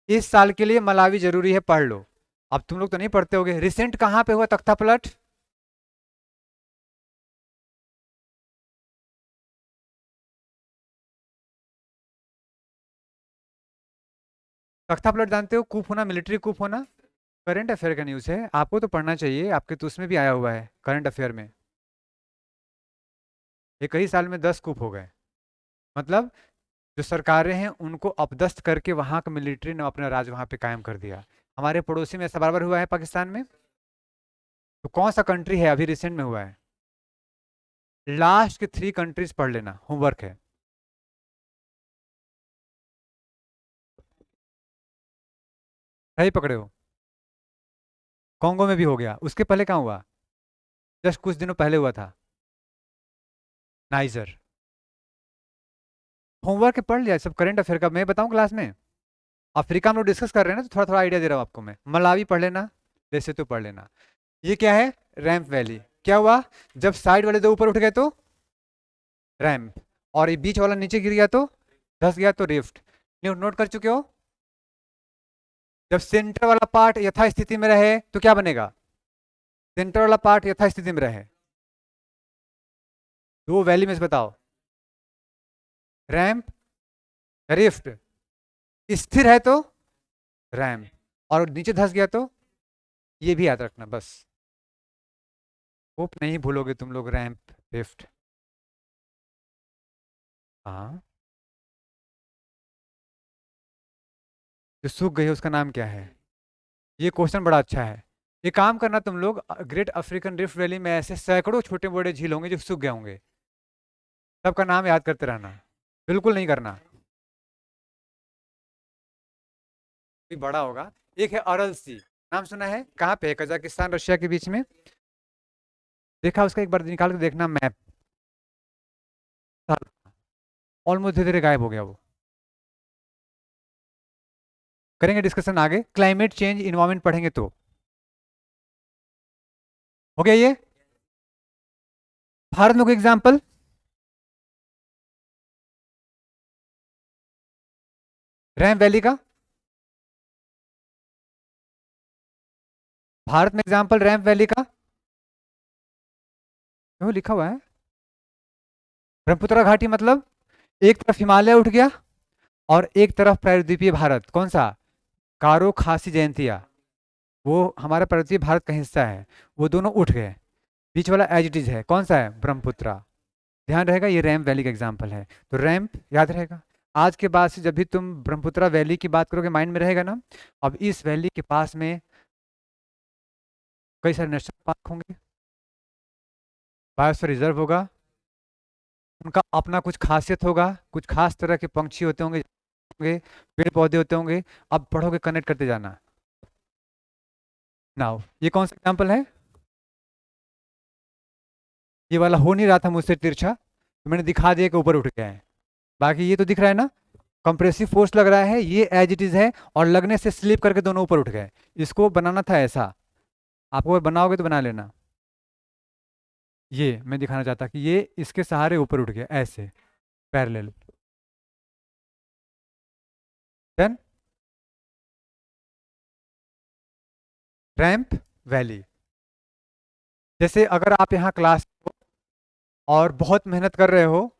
इस साल के लिए मलावी जरूरी है, पढ़ लो। अब तुम लोग तो नहीं पढ़ते होगे। रिसेंट कहाँ पे हुआ तख्ता पलट? तख्ता पलट जानते हो? कूप होना, मिलिट्री कूप होना। करंट अफेयर का न्यूज़ है, आपको तो पढ़ना चाहिए, आपके तो उसमें भी आया हुआ है करंट अफेयर में। एक ही साल में 10 कूप हो गए। मतलब जो सरकारें हैं उनको अपदस्थ करके वहां का मिलिट्री ने अपना राज वहां पे कायम कर दिया। हमारे पड़ोसी में ऐसा बराबर हुआ है, पाकिस्तान में। तो कौन सा कंट्री है अभी रिसेंट में हुआ है? लास्ट के 3 कंट्रीज पढ़ लेना, होमवर्क है। सही पकड़े हो। कॉन्गो में भी हो गया, उसके पहले कहाँ हुआ? जस्ट कुछ दिनों पहले हुआ था, नाइजर। होमवर्क पढ़ लिया सब करंट अफेयर का, मैं बताऊं क्लास में। अफ्रीका में डिस्कस कर रहे हैं ना, तो थोड़ा थोड़ा आइडिया दे रहा हूँ आपको मैं। मलावी पढ़ लेना, वैसे तो पढ़ लेना। ये क्या है? Ramp valley. क्या हुआ जब साइड वाले दो ऊपर उठ गए तो रैम्प, और ये बीच वाला नीचे गिर गया तो धस गया तो रिफ्ट। नोट कर चुके हो? जब सेंटर वाला पार्ट यथास्थिति में रहे तो क्या बनेगा? सेंटर वाला पार्ट यथास्थिति में रहे, दो वैली में से बताओ। Ramp, rift. स्थिर है तो रैम्प, और नीचे धस गया तो, ये भी याद रखना बस। होप नहीं भूलोगे तुम लोग रैम्प, रिफ्ट। हाँ। जो सूख गई है उसका नाम क्या है? ये क्वेश्चन बड़ा अच्छा है। ये काम करना तुम लोग, ग्रेट अफ्रीकन रिफ्ट वैली में ऐसे सैकड़ों छोटे बड़े झील होंगे जो सूख गए होंगे, सबका नाम याद करते रहना। बिल्कुल नहीं करना। कोई बड़ा होगा। एक है अरल सी, नाम सुना है? कहाँ पे है? कजाकिस्तान रशिया के बीच में। देखा उसका? एक बार निकाल के देखना मैप। ऑलमोस्ट धीरे धीरे गायब हो गया वो। करेंगे डिस्कशन आगे, क्लाइमेट चेंज इन्वायरमेंट पढ़ेंगे तो। हो गया ये। भारत में कोई एग्जाम्पल? रैम वैली का, भारत में एग्जाम्पल रैम वैली का वो लिखा हुआ है। ब्रह्मपुत्र घाटी मतलब एक तरफ हिमालय उठ गया और एक तरफ प्रायद्वीपीय भारत, कौन सा? गारो खासी जयंतिया, वो हमारा प्रायद्वीपीय भारत का हिस्सा है, वो दोनों उठ गए। बीच वाला एज इट इज है, कौन सा है? ब्रह्मपुत्र। ध्यान रहेगा, ये रैम्प वैली का एग्जाम्पल है, तो रैम्प याद रहेगा। आज के बाद से जब भी तुम ब्रह्मपुत्र वैली की बात करोगे माइंड में रहेगा ना। अब इस वैली के पास में कई सारे नेशनल पार्क होंगे, बायोस्फीयर रिजर्व होगा, उनका अपना कुछ खासियत होगा, कुछ खास तरह के पंछी होंगे, पेड़ पौधे होते होंगे। अब पढ़ोगे कनेक्ट करते जाना। नाउ ये कौन सा एग्जाम्पल है? ये वाला हो नहीं रहा था मुझसे तिरछा, तो मैंने दिखा दिया कि ऊपर उठ गया है। बाकी ये तो दिख रहा है ना, कंप्रेसिव फोर्स लग रहा है, ये एज इट इज है, और लगने से स्लिप करके दोनों ऊपर उठ गए। इसको बनाना था ऐसा, आपको बनाओगे तो बना लेना। ये मैं दिखाना चाहता कि ये इसके सहारे ऊपर उठ गया ऐसे, पैरेलल। देन रैंप वैली, जैसे अगर आप यहाँ क्लास और बहुत मेहनत कर रहे हो,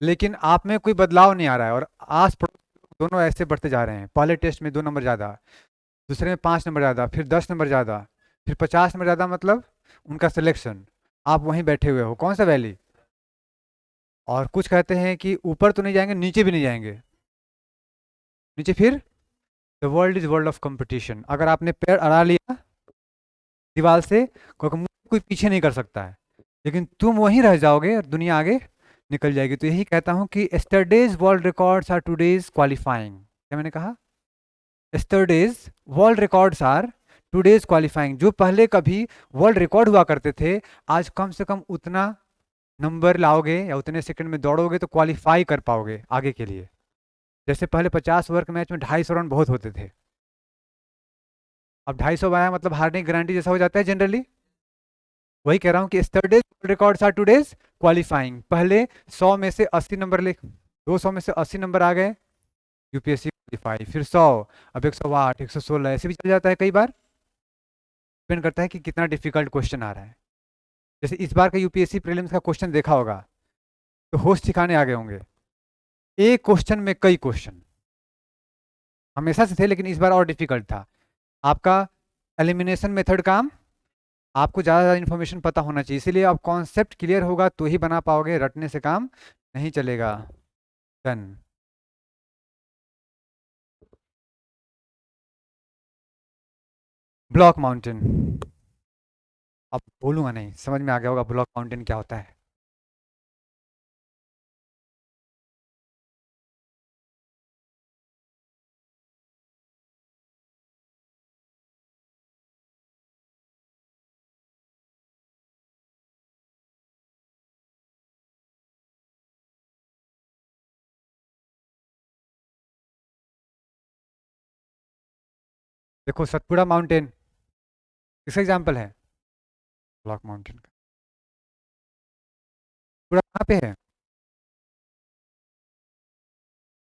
लेकिन आप में कोई बदलाव नहीं आ रहा है, और आस पड़ोस दोनों ऐसे बढ़ते जा रहे हैं, पहले टेस्ट में 2 नंबर ज़्यादा, दूसरे में 5 नंबर ज़्यादा, फिर 10 नंबर ज़्यादा, फिर 50 नंबर ज़्यादा, मतलब उनका सिलेक्शन, आप वहीं बैठे हुए हो, कौन सा वैली? और कुछ कहते हैं कि ऊपर तो नहीं जाएंगे, नीचे भी नहीं जाएंगे। नीचे फिर the world is world of competition, अगर आपने पैर अड़ा लिया दीवार से, कोई पीछे नहीं कर सकता है, लेकिन तुम वहीं रह जाओगे और दुनिया आगे निकल जाएगी। तो यही कहता हूं कि yesterday's world records are today's qualifying. क्या मैंने कहा? Yesterday's world records are today's qualifying, जो पहले कभी वर्ल्ड रिकॉर्ड हुआ करते थे, आज कम से कम उतना नंबर लाओगे या उतने सेकंड में दौड़ोगे तो क्वालिफाई कर पाओगे आगे के लिए। जैसे पहले 50 ओवर के मैच में 250 रन बहुत होते थे, अब 250 आया मतलब हारने की गारंटी जैसा हो जाता है जनरली। वही कह रहा हूँ कि yesterday's records are today's qualifying, पहले 100 में से 80 नंबर ले, 200 में से 80 नंबर आ गए, यूपीएससी क्वालिफाई, फिर 100, अब 108, 116 ऐसे भी चल जाता है कई बार, डिपेंड करता है कि कितना डिफिकल्ट क्वेश्चन आ रहा है। जैसे इस बार का यूपीएससी प्रीलिम्स का क्वेश्चन देखा होगा, तो होश ठिकाने आ गए होंगे, एक क्वेश्चन में कई क्वेश्चन, हमेशा से थे लेकिन इस बार और डिफिकल्ट था। आपका एलिमिनेशन मेथड काम, आपको ज़्यादा ज़्यादा इन्फॉर्मेशन पता होना चाहिए, इसीलिए अब कॉन्सेप्ट क्लियर होगा तो ही बना पाओगे, रटने से काम नहीं चलेगा। डन। ब्लॉक माउंटेन, अब बोलूंगा नहीं, समझ में आ गया होगा ब्लॉक माउंटेन क्या होता है। देखो सतपुड़ा माउंटेन किसका एग्जाम्पल है? ब्लॉक माउंटेन का। सतपुड़ा कहाँ पे है?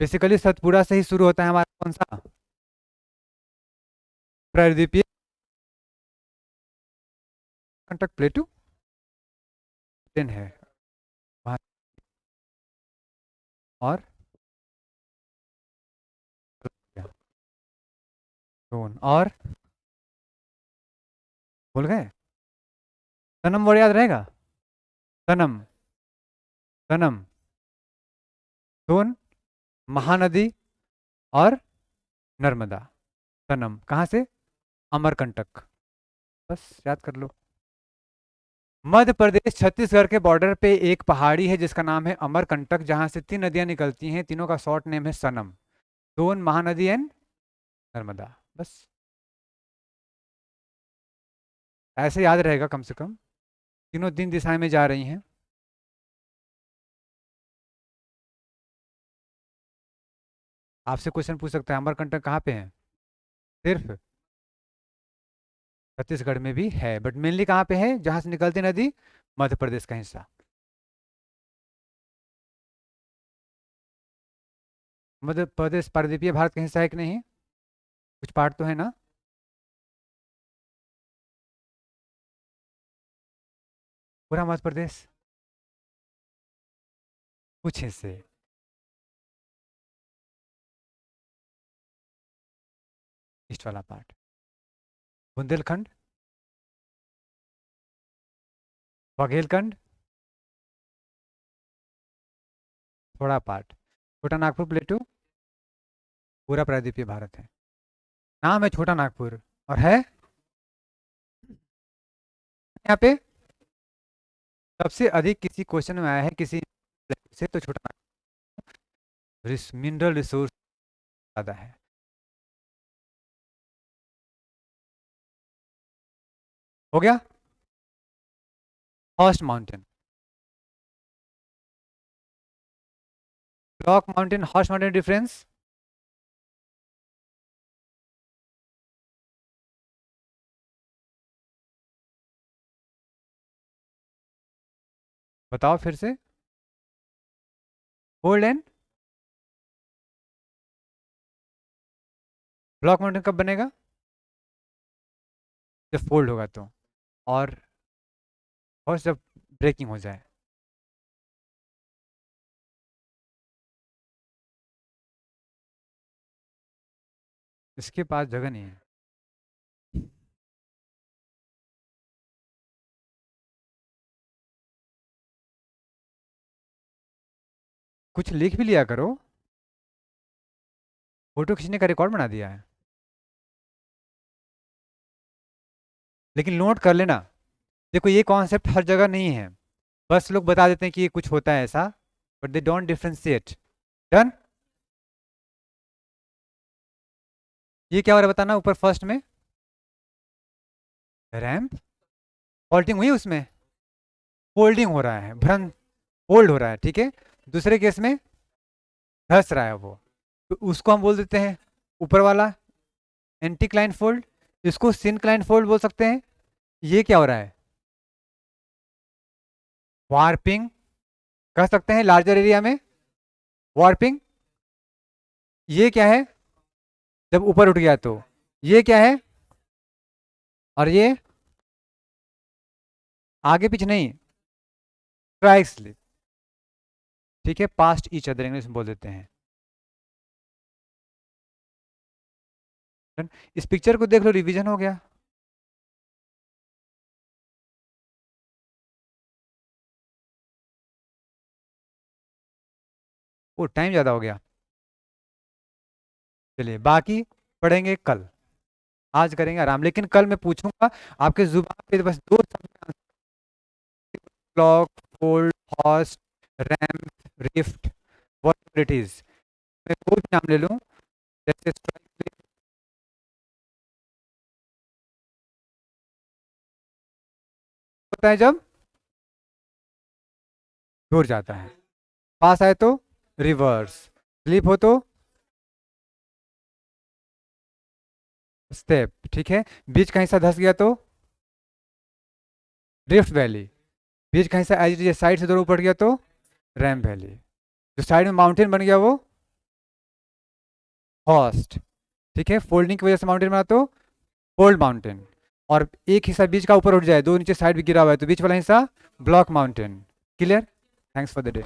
बेसिकली सतपुड़ा से ही शुरू होता है हमारा कौन सा? प्रायद्वीपीय कंटक प्लेटू प्लेन है वहाँ। और जोन, और भूल गए? सनम वर्ड याद रहेगा? सनम, सनम, सोन, महानदी, और नर्मदा। सनम कहाँ से? अमरकंटक, बस याद कर लो। मध्य प्रदेश छत्तीसगढ़ के बॉर्डर पे एक पहाड़ी है जिसका नाम है अमरकंटक, जहां से 3 नदियां निकलती हैं, तीनों का शॉर्ट नेम है सनम, सोन, महानदी एंड नर्मदा, बस ऐसे याद रहेगा कम से कम। तीनों 3 दिशाएं में जा रही हैं। आपसे क्वेश्चन पूछ सकता है अमरकंटक कहाँ पे है? सिर्फ छत्तीसगढ़ में भी है, बट मेनली कहाँ पे है जहाँ से निकलती नदी? मध्य प्रदेश का हिस्सा। मध्य प्रदेश पारदीपीय भारत का हिस्सा है कि नहीं? कुछ पार्ट तो है ना? पूरा मध्य प्रदेश? कुछ हिस्से। ईस्ट वाला पार्ट। बुंदेलखंड, बघेलखंड, थोड़ा पार्ट, छोटा नागपुर प्लेटू, पूरा प्रायद्वीपीय भारत है। नाम है छोटा नागपुर और है यहाँ पे सबसे अधिक किसी क्वेश्चन में आया है किसी से तो छोटा नागपुर मिनरल रिसोर्स ज्यादा है। हो गया। First mountain, block mountain, horse mountain difference? बताओ फिर से। फोल्ड एंड ब्लॉक माउंटेन कब बनेगा? जब फोल्ड होगा तो, और हॉर्स जब ब्रेकिंग हो जाए। इसके पास जगह नहीं है। कुछ लिख भी लिया करो। फोटो खींचने का रिकॉर्ड बना दिया है, लेकिन नोट कर लेना। देखो ये कॉन्सेप्ट हर जगह नहीं है, बस लोग बता देते हैं कि ये कुछ होता है ऐसा, but they don't differentiate. Done. ये क्या हो रहा है बताना ऊपर फर्स्ट में? रैंप। फॉल्टिंग हुई उसमें? फोल्डिंग हो रहा है, भ्रन, फोल्ड हो रहा है, ठीक है। दूसरे केस में धस रहा है वो, तो उसको हम बोल देते हैं ऊपर वाला एंटी क्लाइन फोल्ड, इसको सिन क्लाइन फोल्ड बोल सकते हैं। ये क्या हो रहा है? वार्पिंग कह सकते हैं लार्जर एरिया में, वार्पिंग। ये क्या है? जब ऊपर उठ गया तो ये क्या है? और ये आगे पीछे नहीं, ट्राई स्लिप, ठीक है। पास्ट ईच अदर इंग्लिश में बोल देते हैं। इस पिक्चर को देख लो, रिवीजन हो गया। वो टाइम ज़्यादा हो गया। चलिए बाकी पढ़ेंगे कल, आज करेंगे आराम, लेकिन कल मैं पूछूंगा आपके जुबान पे बस दो शब्द, block, fold, host, ramp, rift, what it is. मैं कोई भी नाम ले लूं, जैसे strike, होता है जब दूर जाता है, पास आए तो रिवर्स, स्लिप हो तो स्टेप, ठीक है। बीच का हिस्सा धस गया तो ड्रिफ्ट वैली, बीच का हिस्सा एज साइड से दूर ऊपर गया तो रैम वैली, जो साइड में माउंटेन बन गया वो हॉस्ट, ठीक है। फोल्डिंग की वजह से माउंटेन बना तो फोल्ड माउंटेन, और एक हिस्सा बीच का ऊपर उठ जाए, दो नीचे साइड भी गिरा हुआ है तो बीच वाला हिस्सा block mountain. Clear? Thanks for the day.